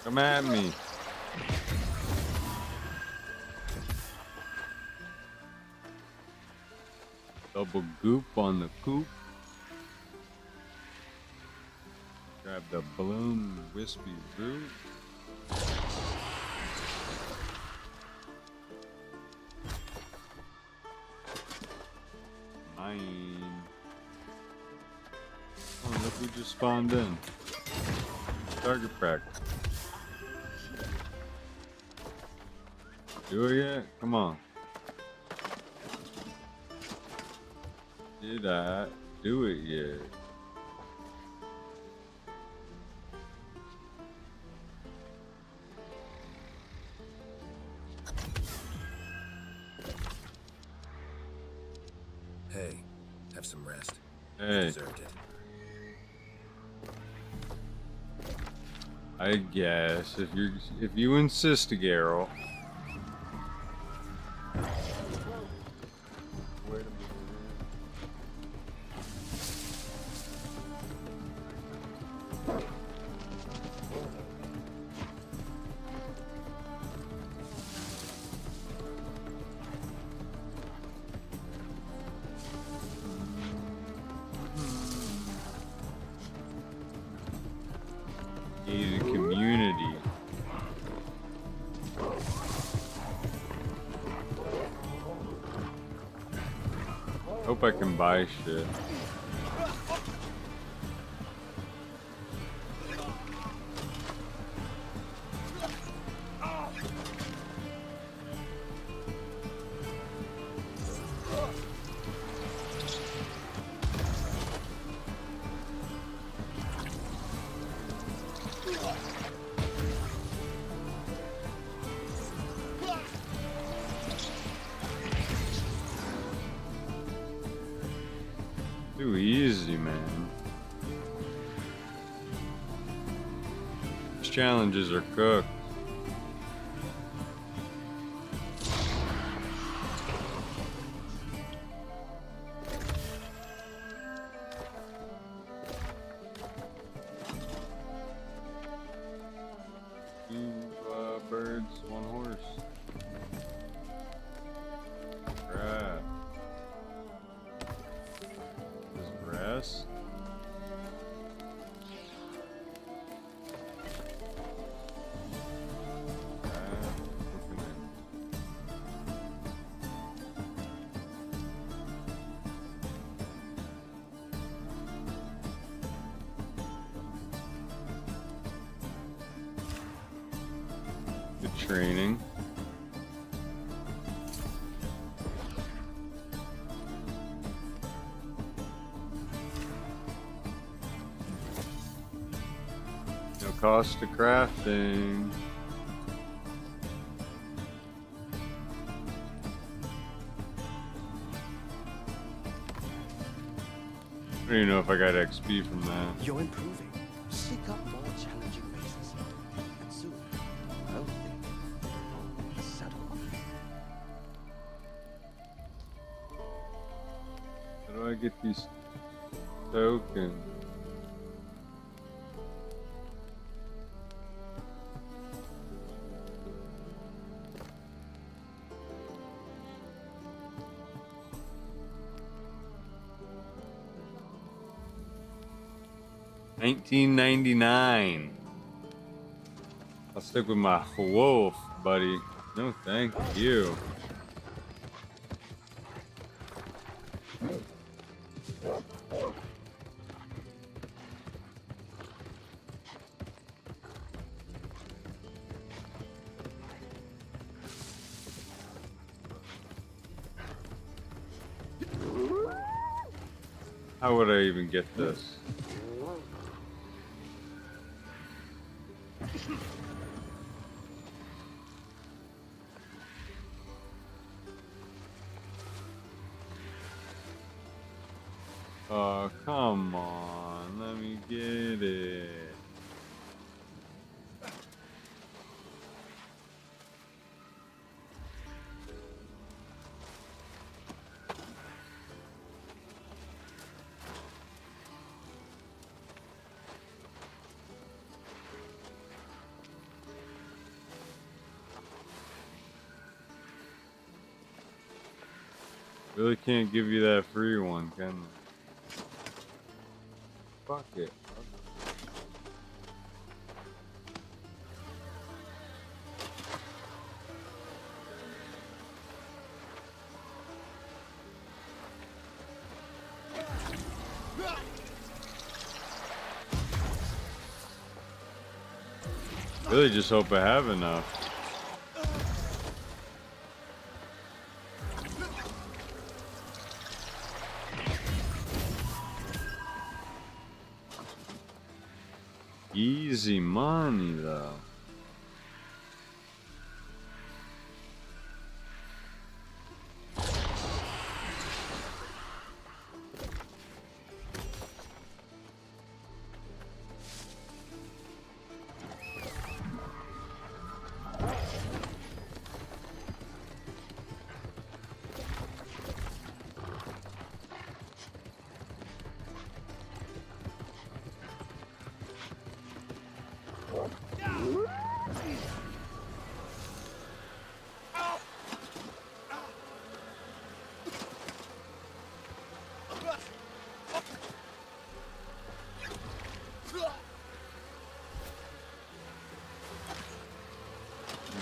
Come at me. Double goop on the coop. Grab the bloom wispy root. Mine. Oh, look who just spawned in. Target practice. Do it yet? Come on. Did I do it yet? Hey, have some rest. Hey. You deserved it. I guess if you insist, Garrel. Gated community. Hope I can buy shit. Too easy, man. These challenges are cooked. Two birds, one horse. Crap. Grass. Good training. cost of crafting. I don't even know if I got XP from that. You're improving. Seek out more challenging races. And soon, I'll think you'll settle. How do I get these tokens? $19.99. I'll stick with my wolf, buddy. No, thank you. How would I even get this? Oh, come on. Let me get it. Really can't give you that free one, can they? Fuck it. Really just hope I have enough. Easy money, though.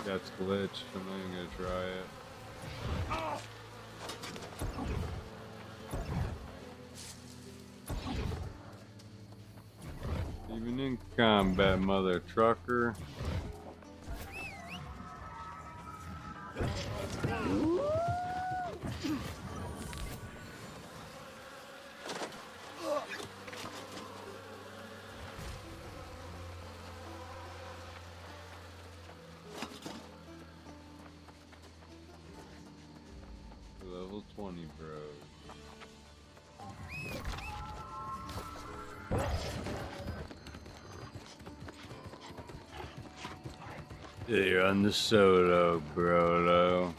That's glitched. I'm not even gonna try it. Even in combat, mother trucker. Level 20, bro. Yeah, you're on the solo, bro.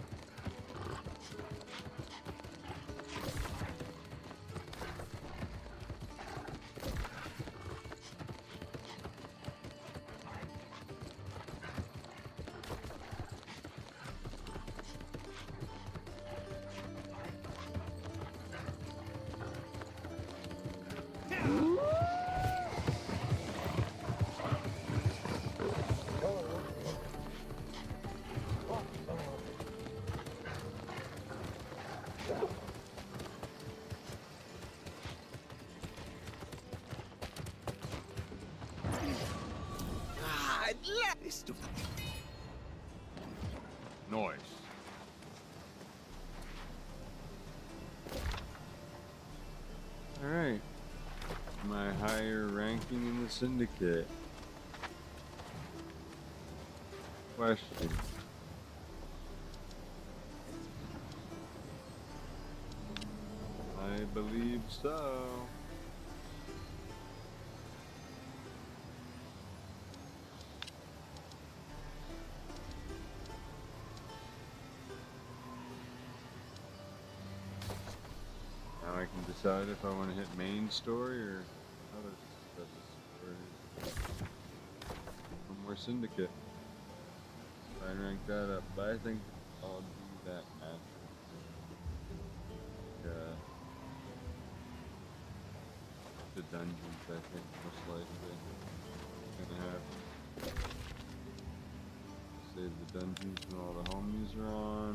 Noise. Alright. My higher ranking in the syndicate. question. I believe so. Now I can decide if I want to hit main story or other stuff. One more syndicate. Try and rank that up, but I think I'll do that after. The dungeons, I think, most likely gonna have. Save the dungeons when all the homies are on.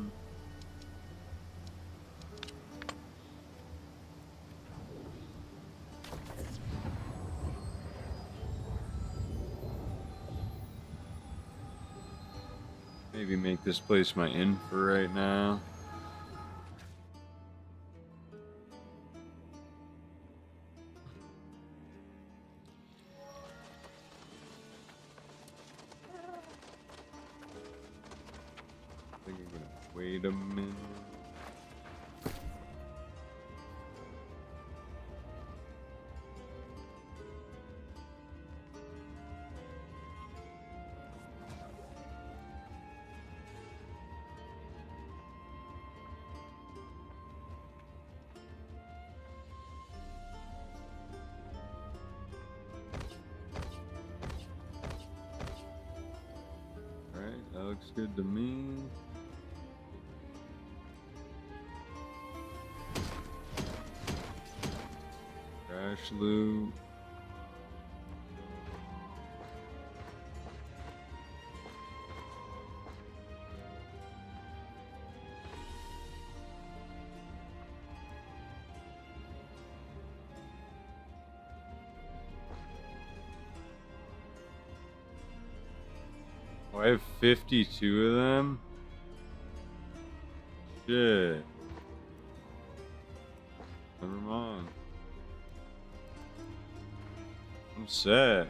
Maybe make this place my inn for right now. I think I'm gonna wait a minute. That looks good to me. Crash loot. Oh, I have 52 of them? Shit. Never mind. I'm set.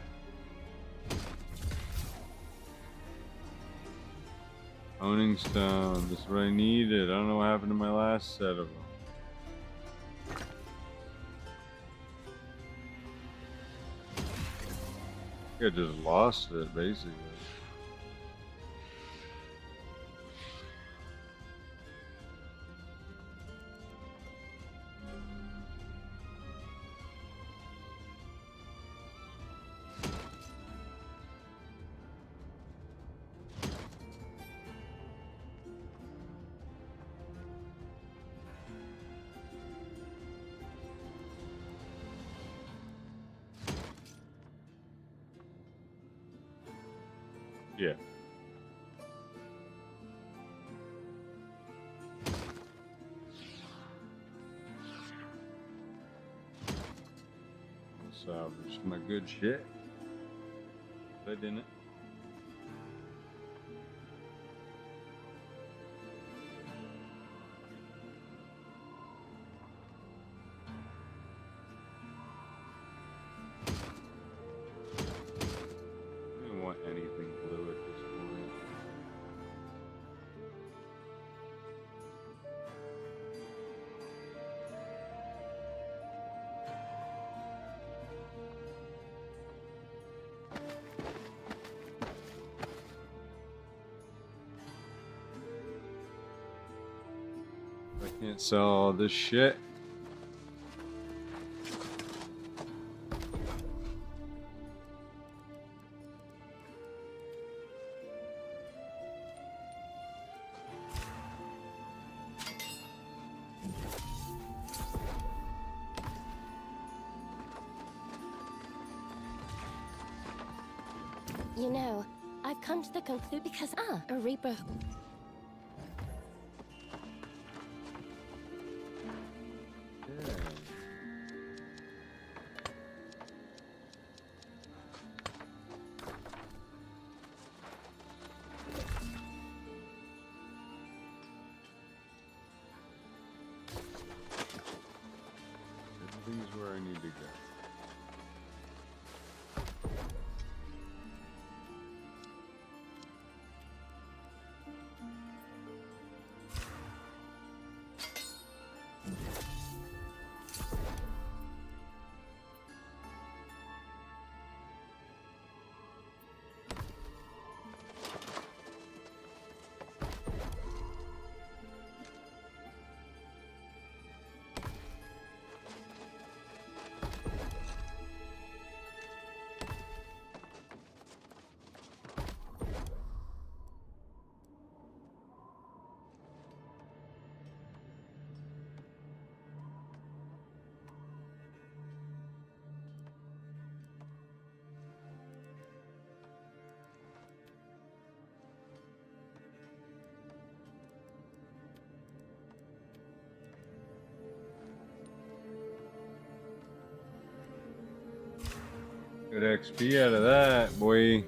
Honing stone. This is what I needed. I don't know what happened to my last set of them. I think I just lost it, basically. Yeah. Salvage my good shit. But didn't it? I don't want anything blue at this point. I can't sell all this shit. You know, I've come to the conclusion because a Reaper. Everything's where I need to go. XP out of that, boy.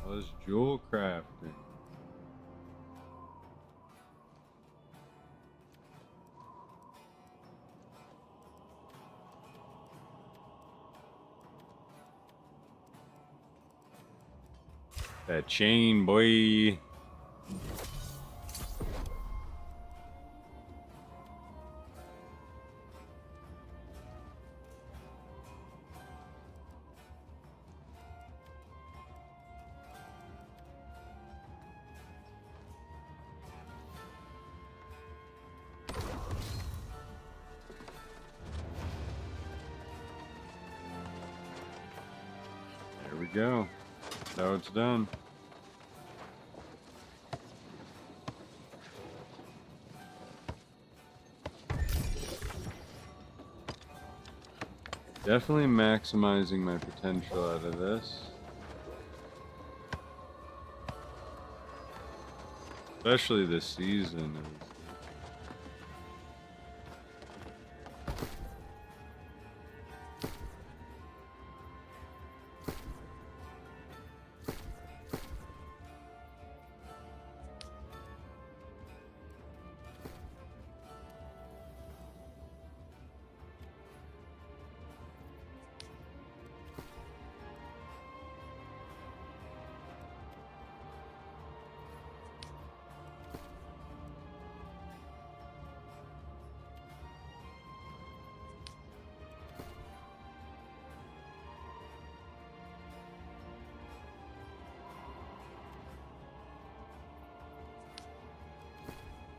Was jewel crafting. That chain, boy. There we go. Now it's done. Definitely maximizing my potential out of this. Especially this season is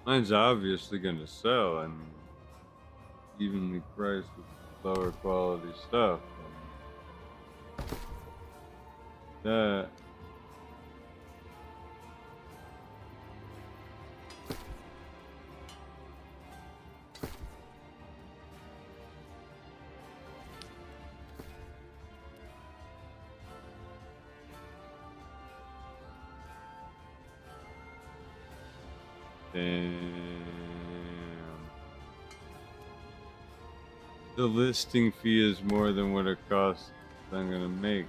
mine's obviously gonna sell and evenly priced with lower quality stuff. That damn. The listing fee is more than what it costs I'm gonna make.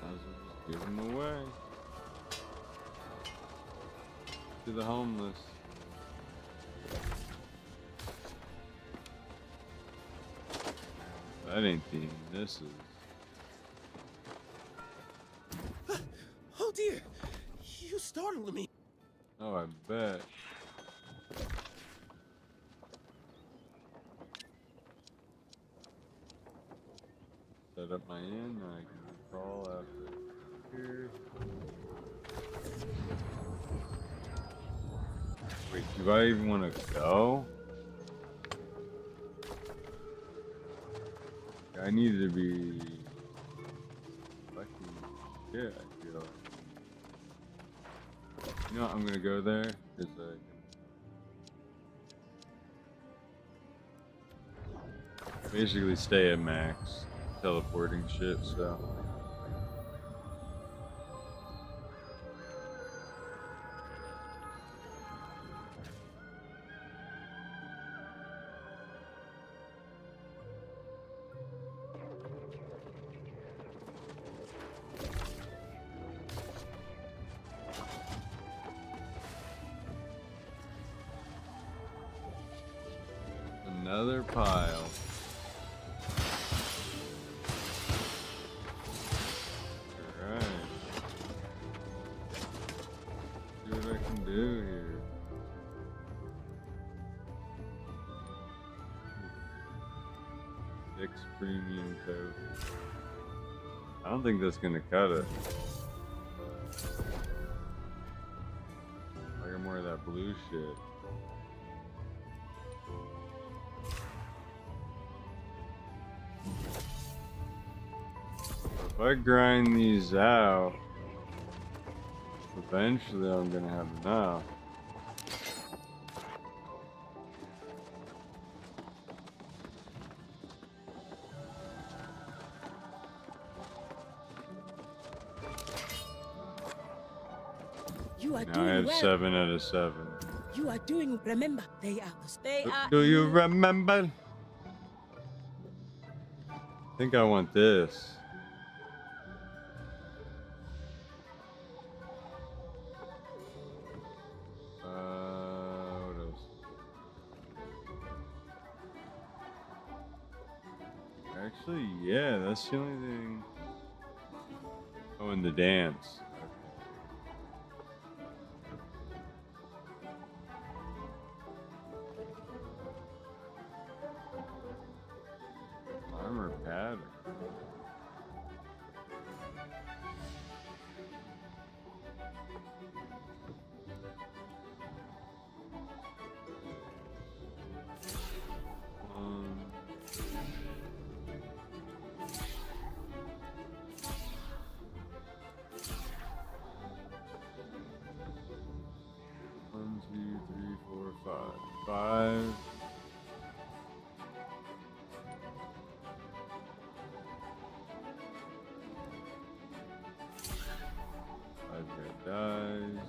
Might as well just give them away to the homeless. That ain't the end. This is. Oh dear! You startled me. Oh, I bet. Set up my inn, I can crawl after here. Wait, do I even want to go? I need to be fucking shit, I feel like. You know what, I'm gonna go there, because I can basically stay at max teleporting shit, so. Another pile. Alright. 6 premium code. I don't think that's gonna cut it. I got more of that blue shit. If I grind these out, eventually I'm gonna have enough. You are Now doing I have well. 7 out of 7. You are doing. Remember, they are. They are. Do you remember? I think I want this. What else? Actually, yeah, that's the only thing. Oh, and the dance. Armor pattern. One, two, three, four, five. 5. Red dies.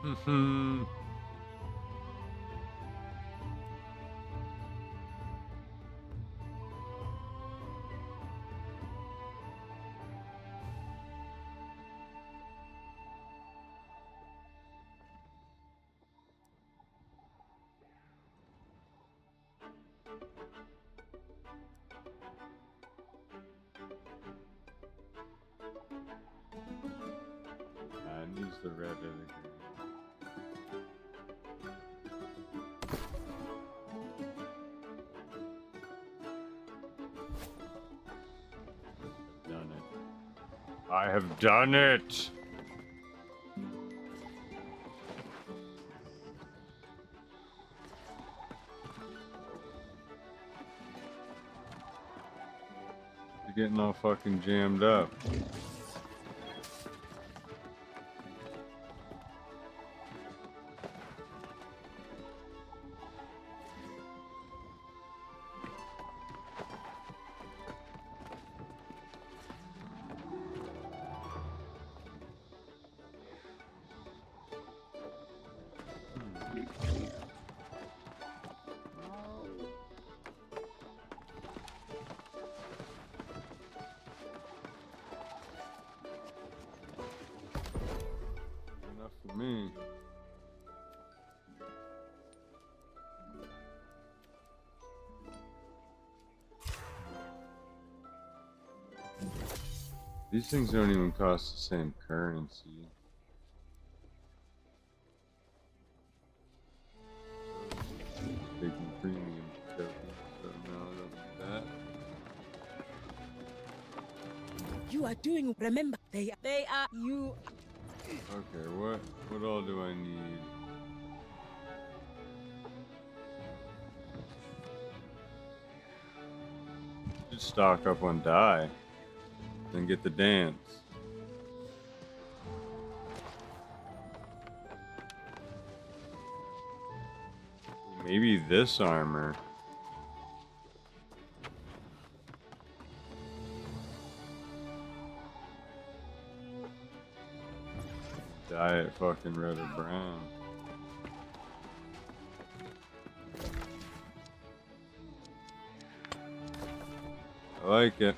Mm-hmm. I use the red and the green. Done it. I have done it. You're getting all fucking jammed up. to me. These things don't even cost the same currency. Taking premium tokens, so no, I don't do that. You are doing. Remember, they are you. Okay, what all do I need? Just stock up on dye, then get the dance. Maybe this armor. Dye it fucking red or brown. I like it.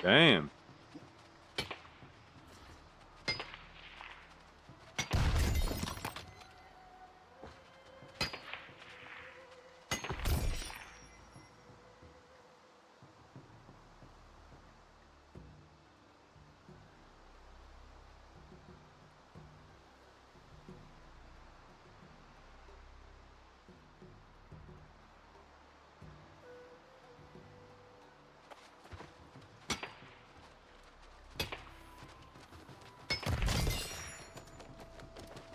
Damn.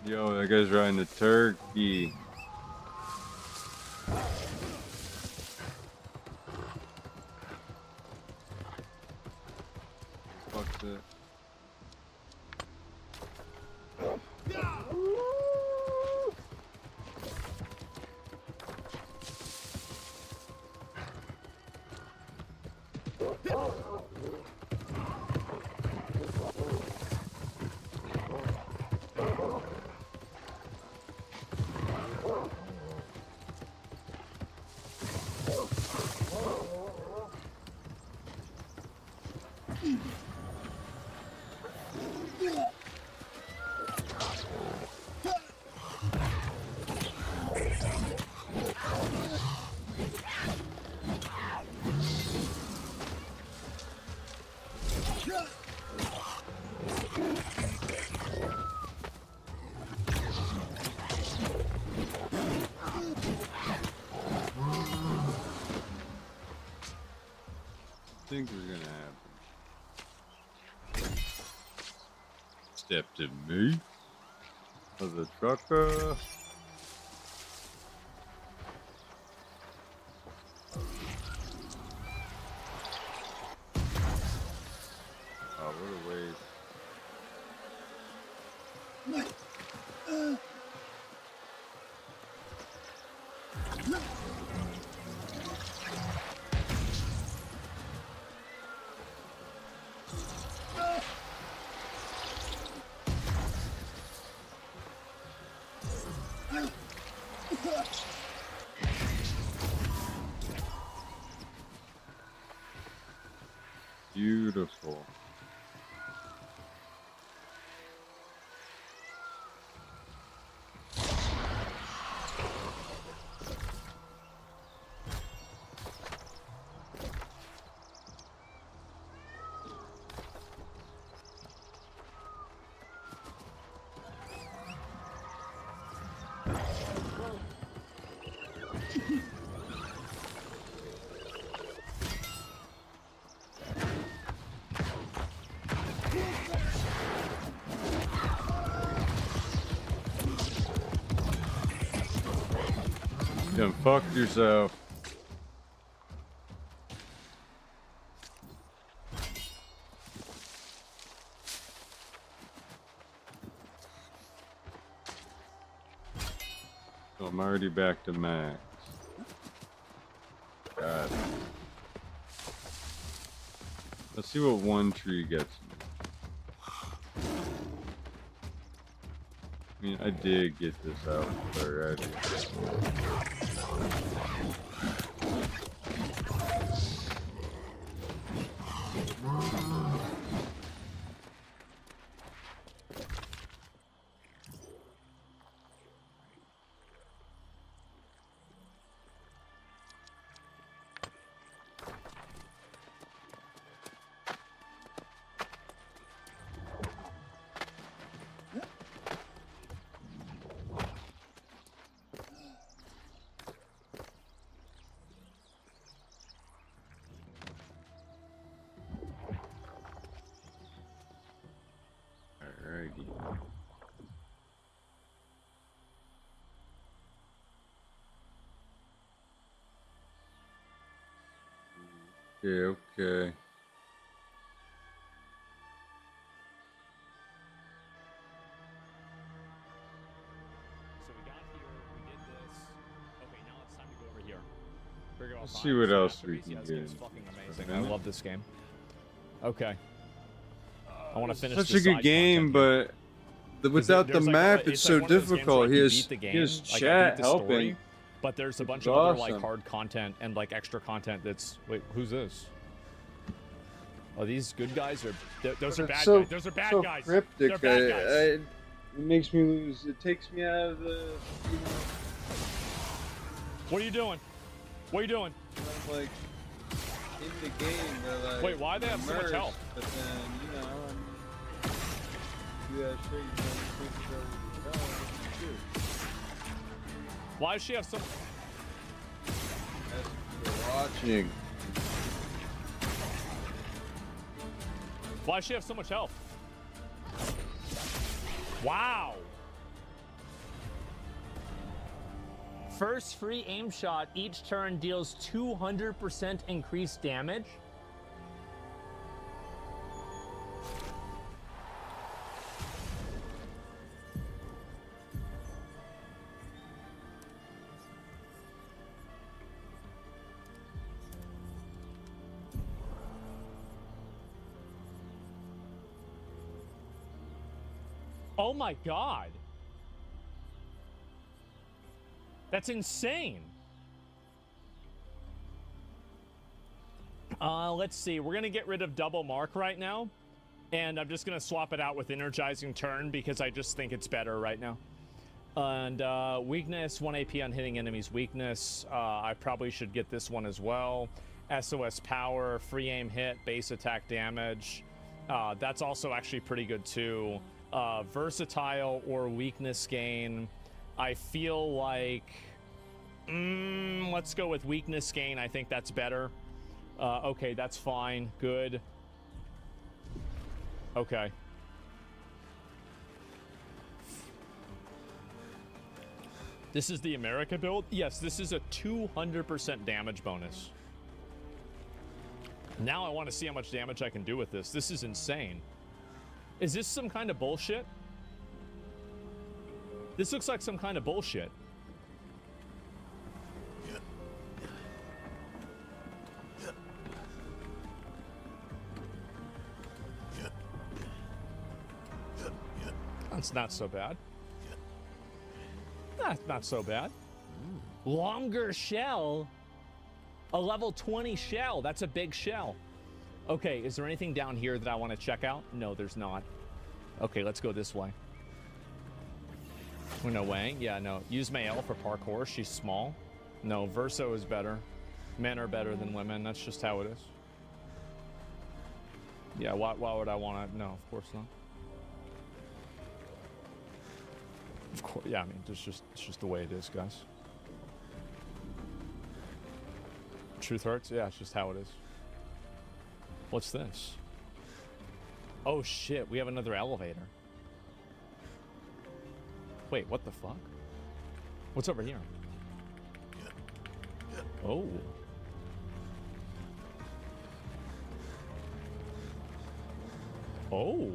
Yo, that guy's riding a turkey. Fuck that. Think we're gonna happen. Step to me of the trucker. Oh, what a waste. Beautiful. You done fucked yourself. So I'm already back to max. God God. Let's see what one tree gets me. I mean, I did get this out already. Okay. So we got here, we did this. Okay, now it's time to go over here. Let's see what else we can This get. game's fucking amazing. I love this game. Okay. I want to finish Such the a good side game, content but without the there's like map, a- it's like so one of those games where difficult. I He can has beat the game, his like I beat chat the helping. story, but there's a which bunch is of other like awesome. hard content and like extra content that's wait, who's this? Oh, these good guys are those But are it's bad so- guys. Those are bad so guys. Cryptic. They're bad guys. It makes me lose. It takes me out of the. You know, What are you doing? What are you doing? I'm like in the game. They're like. Wait, why do they have so much immersed, health? But then you know, you gotta show you Why does she have some? watching. Why does she have so much health? Wow. First free aim shot each turn deals 200% increased damage. Oh my god. That's insane. Let's see. We're going to get rid of double mark right now. And I'm just going to swap it out with energizing turn because I just think it's better right now. And weakness, 1 AP on hitting enemies weakness. I probably should get this one as well. SOS power, free aim hit, base attack damage. That's also actually pretty good too. Versatile or weakness gain. I feel like let's go with weakness gain. I think that's better. Okay, that's fine. Good. Okay. This is the America build? Yes, this is a 200% damage bonus. Now I want to see how much damage I can do with this. This is insane. Is this some kind of bullshit? This looks like some kind of bullshit. That's not so bad. That's not so bad. Longer shell? A level 20 shell. That's a big shell. Okay, is there anything down here that I want to check out? No, there's not. Okay, let's go this way. Oh, no way. Yeah, no. Use Mael for parkour. She's small. No, Verso is better. Men are better than women. That's just how it is. Yeah, why would I want to? No, of course not. Of course, yeah, I mean, it's just the way it is, guys. Truth hurts? Yeah, it's just how it is. What's this? Oh shit, we have another elevator. Wait, what the fuck? What's over here? Oh. Oh.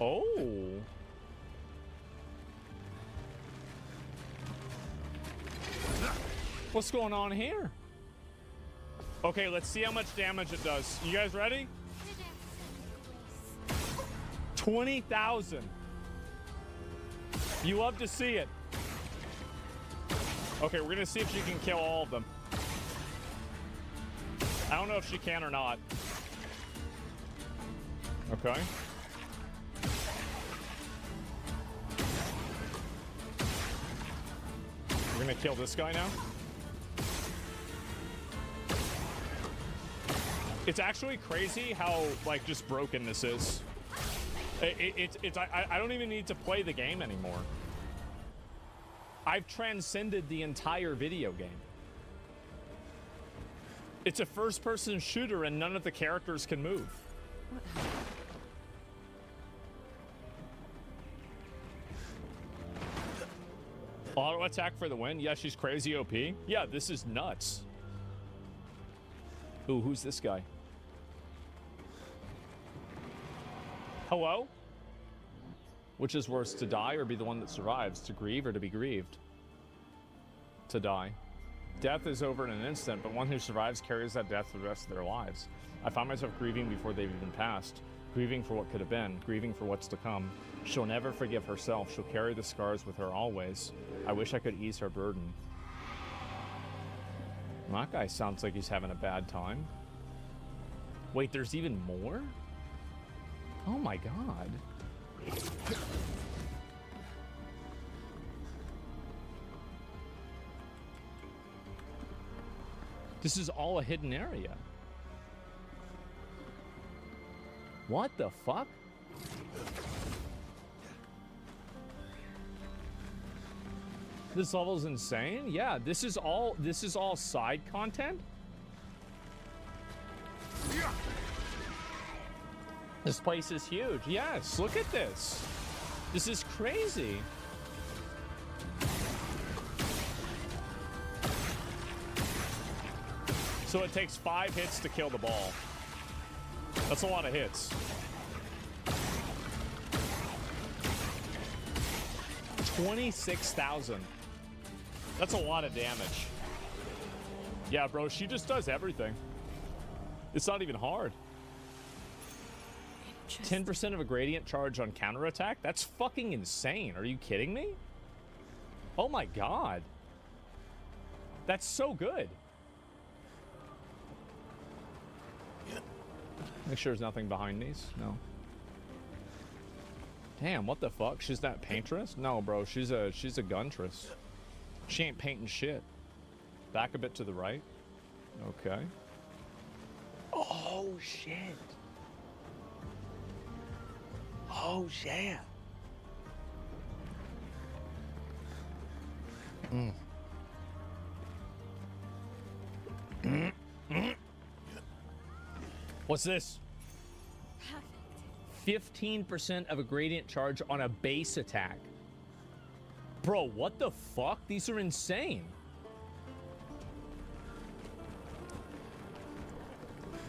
Oh. What's going on here? Okay, let's see how much damage it does. You guys ready? 20,000. You love to see it. Okay, we're gonna see if she can kill all of them. I don't know if she can or not. Okay. We're gonna kill this guy now. It's actually crazy how, like, just broken this is. I don't even need to play the game anymore. I've transcended the entire video game. It's a first-person shooter and none of the characters can move. Auto attack for the win. Yeah, she's crazy OP. Yeah, this is nuts. Ooh, who's this guy? Hello? Which is worse, to die or be the one that survives? To grieve or to be grieved? To die. Death is over in an instant, but one who survives carries that death for the rest of their lives. I find myself grieving before they've even passed. Grieving for what could have been. Grieving for what's to come. She'll never forgive herself. She'll carry the scars with her always. I wish I could ease her burden. That guy sounds like he's having a bad time. Wait, there's even more? Oh my god. This is all a hidden area. What the fuck? This level's insane? Yeah, this is all side content? This place is huge. Yes, look at this. This is crazy. So it takes 5 hits to kill the ball. That's a lot of hits. 26,000. That's a lot of damage. Yeah, bro, she just does everything. It's not even hard. 10% of a gradient charge on counterattack? That's fucking insane. Are you kidding me? Oh my god. That's so good. Make sure there's nothing behind these. No. Damn, what the fuck? She's that paintress? No, bro, she's a guntress. She ain't painting shit. Back a bit to the right. Okay. Oh shit. Oh yeah. What's this? 15% of a gradient charge on a base attack. Bro, what the fuck? These are insane.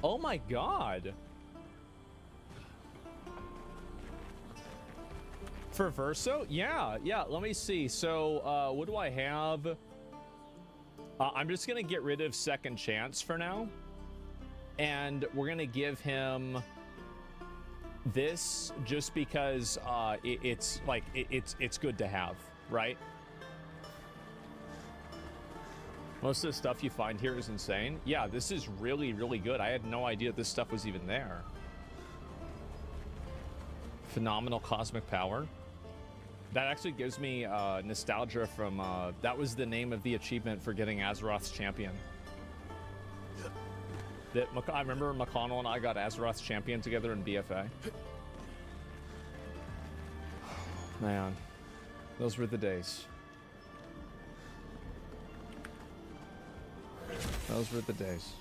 Oh my god. For Verso? Yeah, let me see. So, what do I have? I'm just gonna get rid of Second Chance for now. And we're gonna give him this just because it's good to have, right? Most of the stuff you find here is insane. Yeah, this is really, really good. I had no idea this stuff was even there. Phenomenal cosmic power. That actually gives me nostalgia from, that was the name of the achievement for getting Azeroth's champion. I remember McConnell and I got Azeroth's champion together in BFA. Man, those were the days. Those were the days.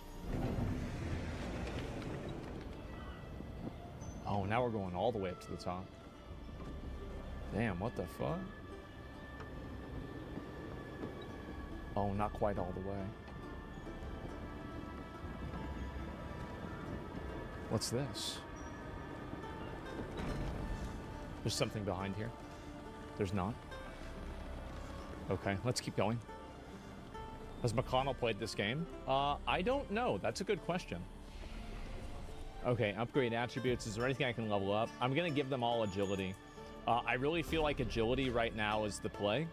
Oh, now we're going all the way up to the top. Damn, what the fuck? Oh, not quite all the way. What's this? There's something behind here. There's not. Okay, let's keep going. Has McConnell played this game? I don't know. That's a good question. Okay, upgrade attributes. Is there anything I can level up? I'm going to give them all agility. I really feel like agility right now is the play.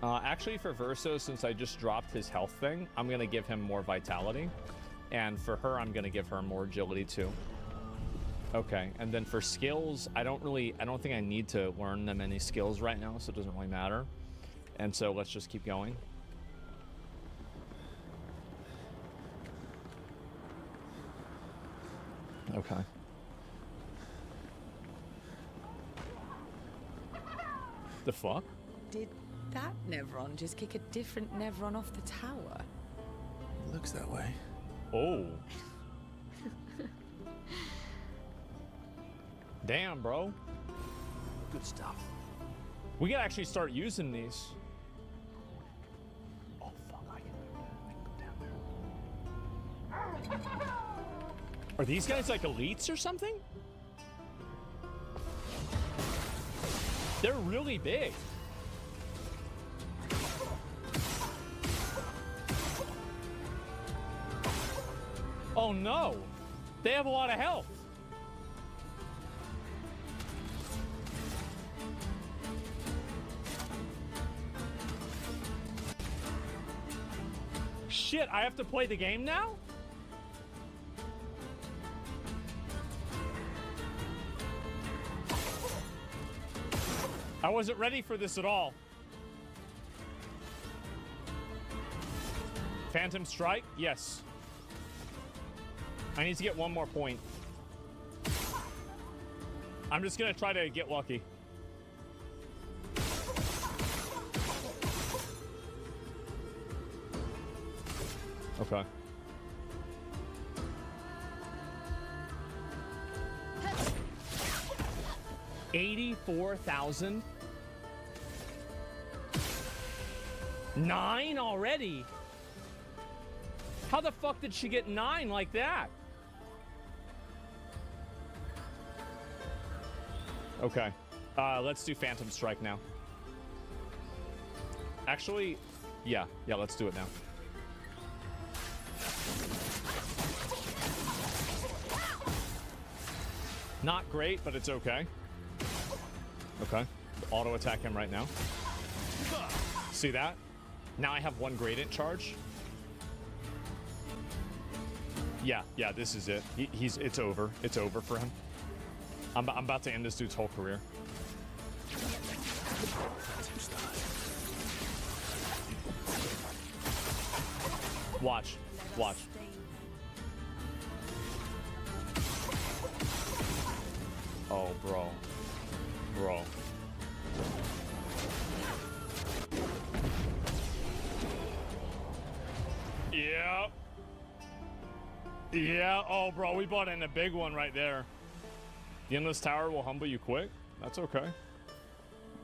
Actually, for Verso, since I just dropped his health thing, I'm going to give him more vitality. And for her, I'm going to give her more agility too. Okay, and then for skills, I don't think I need to learn them any skills right now, so it doesn't really matter. And so let's just keep going. Okay. The fuck? Did that Nevron just kick a different Nevron off the tower? Looks that way. Oh. Damn, bro. Good stuff. We gotta actually start using these. Oh, fuck. I can go down there. Are these guys like elites or something? They're really big. Oh no, they have a lot of health. Shit, I have to play the game now? I wasn't ready for this at all. Phantom Strike? Yes. I need to get one more point. I'm just gonna try to get lucky. Okay. $84,000? 9 already? How the fuck did she get 9 like that? Okay. Let's do Phantom Strike now. Actually, yeah, let's do it now. Not great, but it's okay. Okay. Auto attack him right now. See that? Now I have 1 gradient charge. Yeah, this is it. It's over. It's over for him. I'm about to end this dude's whole career. Watch. Oh, bro. Yeah, oh, bro, we bought in a big one right there. The Endless Tower will humble you quick. That's okay.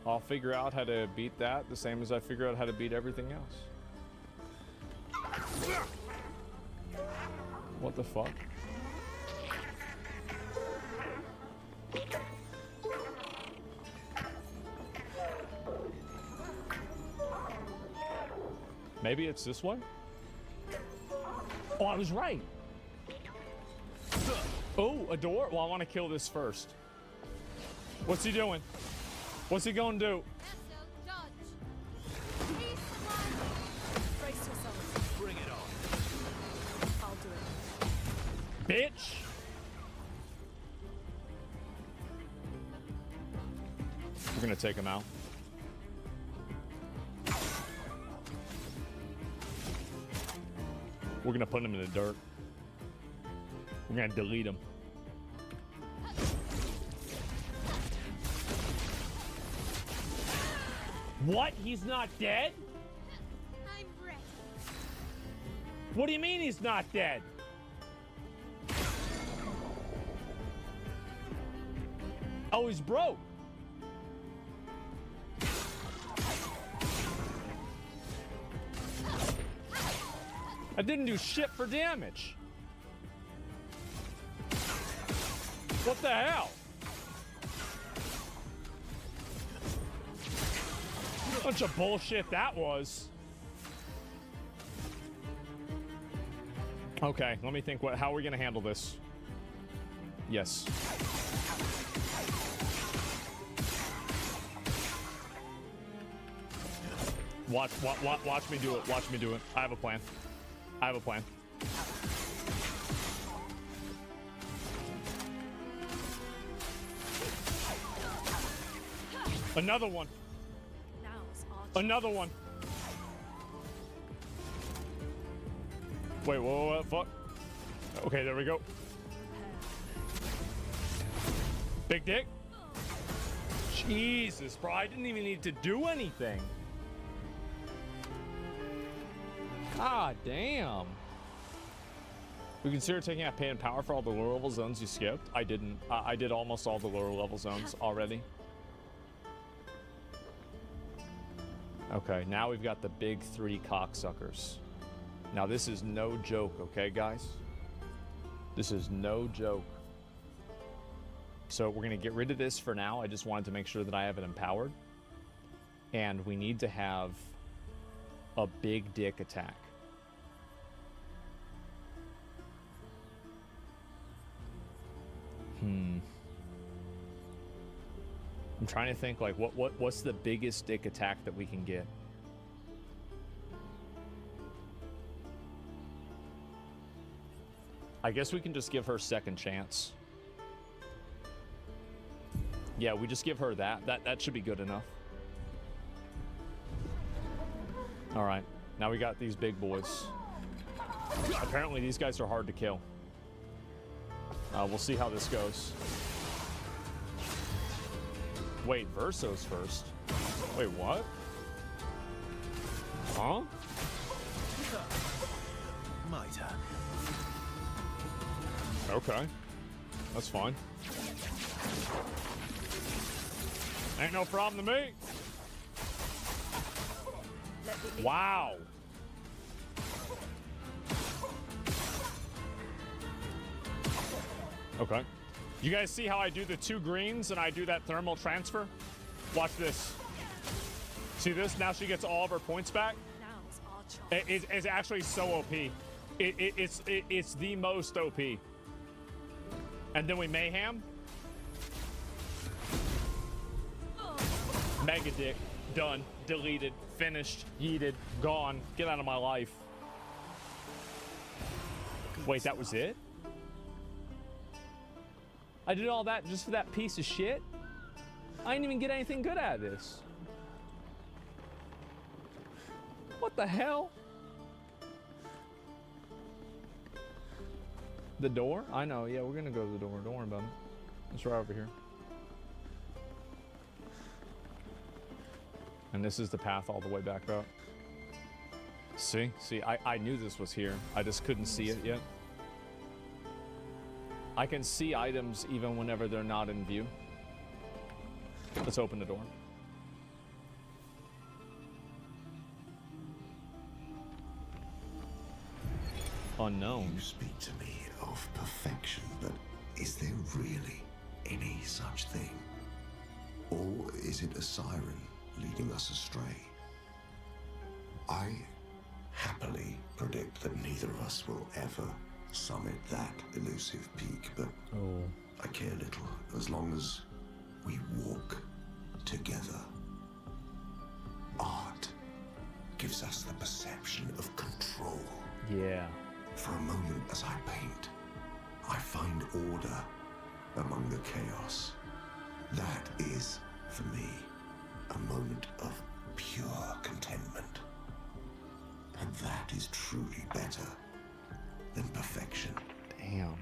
I'll figure out how to beat that the same as I figure out how to beat everything else. What the fuck? Maybe it's this way? Oh, I was right. Oh, a door? Well, I want to kill this first. What's he doing? What's he gonna do? Brace yourself. Bring it on. I'll do it. Bitch! We're gonna take him out. We're gonna put him in the dirt. We're gonna delete him. What? He's not dead? I'm ready. What do you mean he's not dead? Oh, he's broke. I didn't do shit for damage. What the hell? Bunch of bullshit that was. Okay, let me think. How are we gonna handle this? Yes. Watch me do it. Watch me do it. I have a plan. I have a plan. Another one. Another one. Wait, whoa, fuck. Okay, there we go. Big dick. Jesus, bro, I didn't even need to do anything. God damn. We consider taking out pay and power for all the lower level zones you skipped. I didn't. I did almost all the lower level zones already. Okay, now we've got the big 3 cocksuckers. Now this is no joke, okay, guys? This is no joke. So we're gonna get rid of this for now. I just wanted to make sure that I have it empowered. And we need to have a big dick attack. I'm trying to think, like, what's the biggest dick attack that we can get? I guess we can just give her second chance. Yeah, we just give her that. That should be good enough. All right, now we got these big boys. Apparently these guys are hard to kill. We'll see how this goes. Wait, Verso's first. Wait, what? Huh? My turn. Okay. That's fine. Ain't no problem to me. Wow. Okay. You guys see how I do the 2 greens and I do that thermal transfer? Watch this. See this? Now she gets all of her points back. It's actually so OP. It's the most OP. And then we mayhem. Mega dick. Done. Deleted. Finished. Yeeted. Gone. Get out of my life. Wait, that was it? I did all that just for that piece of shit? I didn't even get anything good out of this. What the hell? The door? I know, yeah, we're gonna go to the door. Don't worry about it. It's right over here. And this is the path all the way back up. See, I knew this was here. I just couldn't see it yet. I can see items even whenever they're not in view. Let's open the door. Unknown. You speak to me of perfection, but is there really any such thing? Or is it a siren leading us astray? I happily predict that neither of us will ever summit that elusive peak, but I care little as long as we walk together. Art gives us the perception of control. Yeah. For a moment as I paint, I find order among the chaos. That is, for me, a moment of pure contentment. And that is truly better than perfection. Damn.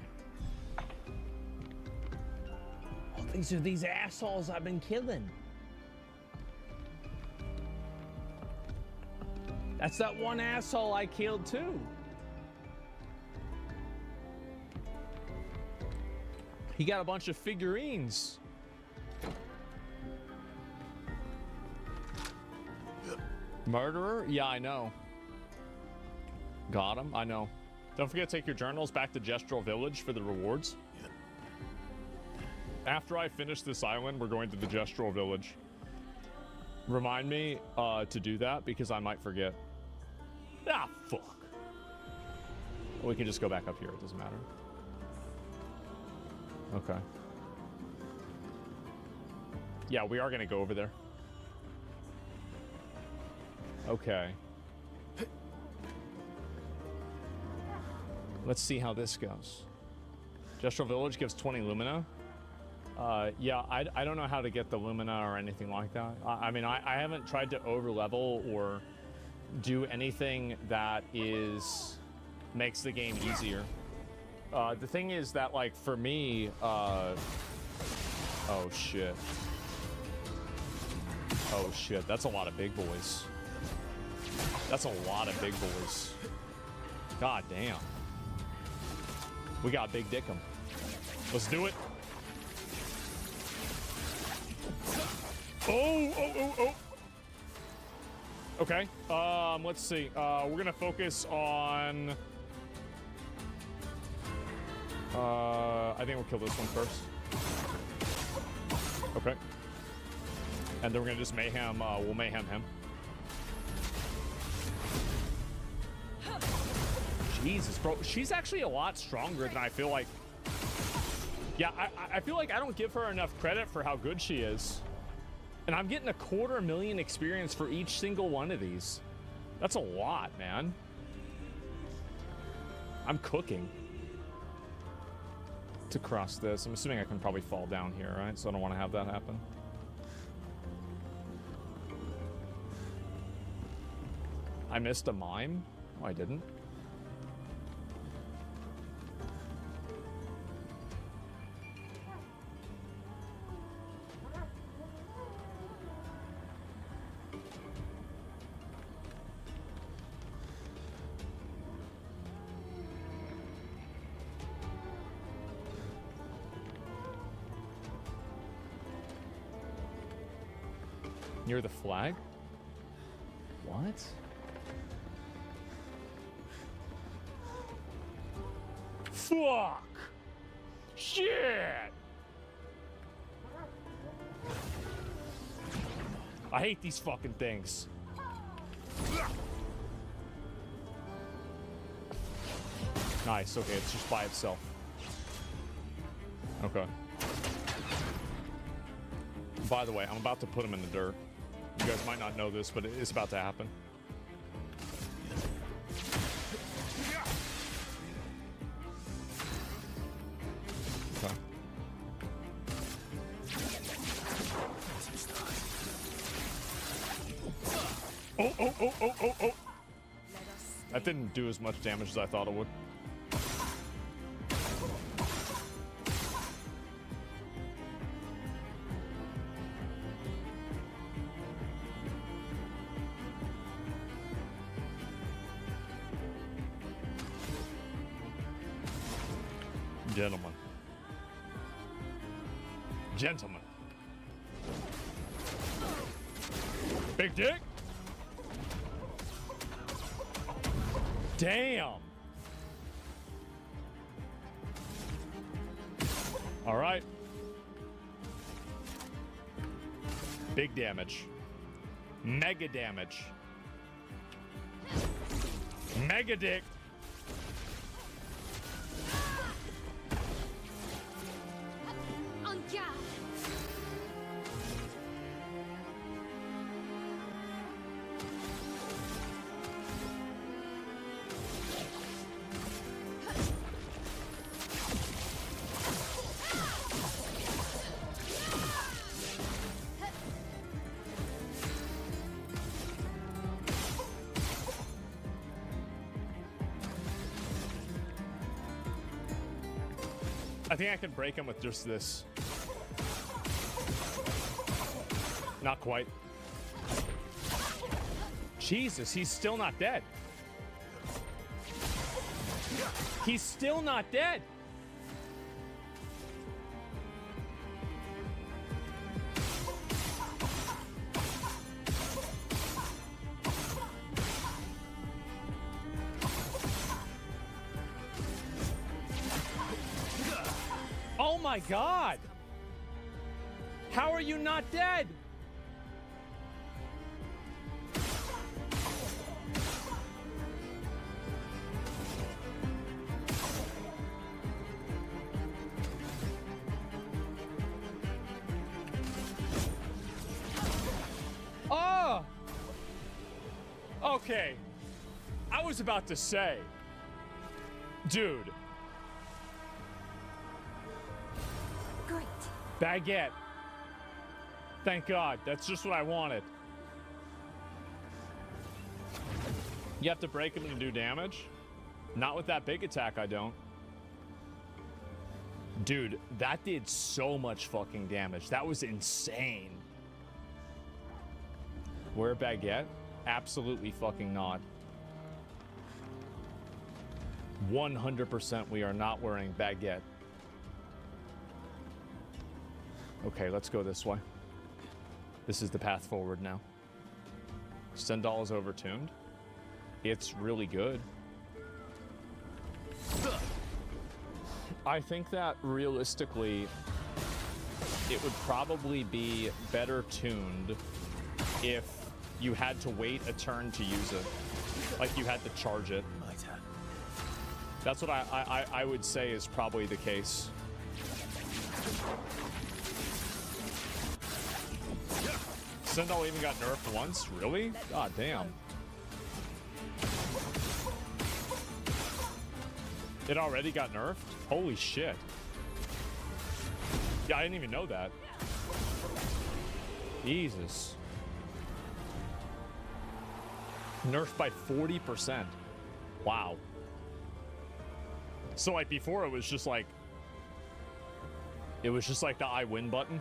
Oh, these are these assholes I've been killing. That's that one asshole I killed too. He got a bunch of figurines. Murderer? Yeah, I know. Got him? I know. Don't forget to take your journals back to Gestural Village for the rewards. After I finish this island, we're going to the Gestural Village. Remind me to do that because I might forget. Ah, fuck. We can just go back up here. It doesn't matter. Okay. Yeah, we are going to go over there. Okay. Let's see how this goes. Gestural Village gives 20 Lumina. Yeah, I don't know how to get the Lumina or anything like that. I mean, I haven't tried to overlevel or do anything that makes the game easier. The thing is that, like, for me, oh shit. Oh shit, that's a lot of big boys. That's a lot of big boys. God damn. We got Big Dickum. Let's do it. Oh. Okay. Let's see. We're gonna focus on. I think we'll kill this one first. Okay. And then we're gonna just mayhem. We'll mayhem him. Jesus, bro. She's actually a lot stronger than I feel like. Yeah, I feel like I don't give her enough credit for how good she is. And I'm getting 250,000 experience for each single one of these. That's a lot, man. I'm cooking. To cross this, I'm assuming I can probably fall down here, right? So I don't want to have that happen. I missed a mime? Oh, I didn't. Near the flag? What? Fuck! Shit! I hate these fucking things. Nice, okay, it's just by itself. Okay. By the way, I'm about to put him in the dirt. You guys might not know this, but it's about to happen. Okay. Oh. That didn't do as much damage as I thought it would. Gentlemen. Big dick? Damn. All right. Big damage. Mega damage. Mega dick. I think I can break him with just this. Not quite. Jesus, he's still not dead. He's still not dead. Oh my God! How are you not dead? Okay. I was about to say, dude. Great. Baguette. Thank God. That's just what I wanted. You have to break them to do damage? Not with that big attack, I don't. Dude, that did so much fucking damage. That was insane. Wear a baguette? Absolutely fucking not. 100% we are not wearing baguette. Okay, let's go this way. This is the path forward now. Stendhal is overtuned. It's really good. I think that realistically, it would probably be better tuned if you had to wait a turn to use it. Like you had to charge it. That's what I would say is probably the case. Stendhal even got nerfed once? Really? God damn. It already got nerfed? Holy shit. Yeah, I didn't even know that. Jesus. Nerfed by 40%. Wow. So like before it was just like the I win button.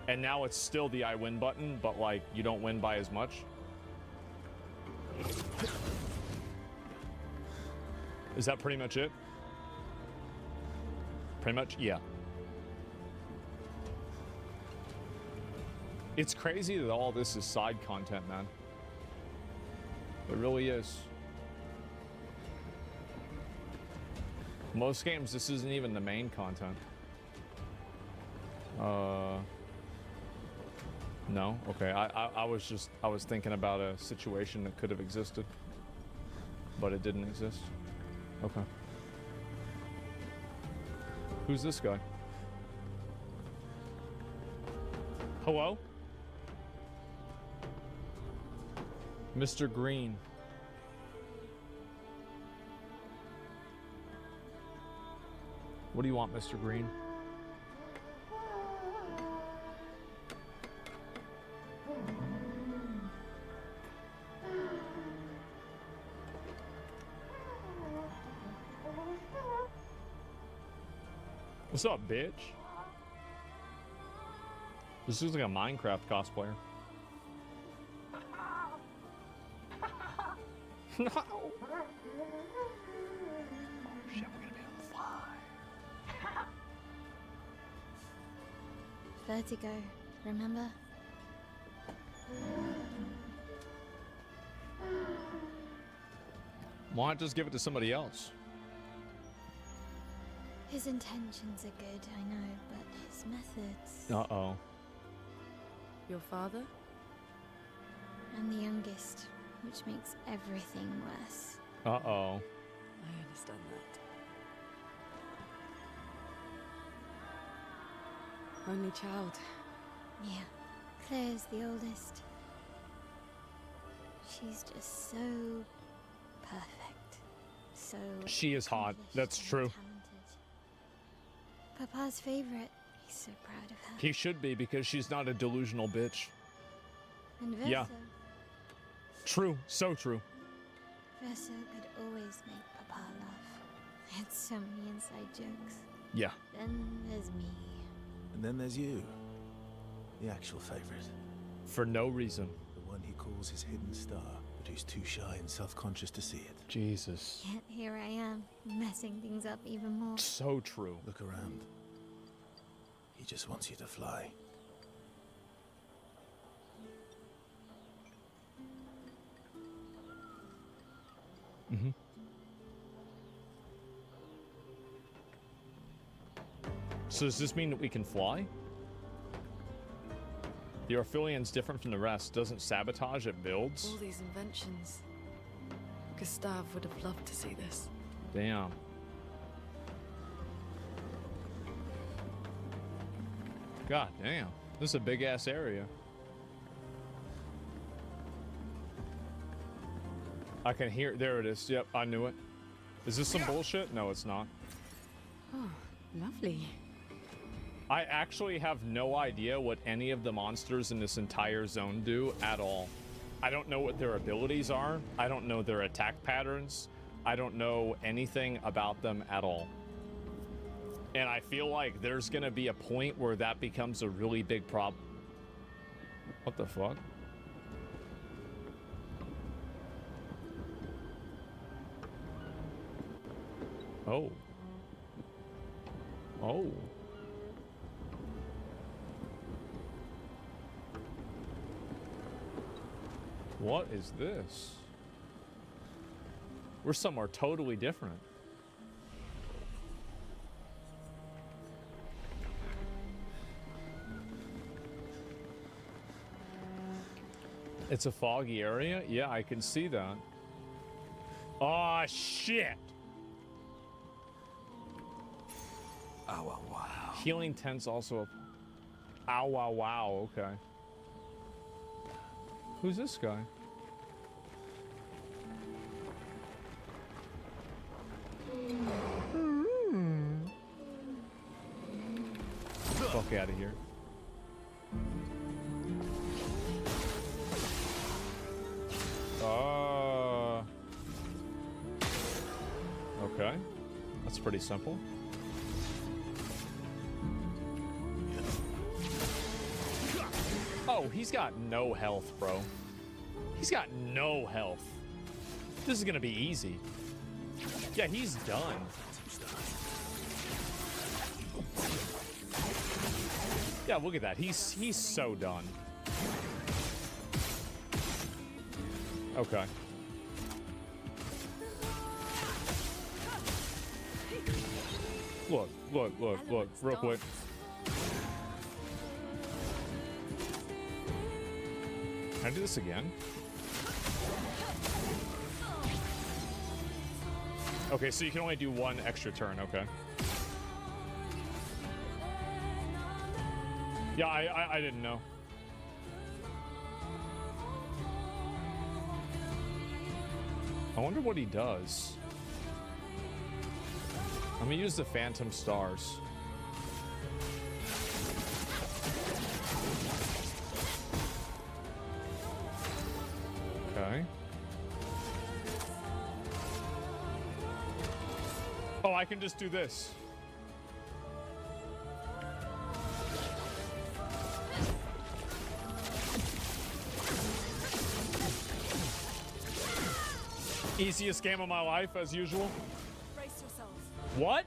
And now it's still the I win button, but like you don't win by as much. Is that pretty much it? Pretty much, yeah. It's crazy that all this is side content, man. It really is. Most games, this isn't even the main content. No? Okay, I was thinking about a situation that could have existed, but it didn't exist. Okay. Who's this guy? Hello? Mr. Green. What do you want, Mr. Green? What's up, bitch? This looks like a Minecraft cosplayer. No! Oh shit, we're gonna be able to fly. Vertigo, remember? Why not just give it to somebody else? His intentions are good, I know, but his methods... Uh-oh. Your father? I'm the youngest, which makes everything worse. Uh-oh. I understand that. Only child. Yeah, Claire's the oldest. She's just so perfect. So... She is hot. That's true. Papa's favorite. He's so proud of her. He should be, because she's not a delusional bitch. And Verso. Yeah. True. So true. Verso could always make Papa laugh. I had so many inside jokes. Yeah. Then there's me. And then there's you. The actual favorite. For no reason. The one he calls his hidden star, but who's too shy and self-conscious to see it. Jesus. Yet here I am, messing things up even more. So true. Look around. He just wants you to fly. Mm-hmm. So does this mean that we can fly? The Orphilian's different from the rest. Doesn't sabotage, it builds. All these inventions. Gustav would have loved to see this. Damn. God damn. This is a big ass area. I can hear. There it is. Yep, I knew it. Is this some bullshit? No, it's not. Oh, lovely. I actually have no idea what any of the monsters in this entire zone do at all. I don't know what their abilities are. I don't know their attack patterns. I don't know anything about them at all. And I feel like there's gonna be a point where that becomes a really big problem. What the fuck? Oh. Oh. What is this? We're somewhere totally different. It's a foggy area? Yeah, I can see that. Oh, shit! Oh, wow, wow. Healing tent's also a... Ow, wow, wow, okay. Who's this guy? Fuck out of here. Okay. That's pretty simple. Oh, he's got no health, bro. He's got no health. This is gonna be easy. Yeah, he's done. Yeah, look at that. He's so done. Okay. Look, real quick. Can I do this again? Okay, so you can only do one extra turn, okay. Yeah, I didn't know. I wonder what he does. I'm gonna use the Phantom Stars. Okay. Oh, I can just do this. Easiest game of my life, as usual. Brace yourselves. What?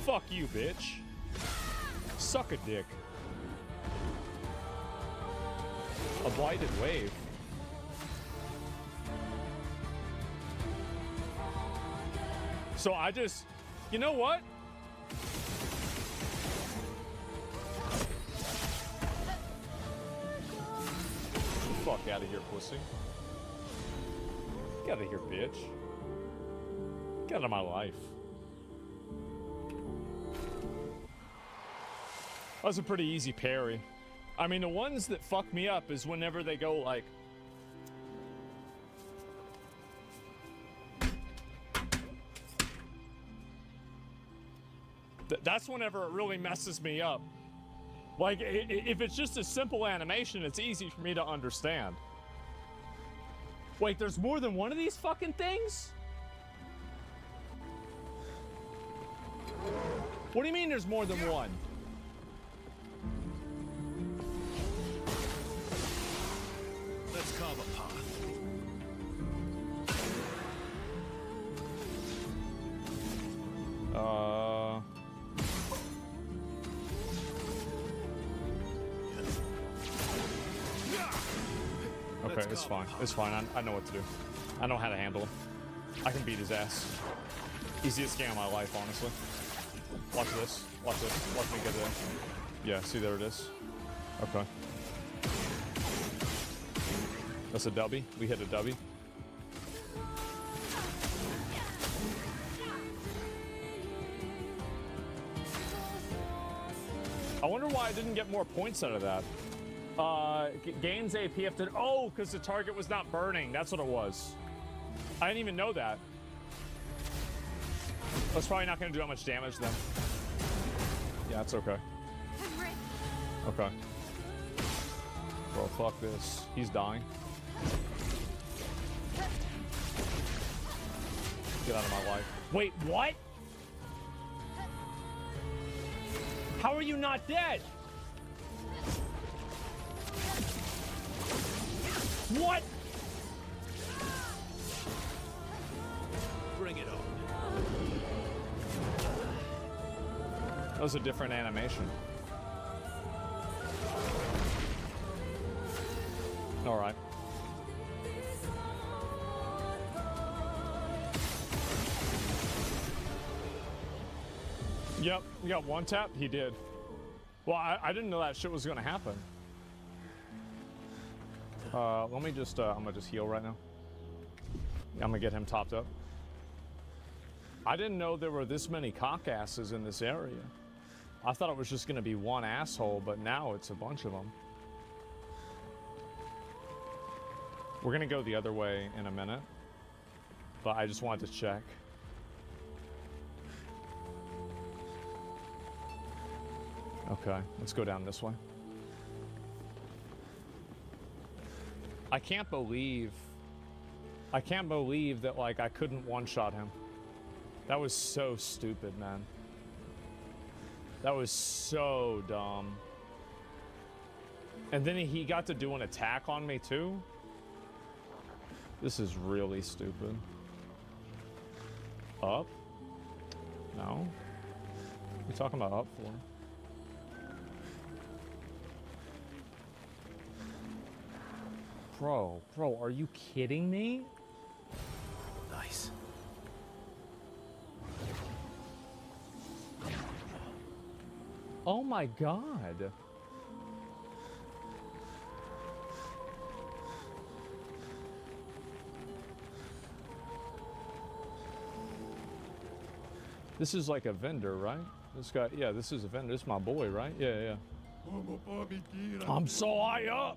Fuck you, bitch. Suck a dick. A blighted wave. So I just... You know what? Fuck out of here, pussy. Get out of here, bitch. Get out of my life. That was a pretty easy parry. I mean, the ones that fuck me up is whenever they go like... That's whenever it really messes me up. Like, if it's just a simple animation, it's easy for me to understand. Wait, there's more than one of these fucking things? What do you mean there's more than one? Let's carve a path. Okay, it's fine. It's fine. I know what to do. I know how to handle him. I can beat his ass. Easiest game of my life, honestly. Watch this. Watch this. Watch me get it. Yeah, see, there it is. Okay. That's a dubby. We hit a dubby. I wonder why I didn't get more points out of that. Gains AP after. Oh, because the target was not burning. That's what it was. I didn't even know that. That's probably not going to do that much damage then. Yeah, it's okay. Okay. Bro, fuck this. He's dying. Get out of my life. Wait, what? How are you not dead? What? Bring it on. That was a different animation. All right. Yep, you got one tap? He did. Well, I didn't know that shit was gonna happen. Let me just, I'm gonna just heal right now. I'm gonna get him topped up. I didn't know there were this many cockasses in this area. I thought it was just gonna be one asshole, but now it's a bunch of them. We're gonna go the other way in a minute, but I just wanted to check. Okay, let's go down this way. I can't believe that, like, I couldn't one-shot him. That was so stupid, man. That was so dumb. And then he got to do an attack on me, too? This is really stupid. Up? No? What are you talking about up for? Bro, are you kidding me? Nice. Oh my god. This is like a vendor, right? This guy, yeah, this is a vendor. This is my boy, right? Yeah, yeah. I'm so high up.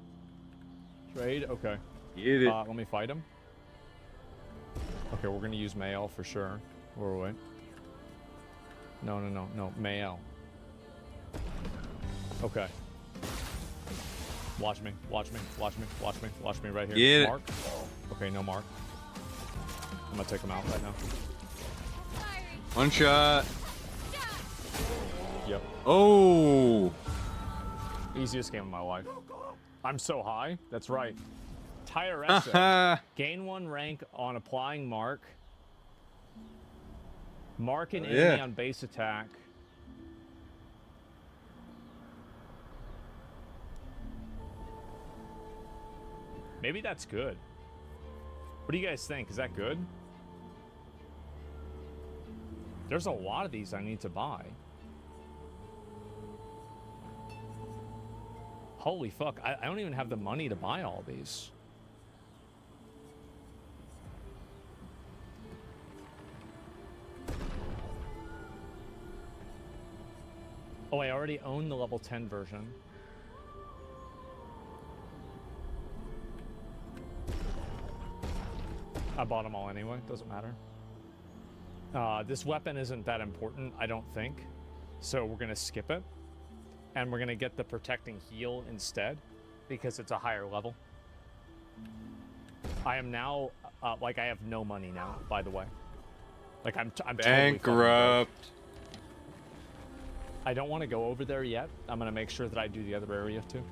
Trade, okay. Get it. Let me fight him. Okay, we're gonna use Mael for sure. Where are we? No, Mael. Okay. Watch me right here. Get it. Mark. Okay, no mark. I'm gonna take him out right now. One shot. Yep. Oh. Easiest game of my life. I'm so high. That's right. Tire essay. Gain 1 rank on applying mark. Mark an enemy on base attack. Maybe that's good. What do you guys think? Is that good? There's a lot of these I need to buy. Holy fuck, I don't even have the money to buy all these. Oh, I already own the level 10 version. I bought them all anyway, doesn't matter. This weapon isn't that important, I don't think. So we're gonna skip it. And we're gonna get the protecting heal instead, because it's a higher level. I am now, like, I have no money now, by the way. Like, I'm totally bankrupt. I don't want to go over there yet. I'm gonna make sure that I do the other area too.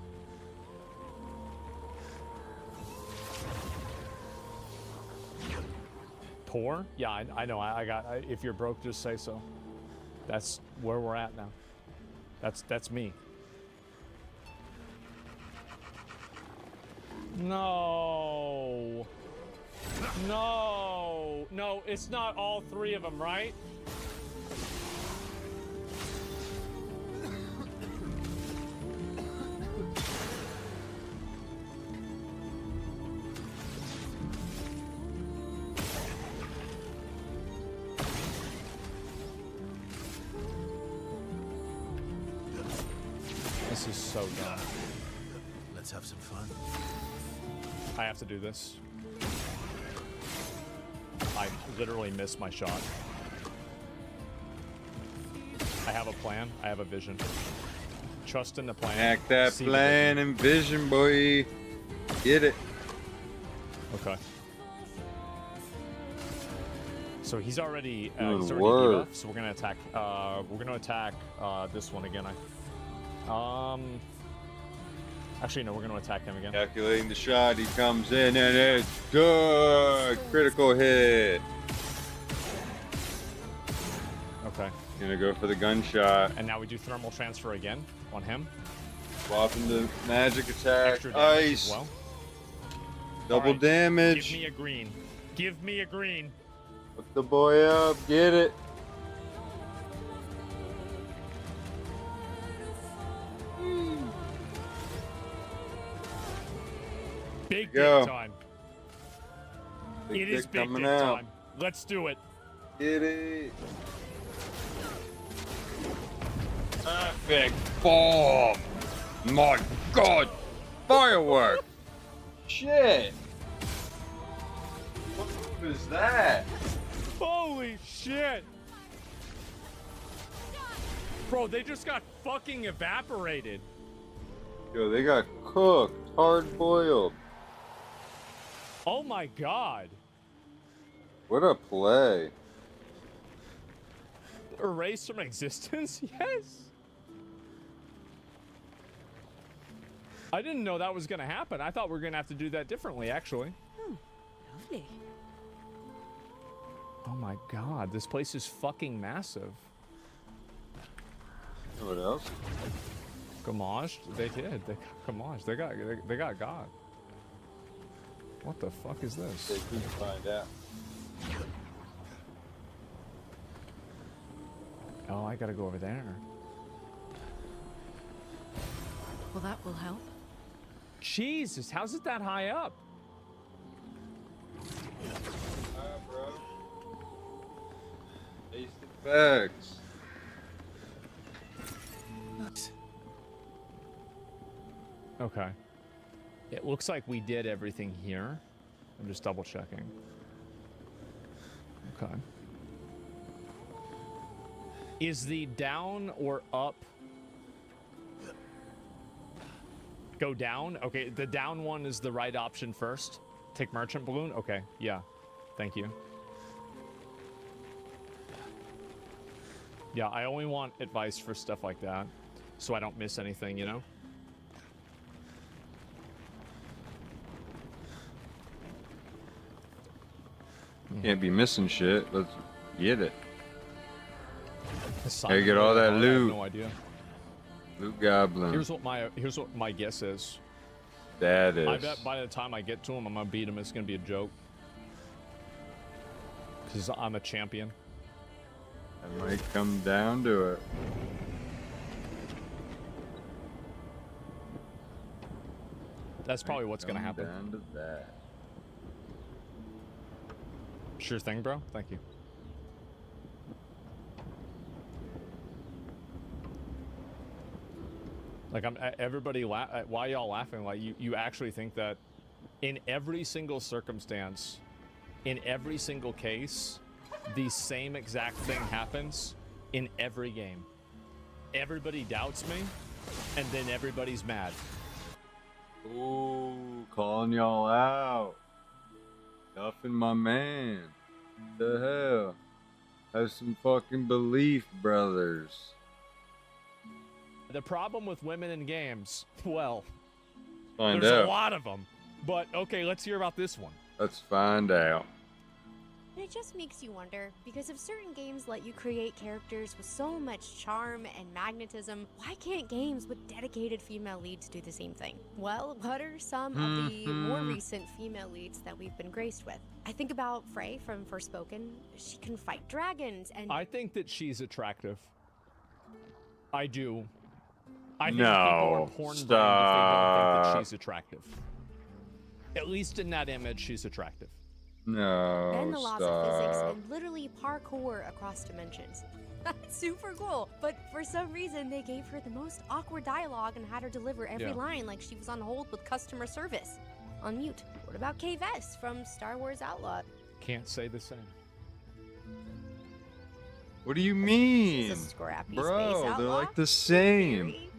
Poor? Yeah, I know. If you're broke, just say so. That's where we're at now. That's me. No. No. No, it's not all 3 of them, right? This is so dumb. have some fun. I have to do this. I literally missed my shot. I have a plan. I have a vision. Trust in the plan. Act that See the plan and vision, boy. Get it. Okay. So he's already Good debuffed, work. so we're gonna attack. This one again. Actually, no, we're gonna attack him again. Calculating the shot. He comes in and it's good. Critical hit. Okay. Gonna go for the gunshot. And now we do thermal transfer again on him. Swapping the magic attack. Extra damage Ice. as well. Double Alright, damage. Give me a green. Give me a green. Hook the boy up. Get it. Big Go. dick time. Big It is dick big coming dick out. time. Let's do it. Get it. Epic bomb. My God. Firework. Shit. What move is that? Holy shit. Bro, they just got fucking evaporated. Yo, they got cooked, hard boiled. Oh my god. What a play. Erased from existence? Yes. I didn't know that was gonna happen. I thought we were gonna have to do that differently, actually. Lovely. Oh my god, this place is fucking massive. What else? Gamage? They did. They got Gamage. They got God. What the fuck is this? They couldn't find out. Oh, I gotta go over there. Well, that will help. Jesus, how's it that high up? Bro. Taste effects. Okay. It looks like we did everything here. I'm just double checking. Okay. Is the down or up? Go down? Okay, the down one is the right option first. Take merchant balloon? Okay, yeah. Thank you. Yeah, I only want advice for stuff like that, so I don't miss anything, you know? Can't be missing shit. Let's get it. Simon, Hey, get all that I have loot. no idea. Loot goblin. Here's what my guess is. That is. I bet by the time I get to him, I'm gonna beat him. It's gonna be a joke. Cause I'm a champion. It might come down to it. That's probably what's gonna Come happen. Down to that. Sure thing, bro. Thank you. Like everybody why y'all laughing? Like you actually think that in every single circumstance, in every single case, the same exact thing happens in every game. Everybody doubts me, and then everybody's mad. Ooh, calling y'all out. Duffing my man. The hell? Have some fucking belief, brothers. The problem with women in games, well, Find there's out. a lot of them. But okay, let's hear about this one. Let's find out. And it just makes you wonder, because if certain games let you create characters with so much charm and magnetism, why can't games with dedicated female leads do the same thing? Well, what are some of the more recent female leads that we've been graced with? I think about Frey from Forspoken. She can fight dragons and... I think that she's attractive. I do. I think No, people are porn blind if they don't think that she's attractive. At least in that image, she's attractive. No, bend the laws of stop. physics, and literally parkour across dimensions. That's super cool. But for some reason, they gave her the most awkward dialogue and had her deliver every line like she was on hold with customer service. On mute. What about Kay Vess from Star Wars Outlaw? Can't say the same. What do you mean? She's a scrappy Bro, space they're outlaw. like the same. Theory.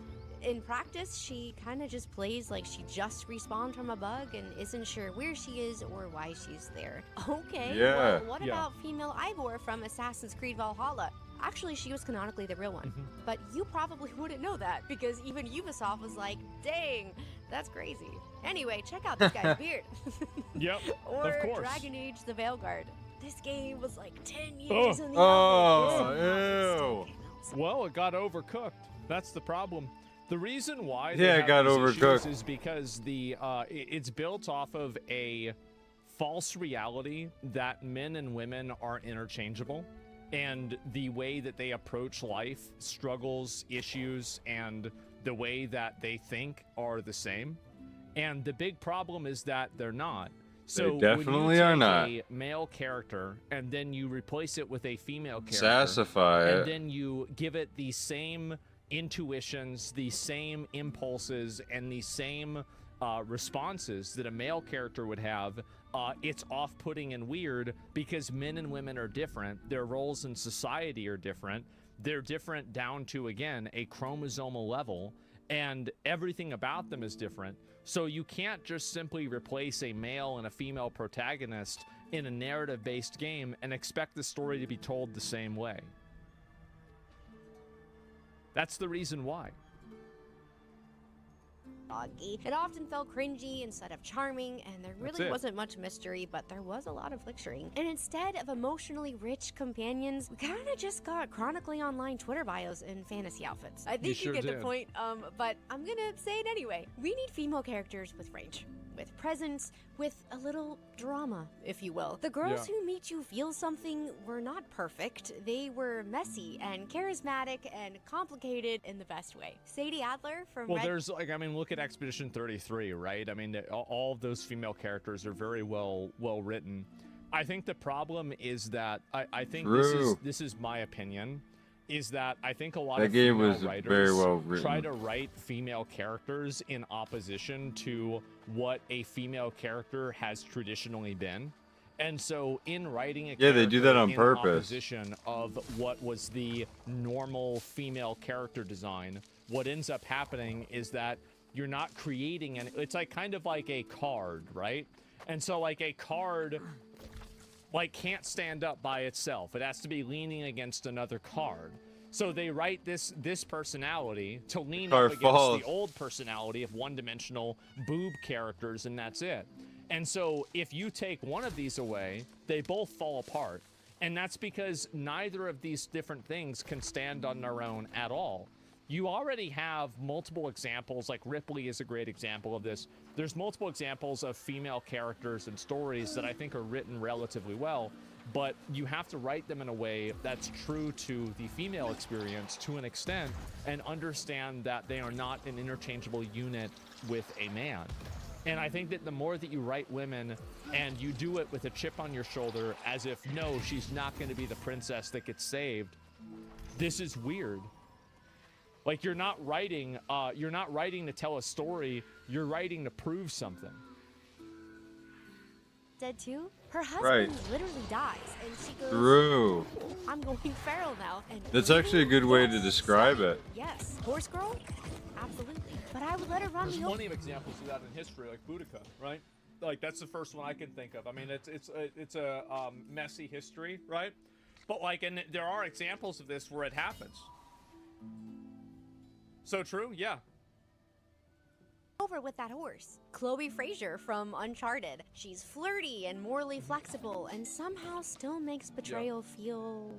In practice, she kind of just plays like she just respawned from a bug and isn't sure where she is or why she's there. Okay, Yeah. well, what about female Ivor from Assassin's Creed Valhalla? Actually, she was canonically the real one. But you probably wouldn't know that because even Ubisoft was like, dang, that's crazy. Anyway, check out this guy's beard. Yep, or of course. Dragon Age The Veilguard. This game was like 10 years Oh. in the Oh, ew. Well, it got overcooked. That's the problem. The reason why they Yeah, it have got these overcooked. issues is because it's built off of a false reality that men and women are interchangeable, and the way that they approach life, struggles, issues, and the way that they think are the same. And the big problem is that they're not. So They definitely when you are take not. a male character and then you replace it with a female character, Sassify it. and then you give it the same intuitions, the same impulses, and the same responses that a male character would have, it's off-putting and weird because men and women are different. Their roles in society are different. They're different down to, again, a chromosomal level, and everything about them is different. So you can't just simply replace a male and a female protagonist in a narrative-based game and expect the story to be told the same way. That's the reason why. It often felt cringy instead of charming, and there That's really it. wasn't much mystery, but there was a lot of lecturing. And instead of emotionally rich companions, we kind of just got chronically online Twitter bios and fantasy outfits. I think sure you get the did. point, but I'm gonna say it anyway. We need female characters with range, with presence, with a little drama, if you will. The girls who made you feel something were not perfect. They were messy and charismatic and complicated in the best way. Sadie Adler from Well, Red... there's like, I mean, look at Expedition 33, right? I mean, all of those female characters are very well written. I think the problem is that I think True. this is my opinion, is that I think a lot That of game female was writers very well written. try to write female characters in opposition to what a female character has traditionally been. And so in writing a Yeah, they do that character on in purpose. opposition of what was the normal female character design, what ends up happening is that you're not creating it's like kind of like a card, right? And so like a card like can't stand up by itself. It has to be leaning against another card. So they write this personality to lean Card up against falls. the old personality of one-dimensional boob characters, and that's it. And so if you take one of these away, they both fall apart. And that's because neither of these different things can stand on their own at all. You already have multiple examples, like Ripley is a great example of this. There's multiple examples of female characters and stories that I think are written relatively well, but you have to write them in a way that's true to the female experience to an extent and understand that they are not an interchangeable unit with a man. And I think that the more that you write women and you do it with a chip on your shoulder as if, no, she's not going to be the princess that gets saved, this is weird. Like you're not writing to tell a story, you're writing to prove something. Dead too? Her husband Right. literally dies, and she goes, True. I'm going feral now. And That's actually a good way to describe it. yes, horse girl? Absolutely. But I would let her run There's the plenty of examples of that in history, like Boudica, right? Like that's the first one I can think of. I mean, it's a messy history, right? But like, and there are examples of this where it happens. So true, yeah. over with that horse. Chloe Fraser from Uncharted. She's flirty and morally flexible and somehow still makes betrayal feel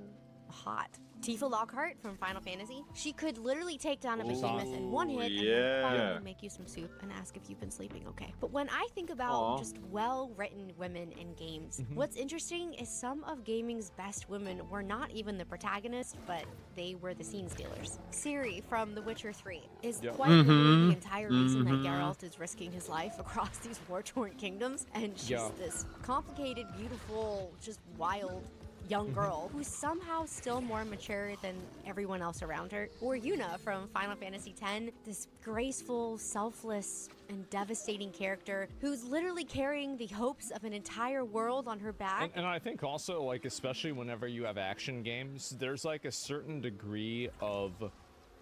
hot. Tifa Lockhart from Final Fantasy. She could literally take down a behemoth in one hit and yeah. then finally make you some soup and ask if you've been sleeping okay. But when I think about just well-written women in games, what's interesting is some of gaming's best women were not even the protagonists, but they were the scene stealers. Ciri from The Witcher 3 is quite literally the entire reason that Geralt is risking his life across these war-torn kingdoms, and she's this complicated, beautiful, just wild young girl who's somehow still more mature than everyone else around her. Or Yuna from Final Fantasy X, this graceful, selfless, and devastating character who's literally carrying the hopes of an entire world on her back. And I think also, like, especially whenever you have action games, there's like a certain degree of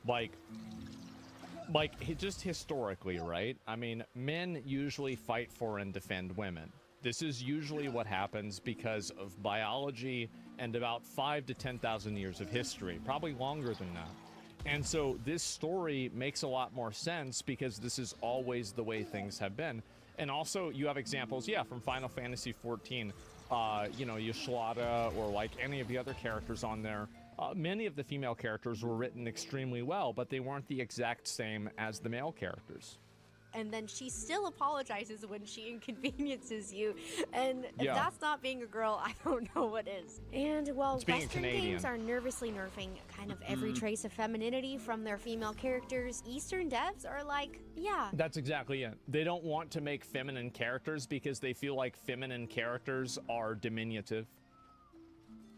like just historically, right? I mean, men usually fight for and defend women. This is usually what happens because of biology and about 5,000 to 10,000 years of history, probably longer than that. And so this story makes a lot more sense because this is always the way things have been. And also you have examples, from Final Fantasy 14, Yashlada, or like any of the other characters on there. Many of the female characters were written extremely well, but they weren't the exact same as the male characters. And then she still apologizes when she inconveniences you. And if that's not being a girl, I don't know what is. And while Western games are nervously nerfing kind of every trace of femininity from their female characters, Eastern devs are like, That's exactly it. They don't want to make feminine characters because they feel like feminine characters are diminutive.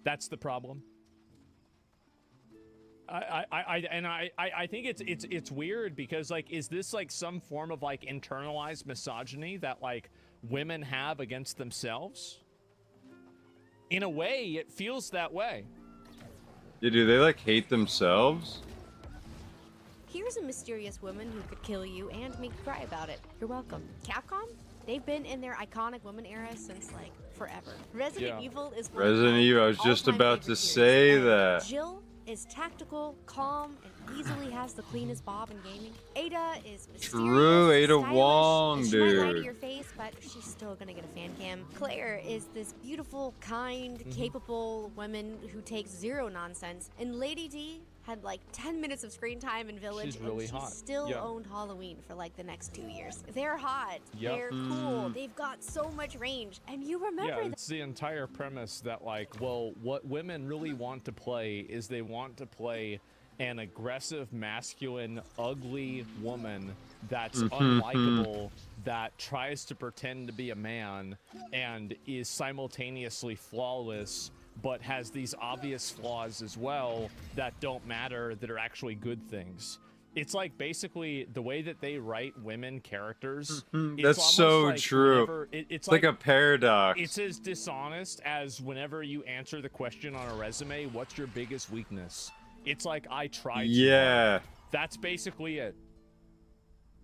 That's the problem. I think it's weird because, like, is this like some form of like internalized misogyny that like women have against themselves? In a way, it feels that way. Yeah, do they like hate themselves? Here's a mysterious woman who could kill you and make you cry about it. You're welcome. Capcom? They've been in their iconic woman era since like forever. Resident Evil is Resident Evil. I was just about to say that. Jill is tactical, calm, and easily has the cleanest bob in gaming. Ada is mysterious, True, Ada Wong, she might lie to dude. your face, but she's still gonna get a fan cam. Claire is this beautiful, kind, capable woman who takes zero nonsense. And Lady D had like 10 minutes of screen time in Village, She's really and she hot. still owned Halloween for like the next 2 years. They're hot. They're cool. They've got so much range. And you remember it's the entire premise that like, well, what women really want to play is they want to play an aggressive, masculine, ugly woman that's unlikable, that tries to pretend to be a man and is simultaneously flawless, but has these obvious flaws as well that don't matter, that are actually good things. It's like basically the way that they write women characters. That's so like true. It's like a paradox. It's as dishonest as whenever you answer the question on a resume, what's your biggest weakness? It's like, I tried too hard. That's basically it.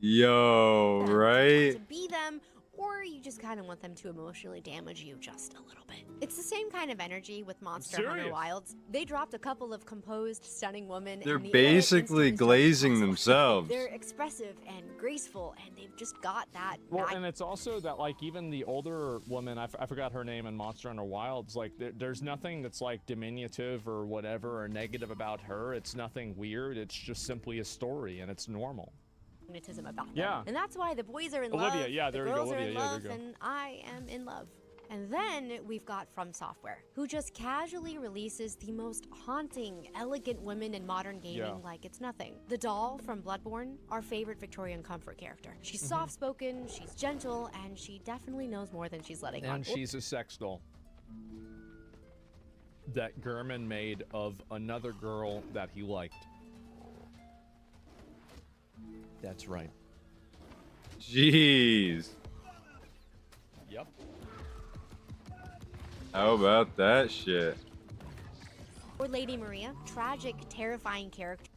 Yo, right? to be them, or you just kind of want them to emotionally damage you just a little bit. It's the same kind of energy with Monster Hunter Wilds. They dropped a couple of composed, stunning women. They're and the basically glazing themselves. They're expressive and graceful, and they've just got that. Well, and it's also that, like, even the older woman, I forgot her name in Monster Hunter Wilds, like, there's nothing that's, like, diminutive or whatever or negative about her. It's nothing weird. It's just simply a story, and it's normal. Magnetism about them. And that's why the boys are in love, there the you go, girls are Olivia, in yeah, there love, you go. and I am in love. And then we've got From Software, who just casually releases the most haunting, elegant women in modern gaming like it's nothing. The doll from Bloodborne, our favorite Victorian comfort character. She's soft-spoken, she's gentle, and she definitely knows more than she's letting on. And she's a sex doll that Gurman made of another girl that he liked. That's right. Jeez. Yep. How about that shit? Or Lady Maria, tragic, terrifying character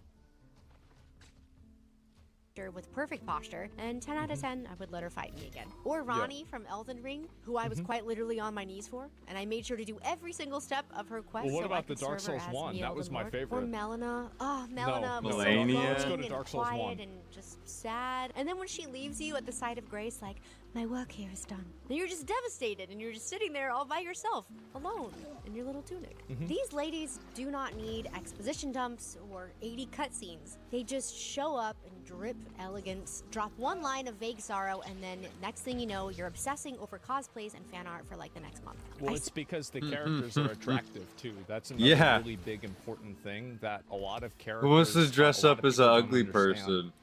with perfect posture, and 10 out of 10, I would let her fight me again. Or Ronnie from Elden Ring, who I was quite literally on my knees for, and I made sure to do every single step of her quest. Well, what so about I could the Dark serve her Souls as 1? the That was Elden my Lord. favorite. Or Melina. Oh, Melina was so Melania. lonely Let's go to and Dark Souls quiet 1. and just sad. And then when she leaves you at the site of grace, like, My work here is done. And you're just devastated, and you're just sitting there all by yourself, alone, in your little tunic. These ladies do not need exposition dumps or 80 cutscenes. They just show up and drip elegance, drop one line of vague sorrow, and then next thing you know, you're obsessing over cosplays and fan art for like the next month. Well, it's because the characters are attractive too. That's another really big important thing that a lot of characters. Who wants to dress up as an ugly person?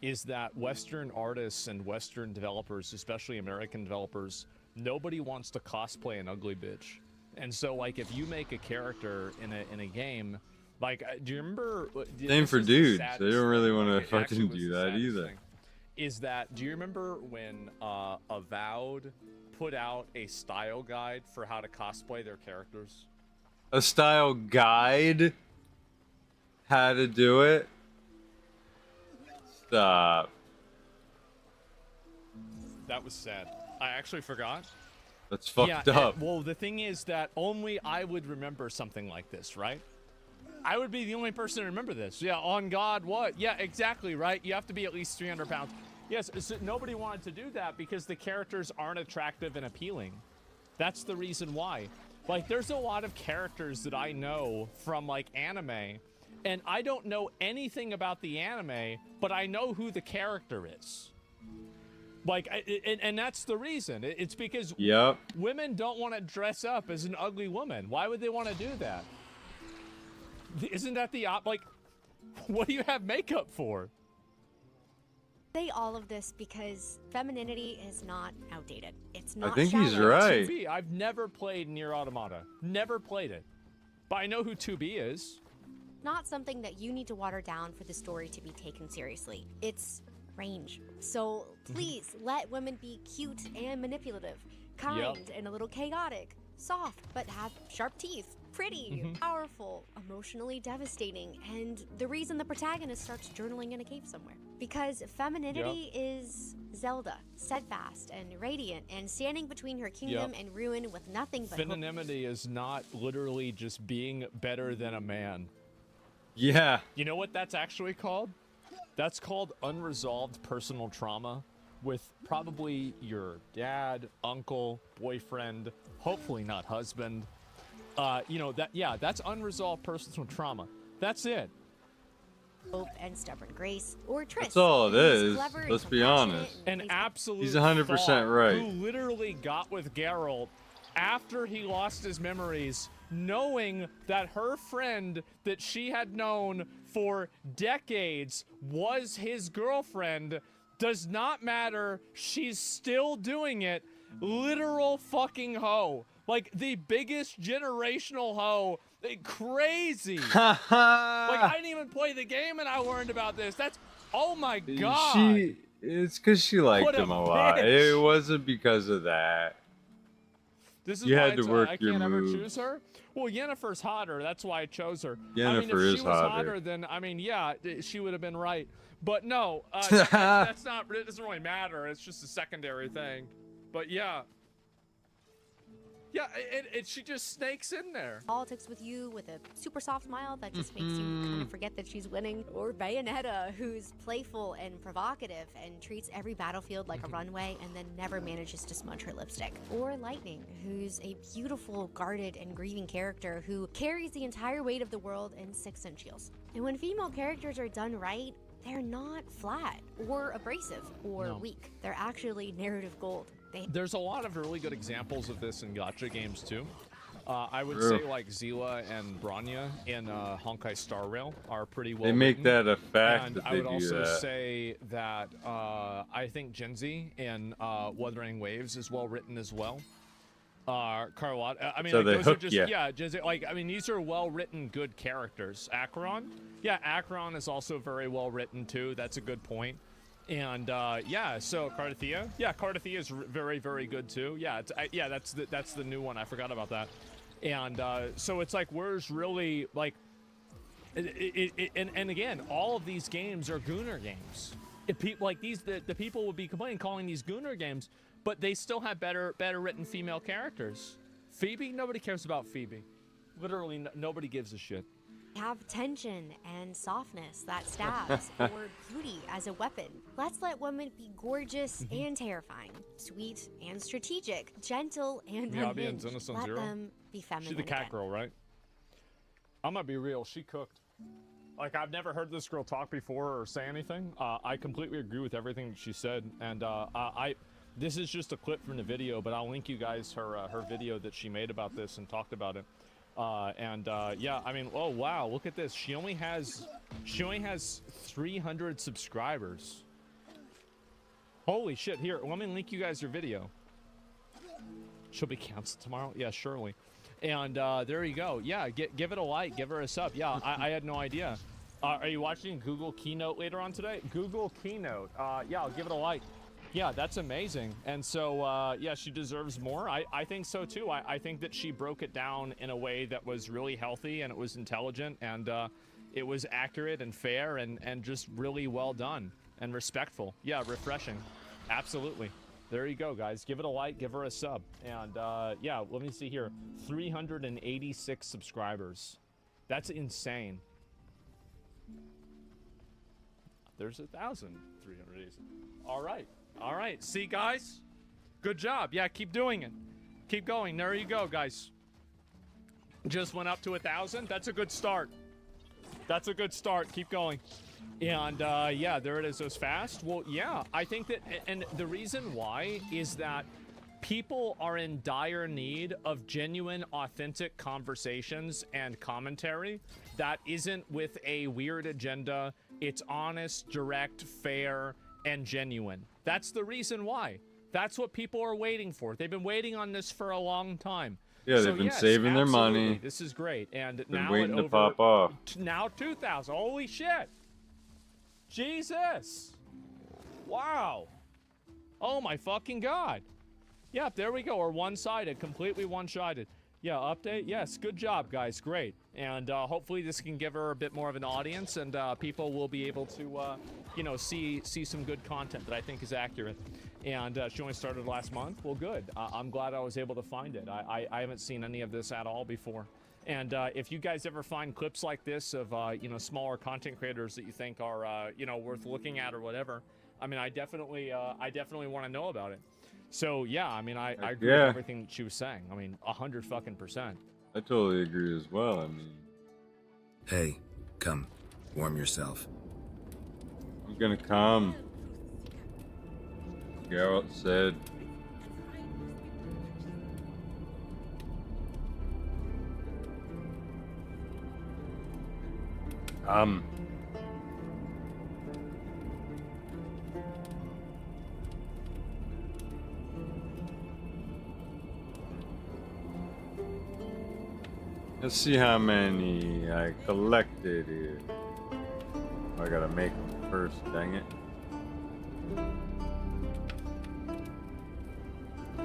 Is that Western artists and Western developers, especially American developers, nobody wants to cosplay an ugly bitch. And so, like, if you make a character in a game, like, do you remember? Same for dudes. They don't really want to fucking do that either. Is that? Do you remember when Avowed put out a style guide for how to cosplay their characters? A style guide? How to do it? Stop. That was sad. I actually forgot. That's fucked up. Well, the thing is that only I would remember something like this, right? I would be the only person to remember this. Yeah, on God, what? Yeah, exactly, right? You have to be at least 300 pounds. Yes, so nobody wanted to do that because the characters aren't attractive and appealing. That's the reason why. Like, there's a lot of characters that I know from, like, anime, and I don't know anything about the anime, but I know who the character is. Like, and that's the reason. It's because women don't want to dress up as an ugly woman. Why would they want to do that? Isn't that the like? What do you have makeup for? Say all of this because femininity is not outdated. It's not. I think shallow. he's right. 2B, I've never played Nier Automata. Never played it, but I know who 2B is. Not something that you need to water down for the story to be taken seriously. It's range. So please let women be cute and manipulative, kind and a little chaotic, soft but have sharp teeth, pretty, powerful, emotionally devastating, and the reason the protagonist starts journaling in a cave somewhere. Because femininity is Zelda, steadfast and radiant, and standing between her kingdom and ruin with nothing but femininity is not literally just being better than a man. Yeah. You know what that's actually called? That's called unresolved personal trauma with probably your dad, uncle, boyfriend, hopefully not husband. You know, that's unresolved personal trauma. That's it. Hope and stubborn grace, or Triss. That's all it is. Let's be honest. An absolute He's 100% right. Who literally got with Geralt after he lost his memories, knowing that her friend that she had known for decades was his girlfriend. Does not matter. She's still doing it. Literal fucking hoe. Like the biggest generational hoe. Crazy. Like I didn't even play the game and I learned about this. That's, oh my god. It's because she liked him a lot. It wasn't because of that. This is you why had to work I your can't ever move. choose her. Well, Yennefer's hotter. That's why I chose her. Yennefer I mean, if is she was hotter. then I mean, yeah, she would have been right. But no, that's not. It doesn't really matter. It's just a secondary thing. But yeah. Yeah, she just snakes in there. Politics with you with a super soft smile that just makes you kind of forget that she's winning. Or Bayonetta, who's playful and provocative and treats every battlefield like a runway and then never manages to smudge her lipstick. Or Lightning, who's a beautiful, guarded, and grieving character who carries the entire weight of the world in 6-inch heels. And when female characters are done right, they're not flat or abrasive or weak. They're actually narrative gold. There's a lot of really good examples of this in gacha games too. I would say like Zila and Bronya in Honkai Star Rail are pretty well. They make written. that a fact And that I they would do also that. say that I think Genzi in Wuthering Waves is well written as well. Carlotta, I mean, So like, they those are hook just ya. Genzi, like I mean, these are well written, good characters. Acheron, Acheron is also very well written too. That's a good point. And so Cardathea, Cardathea is very, very good too. That's the new one. I forgot about that. And so it's like, where's really like, and again, all of these games are Gooner games. Like these, the people would be complaining, calling these Gooner games, but they still have better written female characters. Phoebe, nobody cares about Phoebe. Literally, nobody gives a shit. Have tension and softness that stabs, or beauty as a weapon. Let's let women be gorgeous and terrifying, sweet and strategic, gentle and unhinged. Let them be feminine. She's the cat again. girl, right? I'm gonna be real. She cooked. Like, I've never heard this girl talk before or say anything. I completely agree with everything that she said, and this is just a clip from the video, but I'll link you guys her video that she made about this and talked about it. Yeah, I mean, oh wow, look at this. She only has 300 subscribers. Holy shit! Here, let me link you guys her video. She'll be canceled tomorrow. Yeah, surely. And there you go. Yeah, give it a like, give her a sub. Yeah, I had no idea. Are you watching Google Keynote later on today? Google Keynote. Yeah, I'll give it a like. Yeah, that's amazing. And so, yeah, she deserves more. I think so too. I think that she broke it down in a way that was really healthy, and it was intelligent, and it was accurate and fair, and just really well done and respectful. Yeah, refreshing. Absolutely. There you go, guys. Give it a like, give her a sub. And yeah, let me see here. 386 subscribers. That's insane. There's 1,386. All right. All right. See, guys? Good job. Yeah, keep doing it. Keep going. There you go, guys. Just went up to 1,000. That's a good start. That's a good start. Keep going. And yeah, there it is. It was fast. Well, yeah, I think that, and the reason why is that people are in dire need of genuine, authentic conversations and commentary that isn't with a weird agenda. It's honest, direct, fair, and genuine. That's the reason why. That's what people are waiting for. They've been waiting on this for a long time. Yeah, they've been saving their money. This is great. And been now waiting to pop off. Now 2,000. Holy shit. Jesus. Wow. Oh my fucking God. Yep, there we go. Or one-sided, completely one-sided. Yeah, update. Yes, good job, guys. Great. And hopefully this can give her a bit more of an audience, and people will be able to, you know, see some good content that I think is accurate. And she only started last month. Well, good. I'm glad I was able to find it. I haven't seen any of this at all before. And if you guys ever find clips like this of, you know, smaller content creators that you think are, you know, worth looking at or whatever, I mean, I definitely want to know about it. So yeah, I mean, I agree with everything that she was saying. I mean, 100%. I totally agree as well. I mean, hey, come, warm yourself. I'm gonna come. Geralt said. Let's see how many I collected here. I gotta make them first, dang it.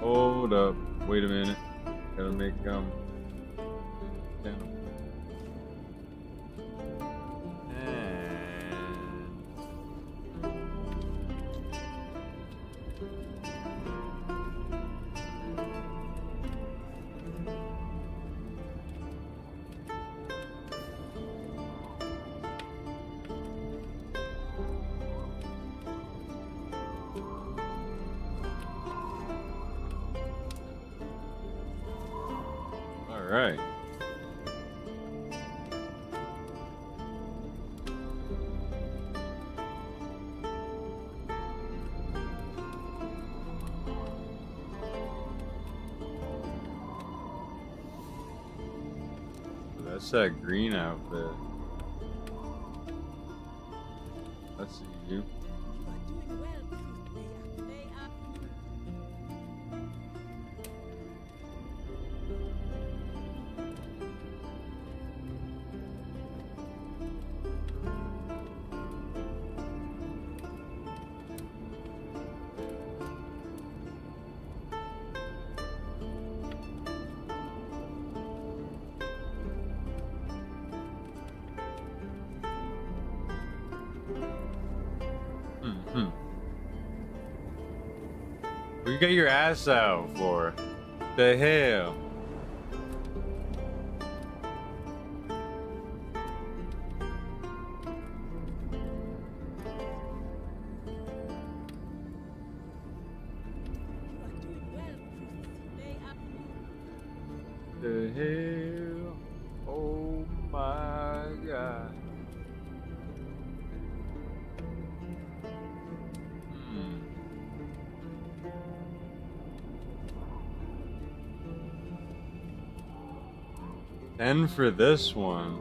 Hold up, wait a minute. Gotta make them. Alright. That's that green outfit. Let's see you. What you got your ass out for? The hell? hell? Oh my God. $10 for this one.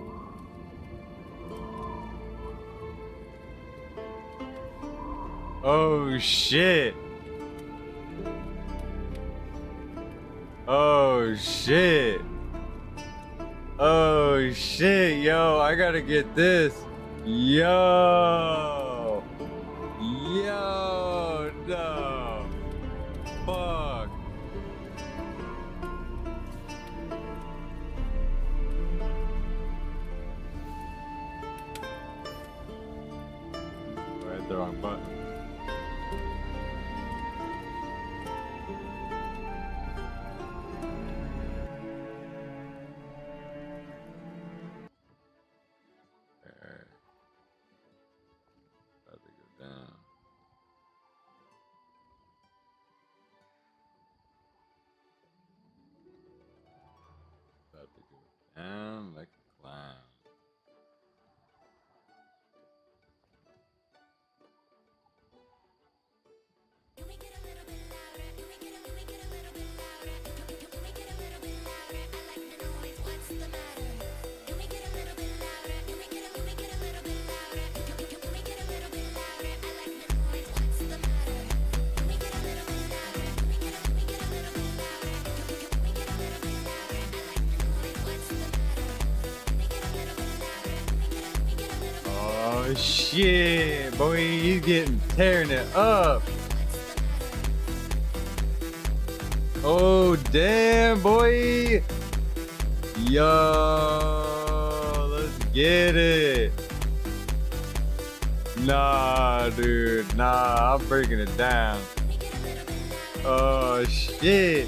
Oh shit. Oh shit. Oh shit, yo, I gotta get this. Yo. Yo, no. Fuck. I hit the wrong button. About to go down. About to go down like a clown. Oh shit, boy, he's tearing it up. Oh damn, boy. Yo, let's get it. Nah, dude, nah, I'm breaking it down. Oh shit.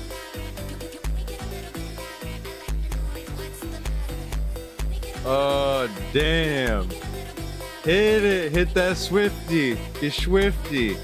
Oh damn. Hit it, hit that Swifty. Get Swifty.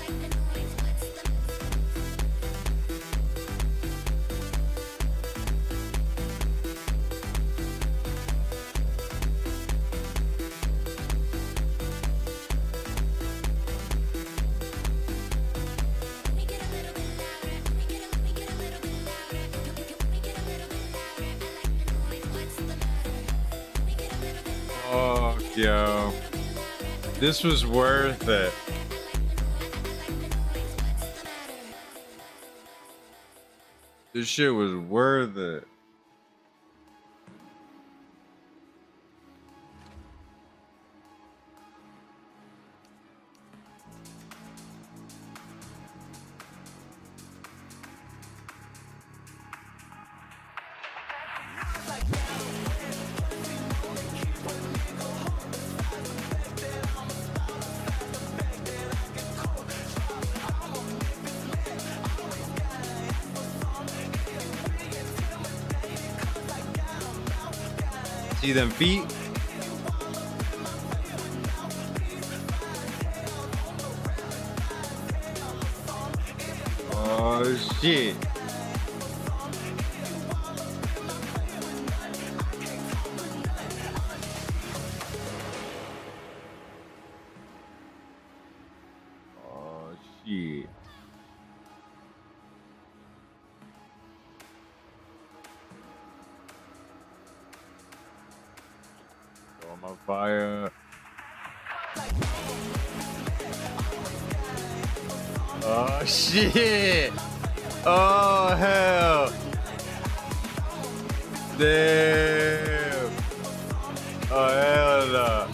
Oh, yo. This was worth it. This shit was worth it. See them feet? Oh shit. Oh shit. I'm on fire. Oh shit! Oh hell! Damn! Oh hell no!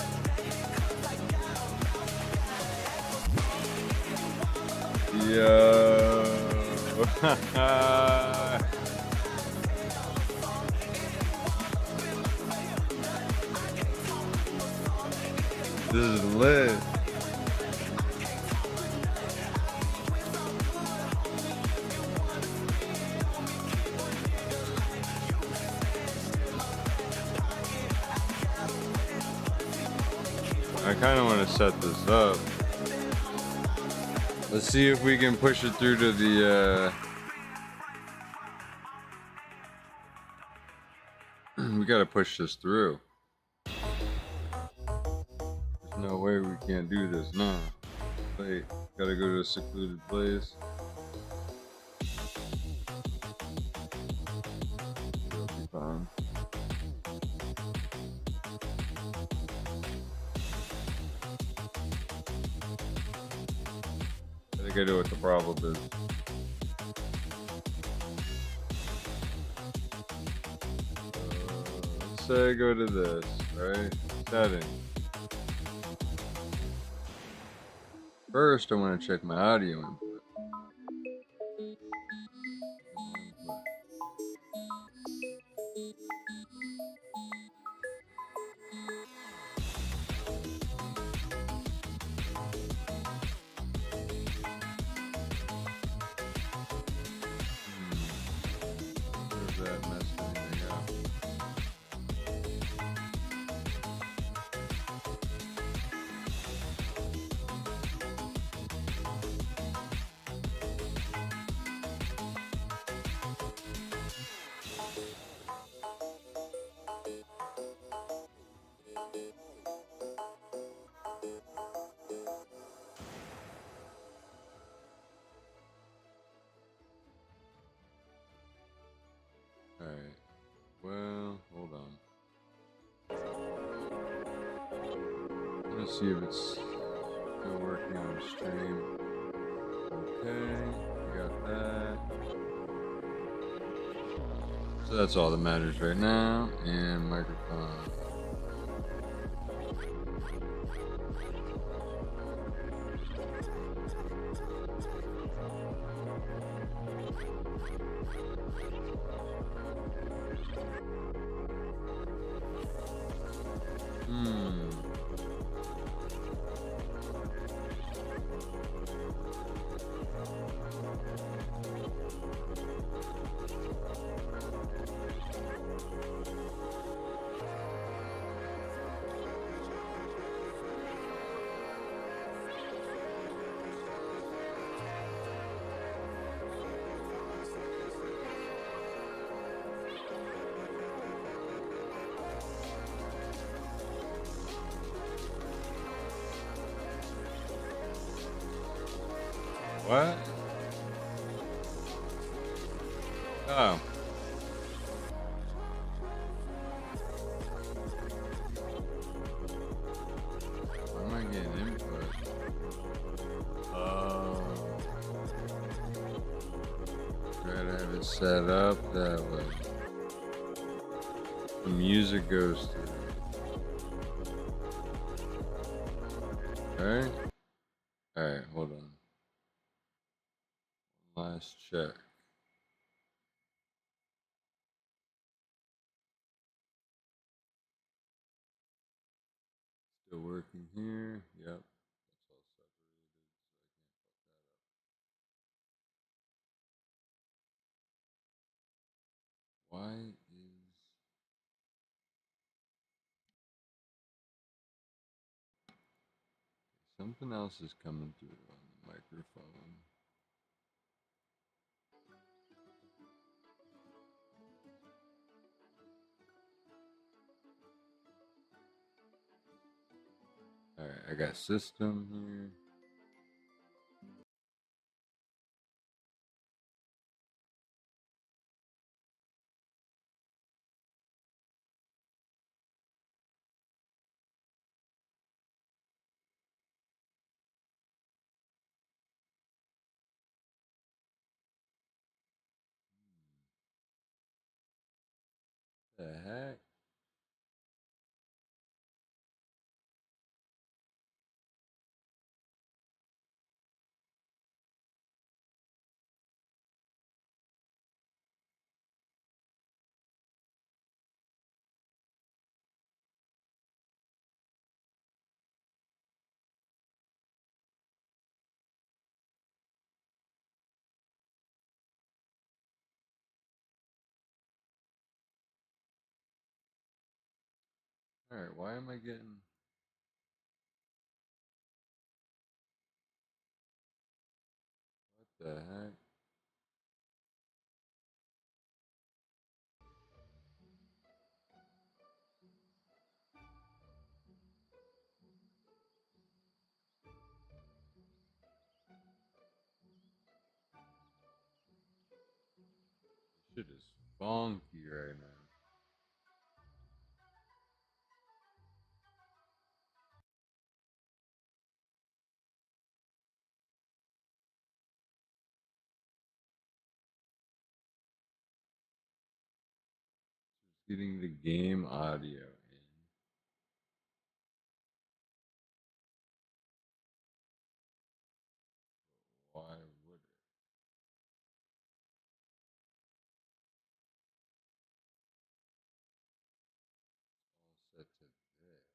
Yo! This is lit. I kind of want to set this up. Let's see if we can push it through to the gotta push this through. There's no way we can't do this. No. Wait, gotta go to a secluded place. It'll be fine. I think I know what the problem is. Say go to this, right? Setting. First, I want to check my audio input. Where's that messed anything up? Alright. Well, hold on. Let's see if it's still working on stream. Okay, we got that. So that's all that matters right now. And microphone. What? Oh. Why am I getting input? Try to have it set up that way. The music goes through. Okay. Alright, hold on. Last check. Still working here. Yep. That's all separated, so I can't fuck that up. Why is something else is coming through on the microphone? Alright, I got system here. The heck? Alright, why am I getting... What the heck? bonky right now. Just getting the game audio in. Why would it? All set to this.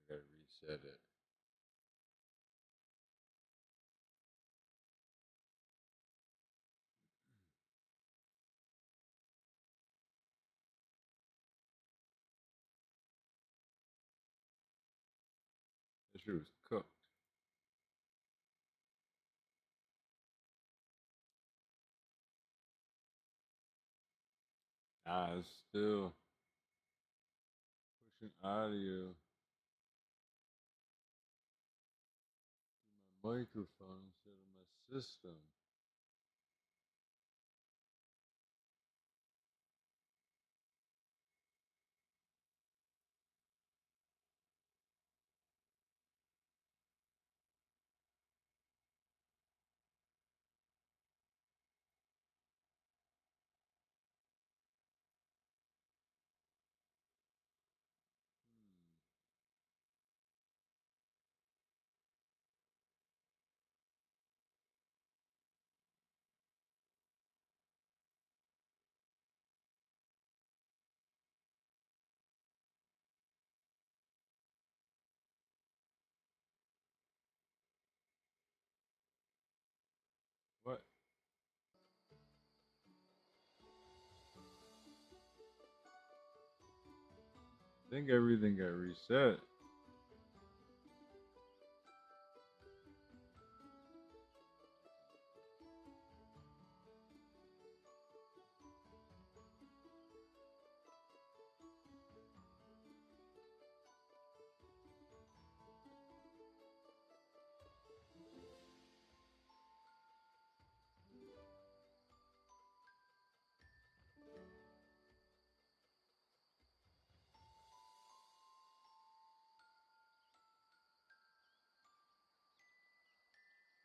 I gotta reset it. This shit was cooked. It's still pushing audio through my microphone instead of my system. What? I think everything got reset.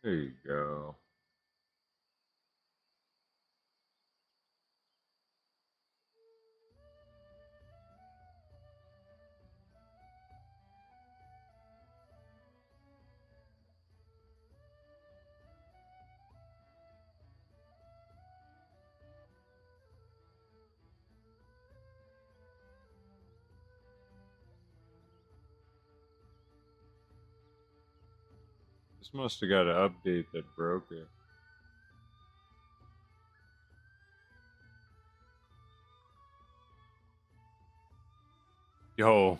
There you go. This must have got an update that broke it. Yo. Of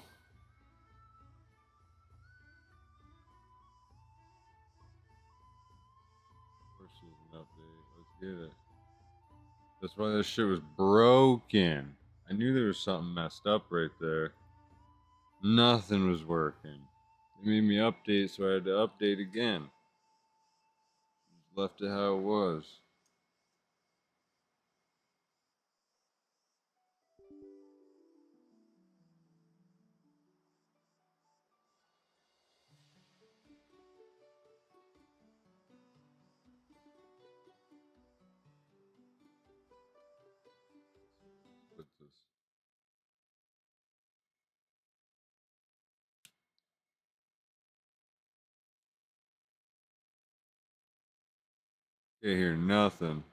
course there's an update. Let's get it. That's why this shit was broken. I knew there was something messed up right there. Nothing was working. They made me update, so I had to update again. Just left it how it was. Put this. Can't hear nothing.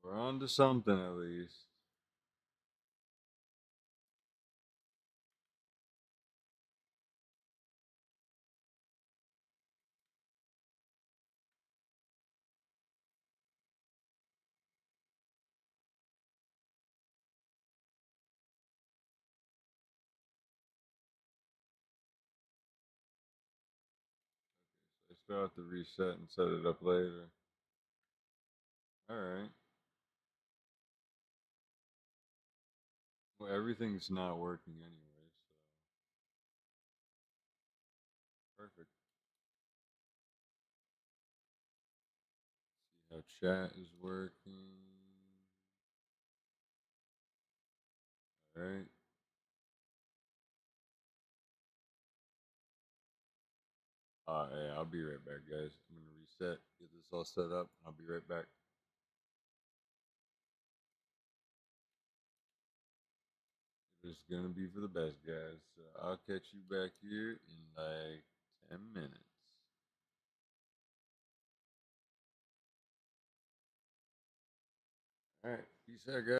We're on to something at least. we'll have to reset and set it up later. Alright. Well, everything's not working anyway, so. Perfect. See how chat is working. Alright. Yeah, I'll be right back, guys. I'm gonna reset, get this all set up. I'll be right back. It's gonna be for the best, guys. So I'll catch you back here in like 10 minutes. All right, peace out, guys.